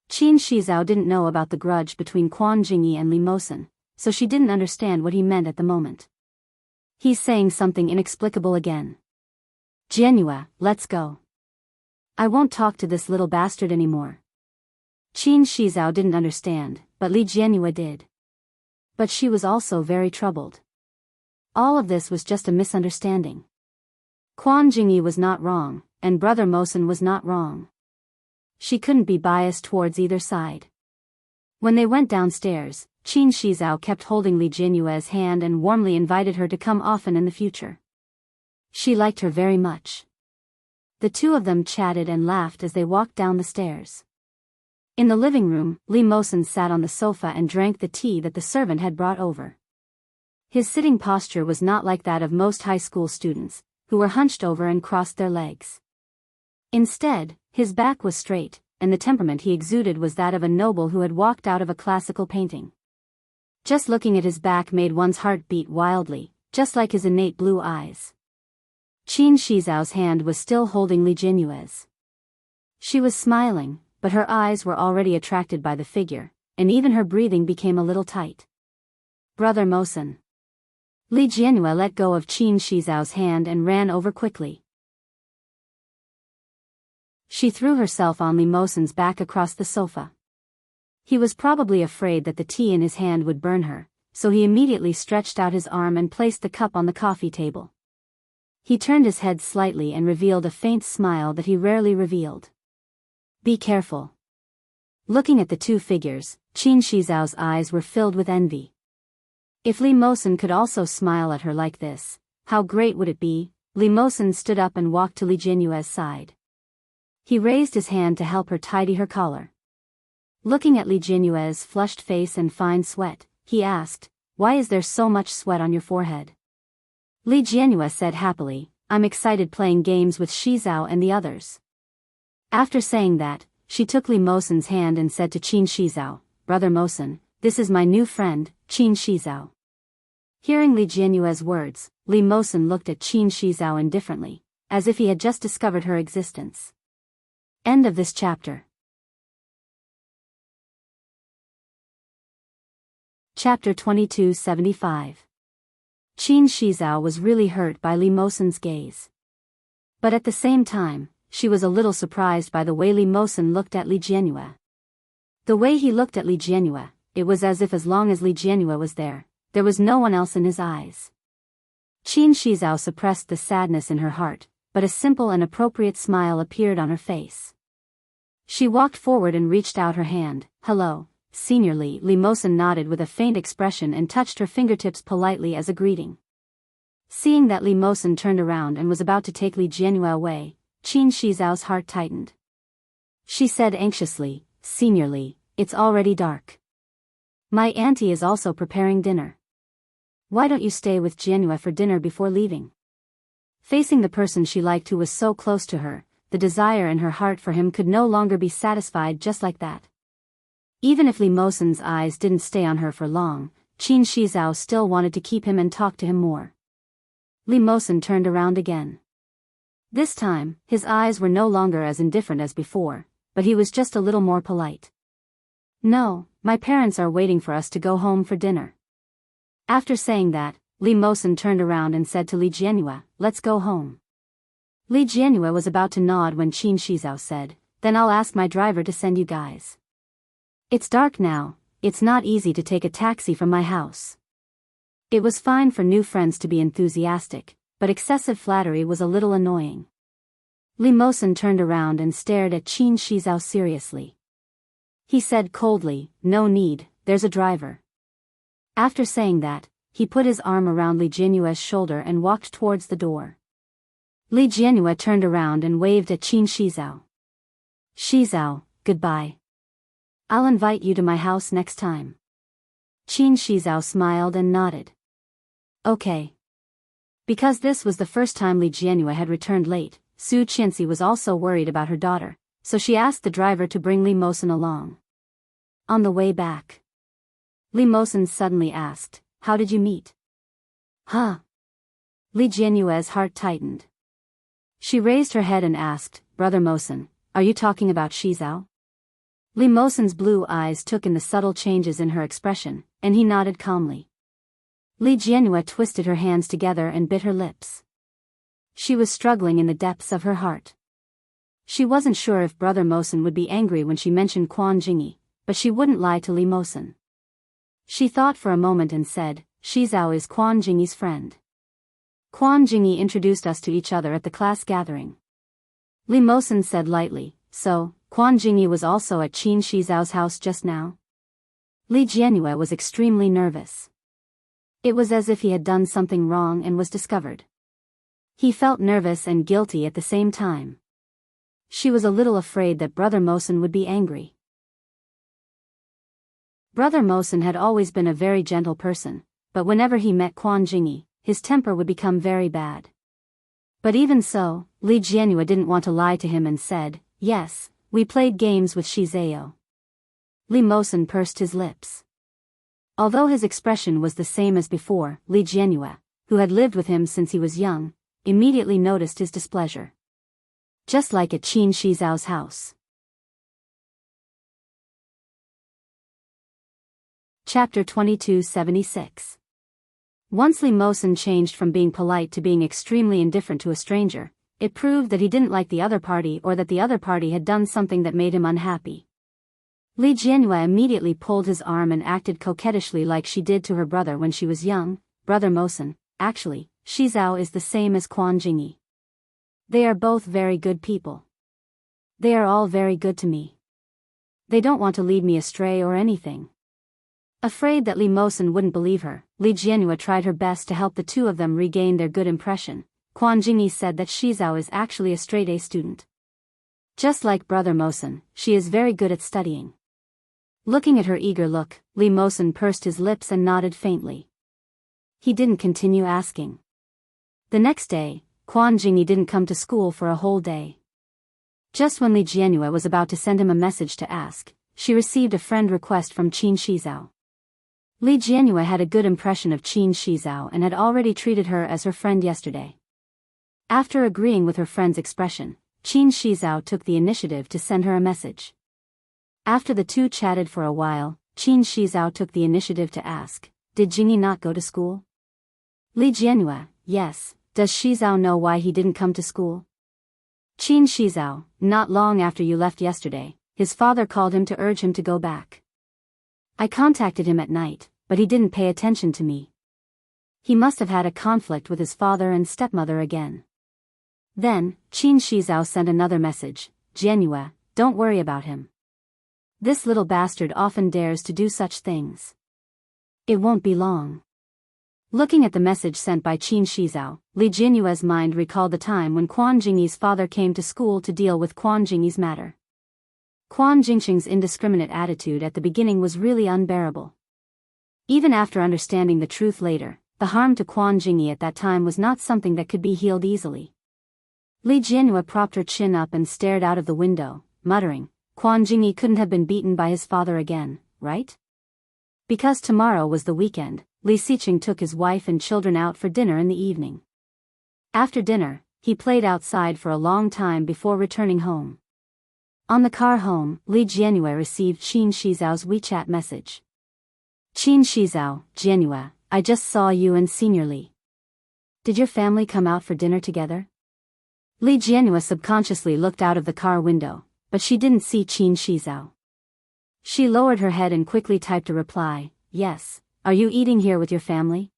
Qin Shizao didn't know about the grudge between Quan Jingyi and Li Mosen, so she didn't understand what he meant at the moment. He's saying something inexplicable again. "Jianhua, let's go. I won't talk to this little bastard anymore." Qin Shizao didn't understand, but Li Jianhua did. But she was also very troubled. All of this was just a misunderstanding. Quan Jingyi was not wrong, and Brother Mosen was not wrong. She couldn't be biased towards either side. When they went downstairs, Qin Shizao kept holding Li Jianhua's hand and warmly invited her to come often in the future. She liked her very much. The two of them chatted and laughed as they walked down the stairs. In the living room, Li Mosen sat on the sofa and drank the tea that the servant had brought over. His sitting posture was not like that of most high school students, who were hunched over and crossed their legs. Instead, his back was straight, and the temperament he exuded was that of a noble who had walked out of a classical painting. Just looking at his back made one's heart beat wildly, just like his innate blue eyes. Qin Shizao's hand was still holding Li Jianhua's. She was smiling, but her eyes were already attracted by the figure, and even her breathing became a little tight. "Brother Mosen." Li Jianhua let go of Qin Shizao's hand and ran over quickly. She threw herself on Li Mosen's back across the sofa. He was probably afraid that the tea in his hand would burn her, so he immediately stretched out his arm and placed the cup on the coffee table. He turned his head slightly and revealed a faint smile that he rarely revealed. "Be careful." Looking at the two figures, Qin Shizao's eyes were filled with envy. If Li Mosen could also smile at her like this, how great would it be? Li Mosen stood up and walked to Li Jianhua's side. He raised his hand to help her tidy her collar. Looking at Li Jianhua's flushed face and fine sweat, he asked, "Why is there so much sweat on your forehead?" Li Jianhua said happily, "I'm excited playing games with Shizao and the others." After saying that, she took Li Mosen's hand and said to Qin Shizao, "Brother Mosen, this is my new friend, Qin Shizao." Hearing Li Jianyue's words, Li Mosen looked at Qin Shizao indifferently, as if he had just discovered her existence. End of this chapter. Chapter 2275. Qin Shizao was really hurt by Li Mosen's gaze. But at the same time, she was a little surprised by the way Li Mosen looked at Li Jianyue. The way he looked at Li Jianyue, it was as if as long as Li Jianyue was there was no one else in his eyes. Qin Shizao suppressed the sadness in her heart, but a simple and appropriate smile appeared on her face. She walked forward and reached out her hand. "Hello, Senior Li." Li Mosen nodded with a faint expression and touched her fingertips politely as a greeting. Seeing that Li Mosen turned around and was about to take Li Jianyue away, Qin Shizao's heart tightened. She said anxiously, "Senior Li, it's already dark. My auntie is also preparing dinner. Why don't you stay with Jianyue for dinner before leaving?" Facing the person she liked who was so close to her, the desire in her heart for him could no longer be satisfied just like that. Even if Li Mosen's eyes didn't stay on her for long, Qin Shizao still wanted to keep him and talk to him more. Li Mosen turned around again. This time, his eyes were no longer as indifferent as before, but he was just a little more polite. "No, my parents are waiting for us to go home for dinner." After saying that, Li Mosen turned around and said to Li Jianyue, "Let's go home." Li Jianyue was about to nod when Qin Shizao said, "Then I'll ask my driver to send you guys. It's dark now, it's not easy to take a taxi from my house." It was fine for new friends to be enthusiastic, but excessive flattery was a little annoying. Li Mosen turned around and stared at Qin Shizao seriously. He said coldly, "No need, there's a driver." After saying that, he put his arm around Li Jianyue's shoulder and walked towards the door. Li Jianyue turned around and waved at Qin Shizao. "Shizao, goodbye. I'll invite you to my house next time." Qin Shizao smiled and nodded. "Okay." Because this was the first time Li Jianyue had returned late, Su Qianxi was also worried about her daughter, so she asked the driver to bring Li Mosen along. On the way back, Li Mosen suddenly asked, "How did you meet?" "Huh?" Li Jianyue's heart tightened. She raised her head and asked, "Brother Mosen, are you talking about Shizao?" Li Mosen's blue eyes took in the subtle changes in her expression, and he nodded calmly. Li Jianyue twisted her hands together and bit her lips. She was struggling in the depths of her heart. She wasn't sure if Brother Mosen would be angry when she mentioned Quan Jingyi, but she wouldn't lie to Li Mosen. She thought for a moment and said, "Shizao is Quan Jingyi's friend. Quan Jingyi introduced us to each other at the class gathering." Li Mosen said lightly, "So, Quan Jingyi was also at Qin Shizao's house just now?" Li Jianyue was extremely nervous. It was as if he had done something wrong and was discovered. He felt nervous and guilty at the same time. She was a little afraid that Brother Mosen would be angry. Brother Mosen had always been a very gentle person, but whenever he met Quan Jingyi, his temper would become very bad. But even so, Li Jianyue didn't want to lie to him and said, "Yes, we played games with Shizao." Li Mosen pursed his lips. Although his expression was the same as before, Li Jianyue, who had lived with him since he was young, immediately noticed his displeasure. Just like at Qin Shizao's house. Chapter 2276. Once Li Mosen changed from being polite to being extremely indifferent to a stranger, it proved that he didn't like the other party or that the other party had done something that made him unhappy. Li Jianyue immediately pulled his arm and acted coquettishly like she did to her brother when she was young. "Brother Mosen, actually, Shizao is the same as Quan Jingyi. They are both very good people. They are all very good to me. They don't want to lead me astray or anything." Afraid that Li Mosen wouldn't believe her, Li Jianyue tried her best to help the two of them regain their good impression. "Quan Jingyi said that Shizao is actually a straight-A student. Just like Brother Mosen, she is very good at studying." Looking at her eager look, Li Mosen pursed his lips and nodded faintly. He didn't continue asking. The next day, Quan Jingyi didn't come to school for a whole day. Just when Li Jianyue was about to send him a message to ask, she received a friend request from Qin Shizao. Li Jianyue had a good impression of Qin Shizao and had already treated her as her friend yesterday. After agreeing with her friend's expression, Qin Shizao took the initiative to send her a message. After the two chatted for a while, Qin Shizao took the initiative to ask, "Did Jingyi not go to school?" Li Jianyue, "Yes. Does Shizao know why he didn't come to school?" Qin Shizao, "Not long after you left yesterday, his father called him to urge him to go back. I contacted him at night, but he didn't pay attention to me. He must have had a conflict with his father and stepmother again." Then, Qin Shizao sent another message, "Jianyue, don't worry about him. This little bastard often dares to do such things. It won't be long." Looking at the message sent by Qin Shizao, Li Jianyue's mind recalled the time when Quan Jingyi's father came to school to deal with Quan Jingyi's matter. Quan Jingxing's indiscriminate attitude at the beginning was really unbearable. Even after understanding the truth later, the harm to Quan Jingyi at that time was not something that could be healed easily. Li Jianyue propped her chin up and stared out of the window, muttering, "Quan Jingyi couldn't have been beaten by his father again, right?" Because tomorrow was the weekend, Li Xiqing took his wife and children out for dinner in the evening. After dinner, he played outside for a long time before returning home. On the car home, Li Jianyue received Qin Shizao's WeChat message. "Qin Shizao, Jianyue, I just saw you and Senior Li. Did your family come out for dinner together?" Li Jianyue subconsciously looked out of the car window, but she didn't see Qin Shizao. She lowered her head and quickly typed a reply, "Yes, are you eating here with your family?"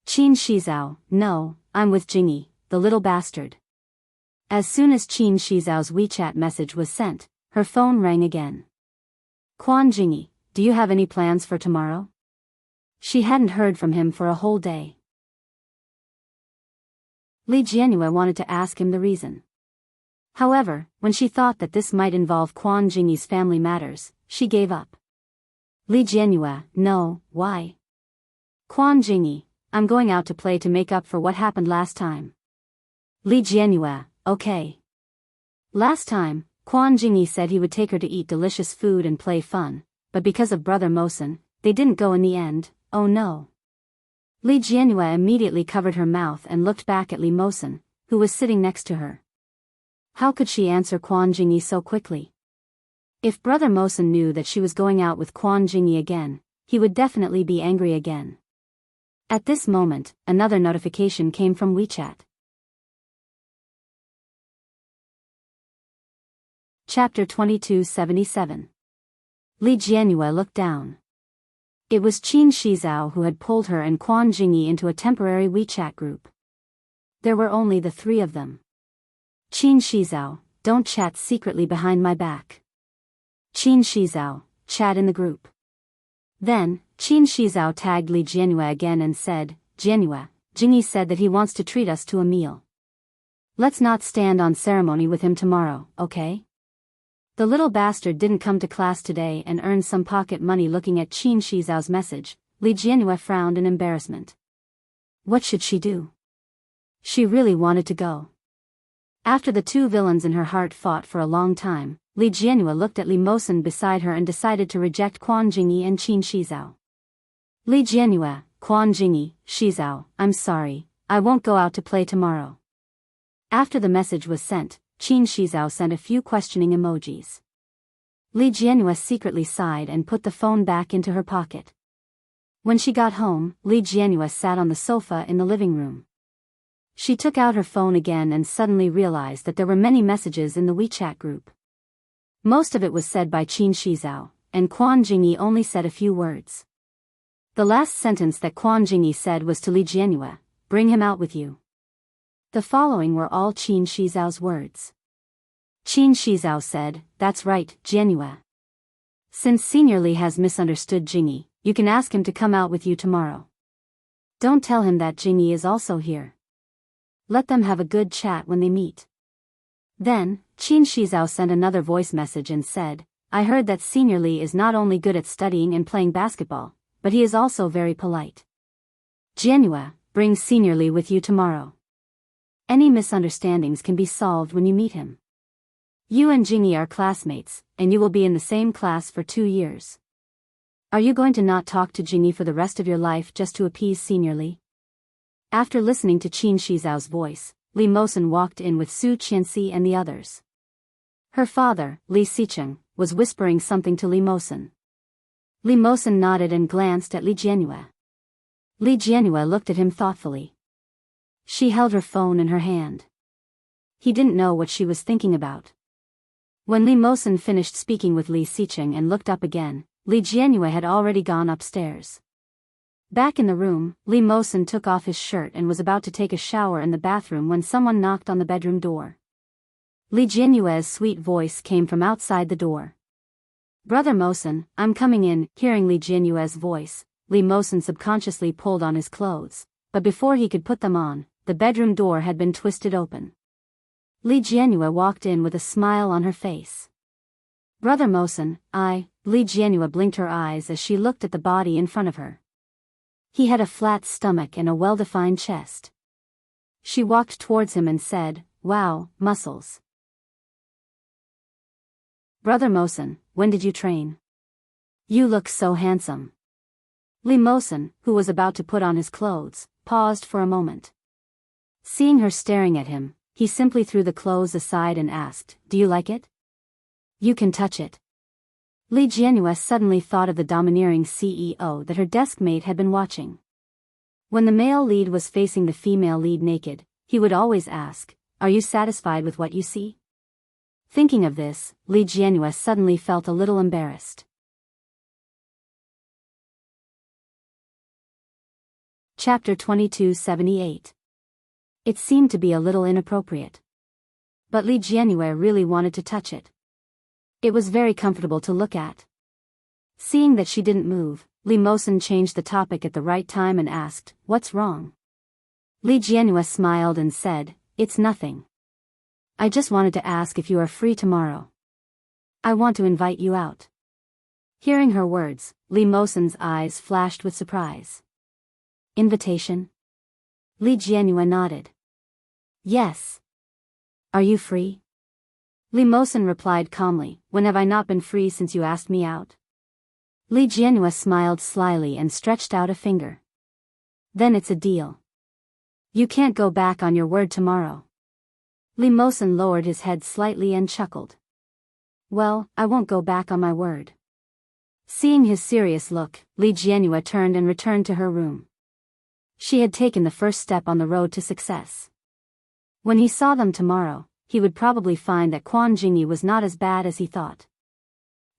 Qin Shizao, "No, I'm with Jingyi, the little bastard." As soon as Qin Shizao's WeChat message was sent, her phone rang again. "Quan Jingyi, do you have any plans for tomorrow?" She hadn't heard from him for a whole day. Li Jianyue wanted to ask him the reason. However, when she thought that this might involve Quan Jingyi's family matters, she gave up. Li Jianyue, "No, why?" "Quan Jingyi, I'm going out to play to make up for what happened last time." Li Jianyue, "Okay." Last time, Quan Jingyi said he would take her to eat delicious food and play fun, but because of Brother Mosen, they didn't go in the end. Oh no. Li Jianyue immediately covered her mouth and looked back at Li Mosen, who was sitting next to her. How could she answer Quan Jingyi so quickly? If Brother Mosen knew that she was going out with Quan Jingyi again, he would definitely be angry again. At this moment, another notification came from WeChat. Chapter 2277. Li Jianyue looked down. It was Qin Shizao who had pulled her and Quan Jingyi into a temporary WeChat group. There were only the three of them. "Qin Shizao, don't chat secretly behind my back." "Qin Shizao, chat in the group." Then, Qin Shizao tagged Li Jianyue again and said, "Jianyue, Jingyi said that he wants to treat us to a meal. Let's not stand on ceremony with him tomorrow, okay?" The little bastard didn't come to class today and earned some pocket money. Looking at Qin Shizao's message, Li Jianyue frowned in embarrassment. What should she do? She really wanted to go. After the two villains in her heart fought for a long time, Li Jianyue looked at Li Mosen beside her and decided to reject Quan Jingyi and Qin Shizao. Li Jianyue, Quan Jingyi, Shizao, I'm sorry, I won't go out to play tomorrow. After the message was sent, Qin Shizao sent a few questioning emojis. Li Jianyue secretly sighed and put the phone back into her pocket. When she got home, Li Jianyue sat on the sofa in the living room. She took out her phone again and suddenly realized that there were many messages in the WeChat group. Most of it was said by Qin Shizao, and Quan Jingyi only said a few words. The last sentence that Quan Jingyi said was to Li Jianyue, "Bring him out with you." The following were all Qin Shizao's words. Qin Shizao said, "That's right, Jianyue. Since Senior Li has misunderstood Jingyi, you can ask him to come out with you tomorrow. Don't tell him that Jingyi is also here. Let them have a good chat when they meet." Then, Qin Shizao sent another voice message and said, "I heard that Senior Li is not only good at studying and playing basketball, but he is also very polite. Jianyue, bring Senior Li with you tomorrow. Any misunderstandings can be solved when you meet him." You and Jingyi are classmates, and you will be in the same class for 2 years. Are you going to not talk to Jingyi for the rest of your life just to appease Senior Li? After listening to Qin Shizao's voice, Li Mosen walked in with Su Qianxi and the others. Her father, Li Xicheng, was whispering something to Li Mosen. Li Mosen nodded and glanced at Li Jianyue. Li Jianyue looked at him thoughtfully. She held her phone in her hand. He didn't know what she was thinking about. When Li Mosen finished speaking with Li Xicheng and looked up again, Li Jianyue had already gone upstairs. Back in the room, Li Mosen took off his shirt and was about to take a shower in the bathroom when someone knocked on the bedroom door. Li Jianyue's sweet voice came from outside the door. Brother Mosen, I'm coming in. Hearing Li Jianyue's voice, Li Mosen subconsciously pulled on his clothes, but before he could put them on, the bedroom door had been twisted open. Li Jianyue walked in with a smile on her face. Brother Mosen, Li Jianyue blinked her eyes as she looked at the body in front of her. He had a flat stomach and a well-defined chest. She walked towards him and said, Wow, muscles. Brother Mosen, when did you train? You look so handsome. Li Mosen, who was about to put on his clothes, paused for a moment. Seeing her staring at him, he simply threw the clothes aside and asked, Do you like it? You can touch it. Li Jianyue suddenly thought of the domineering CEO that her desk mate had been watching. When the male lead was facing the female lead naked, he would always ask, Are you satisfied with what you see? Thinking of this, Li Jianyue suddenly felt a little embarrassed. Chapter 2278. It seemed to be a little inappropriate. But Li Jianyue really wanted to touch it. It was very comfortable to look at. Seeing that she didn't move, Li Mosen changed the topic at the right time and asked, What's wrong? Li Jianyue smiled and said, It's nothing. I just wanted to ask if you are free tomorrow. I want to invite you out. Hearing her words, Li Mosen's eyes flashed with surprise. Invitation? Li Jianyue nodded. Yes. Are you free? Li Mosen replied calmly, When have I not been free since you asked me out? Li Jianyue smiled slyly and stretched out a finger. Then it's a deal. You can't go back on your word tomorrow. Li Mosen lowered his head slightly and chuckled. Well, I won't go back on my word. Seeing his serious look, Li Jianyue turned and returned to her room. She had taken the first step on the road to success. When he saw them tomorrow, he would probably find that Quan Jingyi was not as bad as he thought.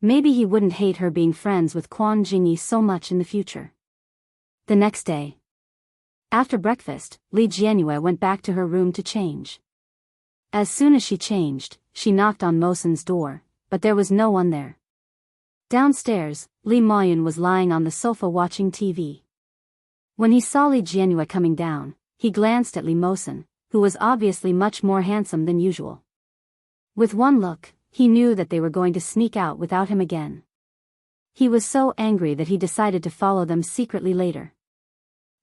Maybe he wouldn't hate her being friends with Quan Jingyi so much in the future. The next day. After breakfast, Li Jianyue went back to her room to change. As soon as she changed, she knocked on Mosen's door, but there was no one there. Downstairs, Li Moyun was lying on the sofa watching TV. When he saw Li Jianyue coming down, he glanced at Li Mosen, who was obviously much more handsome than usual. With one look, he knew that they were going to sneak out without him again. He was so angry that he decided to follow them secretly later.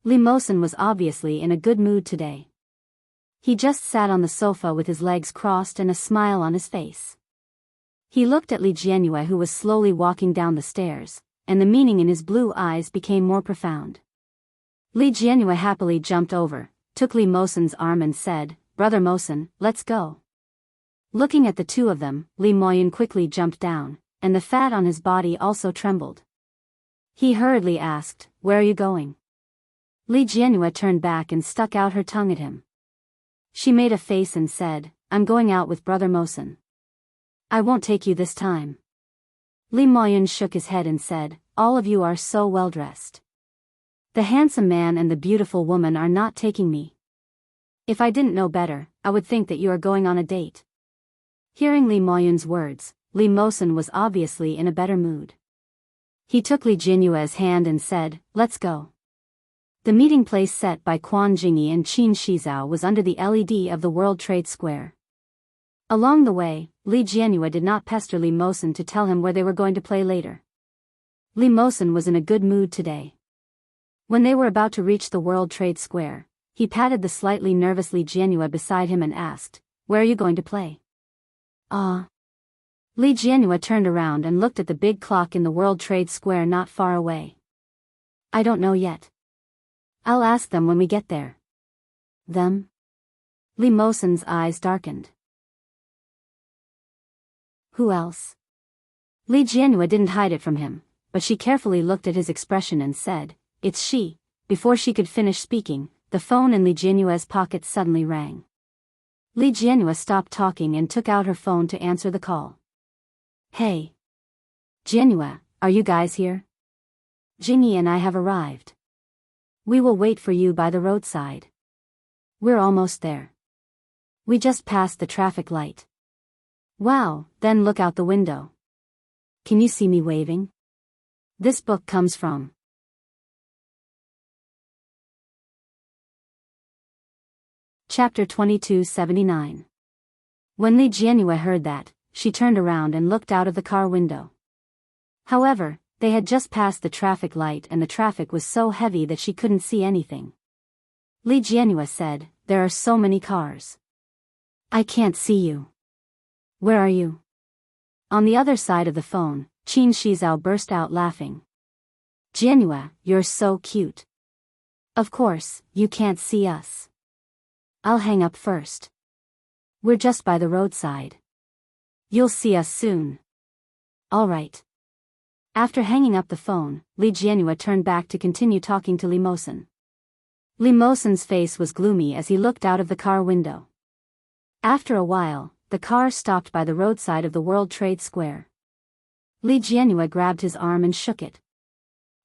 Li Mosen was obviously in a good mood today. He just sat on the sofa with his legs crossed and a smile on his face. He looked at Li Jianyue, who was slowly walking down the stairs, and the meaning in his blue eyes became more profound. Li Jianyue happily jumped over, took Li Mosen's arm and said, Brother Mosen, let's go. Looking at the two of them, Li Moyun quickly jumped down, and the fat on his body also trembled. He hurriedly asked, Where are you going? Li Jianyue turned back and stuck out her tongue at him. She made a face and said, I'm going out with Brother Mosen. I won't take you this time. Li Moyun shook his head and said, All of you are so well dressed. The handsome man and the beautiful woman are not taking me. If I didn't know better, I would think that you are going on a date. Hearing Li Moyun's words, Li Mosen was obviously in a better mood. He took Li Jianyue's hand and said, Let's go. The meeting place set by Quan Jingyi and Qin Shizao was under the LED of the World Trade Square. Along the way, Li Jianyue did not pester Li Mosen to tell him where they were going to play later. Li Mosen was in a good mood today. When they were about to reach the World Trade Square, he patted the slightly nervous Li Jianyue beside him and asked, Where are you going to play? Li Jianhua turned around and looked at the big clock in the World Trade Square not far away. I don't know yet. I'll ask them when we get there. Them? Li Mosen's eyes darkened. Who else? Li Jianhua didn't hide it from him, but she carefully looked at his expression and said, It's she. Before she could finish speaking, the phone in Li Jianhua's pocket suddenly rang. Li Jianhua stopped talking and took out her phone to answer the call. Hey. Jianhua, are you guys here? Jingyi and I have arrived. We will wait for you by the roadside. We're almost there. We just passed the traffic light. Wow, then look out the window. Can you see me waving? This book comes from Chapter 2279. When Li Jianhua heard that, she turned around and looked out of the car window. However, they had just passed the traffic light and the traffic was so heavy that she couldn't see anything. Li Jianhua said, There are so many cars. I can't see you. Where are you? On the other side of the phone, Qin Shizao burst out laughing. Jianhua, you're so cute. Of course, you can't see us. I'll hang up first. We're just by the roadside. You'll see us soon. All right. After hanging up the phone, Li Jianhua turned back to continue talking to Li Mosen. Li Mosen's face was gloomy as he looked out of the car window. After a while, the car stopped by the roadside of the World Trade Square. Li Jianhua grabbed his arm and shook it.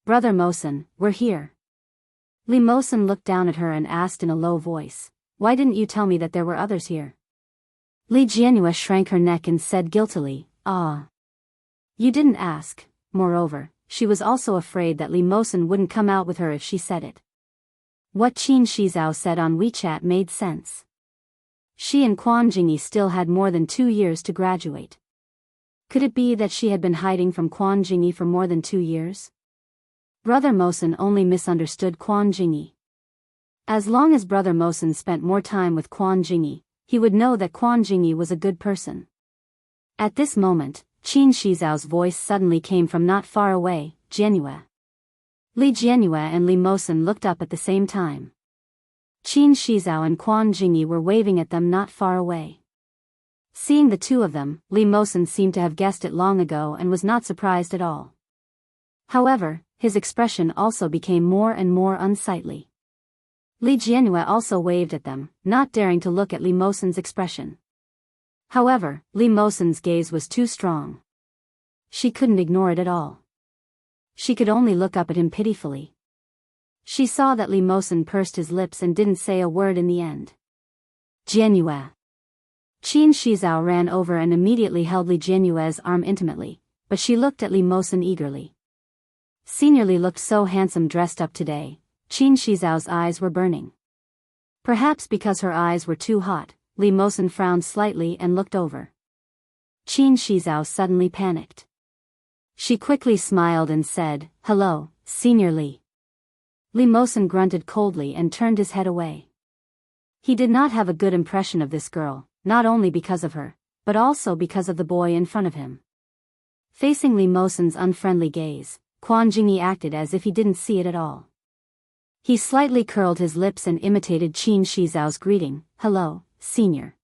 Brother Mosen, we're here. Li Mosen looked down at her and asked in a low voice, Why didn't you tell me that there were others here? Li Jianhua shrank her neck and said guiltily, Ah. You didn't ask. Moreover, she was also afraid that Li Mosen wouldn't come out with her if she said it. What Qin Shizao said on WeChat made sense. She and Quan Jingyi still had more than 2 years to graduate. Could it be that she had been hiding from Quan Jingyi for more than 2 years? Brother Mosen only misunderstood Quan Jingyi. As long as Brother Mosen spent more time with Quan Jingyi, he would know that Quan Jingyi was a good person. At this moment, Qin Shizao's voice suddenly came from not far away, Jianhua. Li Jianhua and Li Mosen looked up at the same time. Qin Shizao and Quan Jingyi were waving at them not far away. Seeing the two of them, Li Mosen seemed to have guessed it long ago and was not surprised at all. However, his expression also became more and more unsightly. Li Jianhua also waved at them, not daring to look at Li Mosen's expression. However, Li Mosen's gaze was too strong. She couldn't ignore it at all. She could only look up at him pitifully. She saw that Li Mosen pursed his lips and didn't say a word in the end. Jianhua. Qin Shizao ran over and immediately held Li Jianhua's arm intimately, but she looked at Li Mosen eagerly. Senior Li looked so handsome dressed up today. Qin Shizao's eyes were burning. Perhaps because her eyes were too hot, Li Mosen frowned slightly and looked over. Qin Shizao suddenly panicked. She quickly smiled and said, Hello, Senior Li. Li Mosen grunted coldly and turned his head away. He did not have a good impression of this girl, not only because of her, but also because of the boy in front of him. Facing Li Mosen's unfriendly gaze, Quan Jingyi acted as if he didn't see it at all. He slightly curled his lips and imitated Qin Shizao's greeting, Hello, Senior.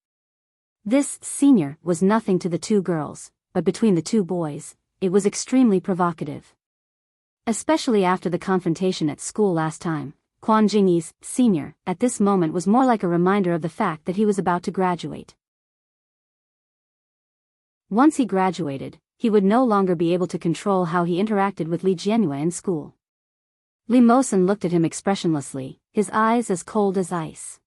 This, Senior, was nothing to the two girls, but between the two boys, it was extremely provocative. Especially after the confrontation at school last time, Quan Jingyi's, Senior, at this moment was more like a reminder of the fact that he was about to graduate. Once he graduated, he would no longer be able to control how he interacted with Li Jianhua in school. Li Mosen looked at him expressionlessly, his eyes as cold as ice.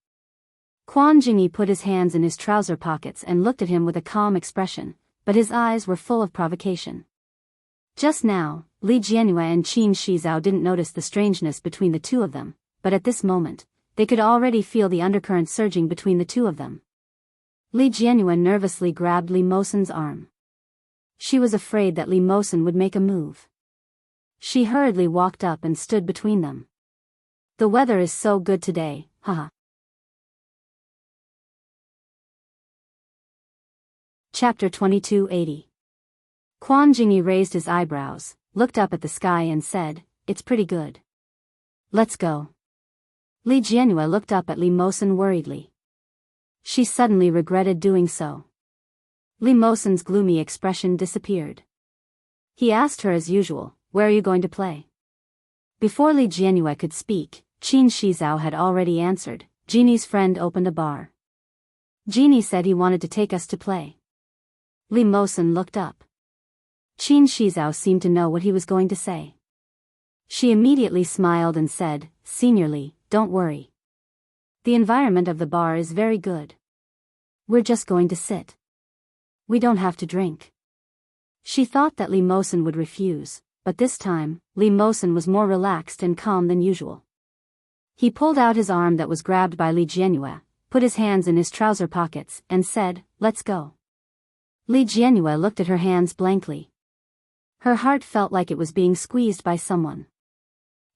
Quan Jingyi put his hands in his trouser pockets and looked at him with a calm expression, but his eyes were full of provocation. Just now, Li Jianhua and Qin Shizao didn't notice the strangeness between the two of them, but at this moment, they could already feel the undercurrent surging between the two of them. Li Jianhua nervously grabbed Li Mosen's arm. She was afraid that Li Mosen would make a move. She hurriedly walked up and stood between them. The weather is so good today, haha. Chapter 2280. Quan Jingyi raised his eyebrows, looked up at the sky and said, "It's pretty good. Let's go." Li Jianhua looked up at Li Mosen worriedly. She suddenly regretted doing so. Li Mosen's gloomy expression disappeared. He asked her as usual, "Where are you going to play?" Before Li Jianhua could speak, Qin Shizhao had already answered, "Genie's friend opened a bar. Genie said he wanted to take us to play." Li Mosen looked up. Qin Shizhao seemed to know what he was going to say. She immediately smiled and said, "Senior Li, don't worry. The environment of the bar is very good. We're just going to sit. We don't have to drink." She thought that Li Mosen would refuse, but this time, Li Mosen was more relaxed and calm than usual. He pulled out his arm that was grabbed by Li Jianhua, put his hands in his trouser pockets, and said, "Let's go." Li Jianhua looked at her hands blankly. Her heart felt like it was being squeezed by someone.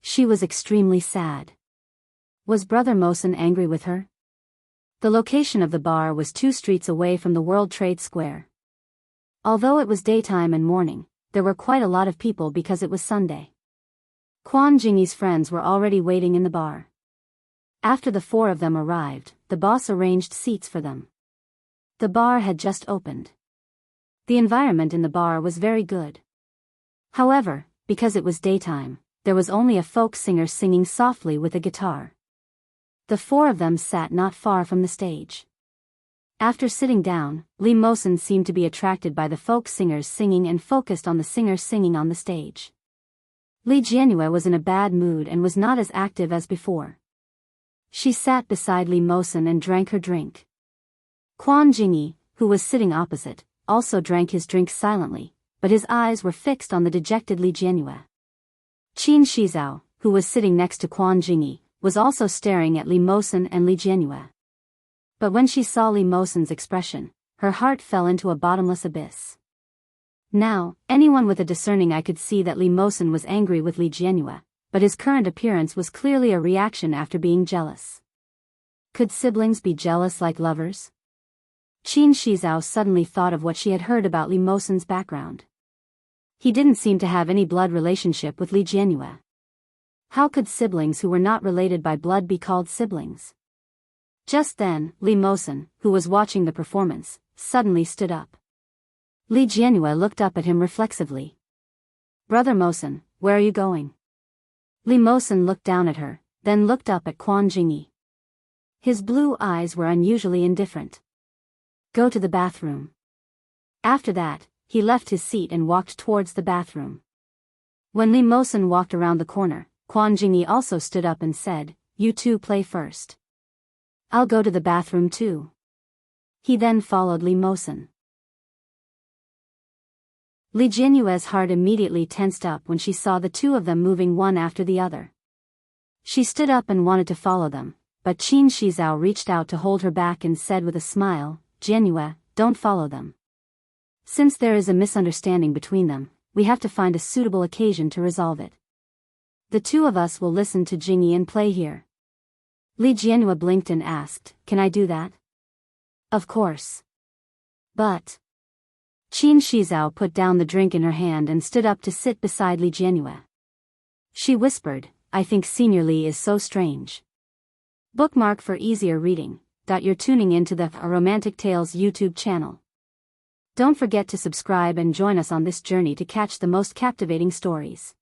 She was extremely sad. Was Brother Mosen angry with her? The location of the bar was 2 streets away from the World Trade Square. Although it was daytime and morning, there were quite a lot of people because it was Sunday. Quan Jingyi's friends were already waiting in the bar. After the 4 of them arrived, the boss arranged seats for them. The bar had just opened. The environment in the bar was very good. However, because it was daytime, there was only a folk singer singing softly with a guitar. The 4 of them sat not far from the stage. After sitting down, Li Mosen seemed to be attracted by the folk singers singing and focused on the singer singing on the stage. Li Jianhua was in a bad mood and was not as active as before. She sat beside Li Mosen and drank her drink. Quan Jingyi, who was sitting opposite, also drank his drink silently, but his eyes were fixed on the dejected Li Jianhua. Qin Shizhao, who was sitting next to Quan Jingyi, was also staring at Li Mosen and Li Jianhua. But when she saw Li Mosen's expression, her heart fell into a bottomless abyss. Now, anyone with a discerning eye could see that Li Mosen was angry with Li Jianhua, but his current appearance was clearly a reaction after being jealous. Could siblings be jealous like lovers? Qin Shizhao suddenly thought of what she had heard about Li Mosen's background. He didn't seem to have any blood relationship with Li Jianhua. How could siblings who were not related by blood be called siblings? Just then, Li Mosen, who was watching the performance, suddenly stood up. Li Jianhua looked up at him reflexively. "Brother Mosen, where are you going?" Li Mosen looked down at her, then looked up at Quan Jingyi. His blue eyes were unusually indifferent. "Go to the bathroom." After that, he left his seat and walked towards the bathroom. When Li Mosen walked around the corner, Quan Jingyi also stood up and said, "You two play first. I'll go to the bathroom too." He then followed Li Mosen. Li Jianhua's heart immediately tensed up when she saw the 2 of them moving one after the other. She stood up and wanted to follow them, but Qin Shizhao reached out to hold her back and said with a smile, "Jianhua, don't follow them. Since there is a misunderstanding between them, we have to find a suitable occasion to resolve it. The 2 of us will listen to Jingyi and play here." Li Jianhua blinked and asked, "Can I do that?" "Of course. But..." Qin Shizhao put down the drink in her hand and stood up to sit beside Li Jianhua. She whispered, "I think Senior Li is so strange." Bookmark for easier reading. You're tuning into the Romantic Tales YouTube channel. Don't forget to subscribe and join us on this journey to catch the most captivating stories.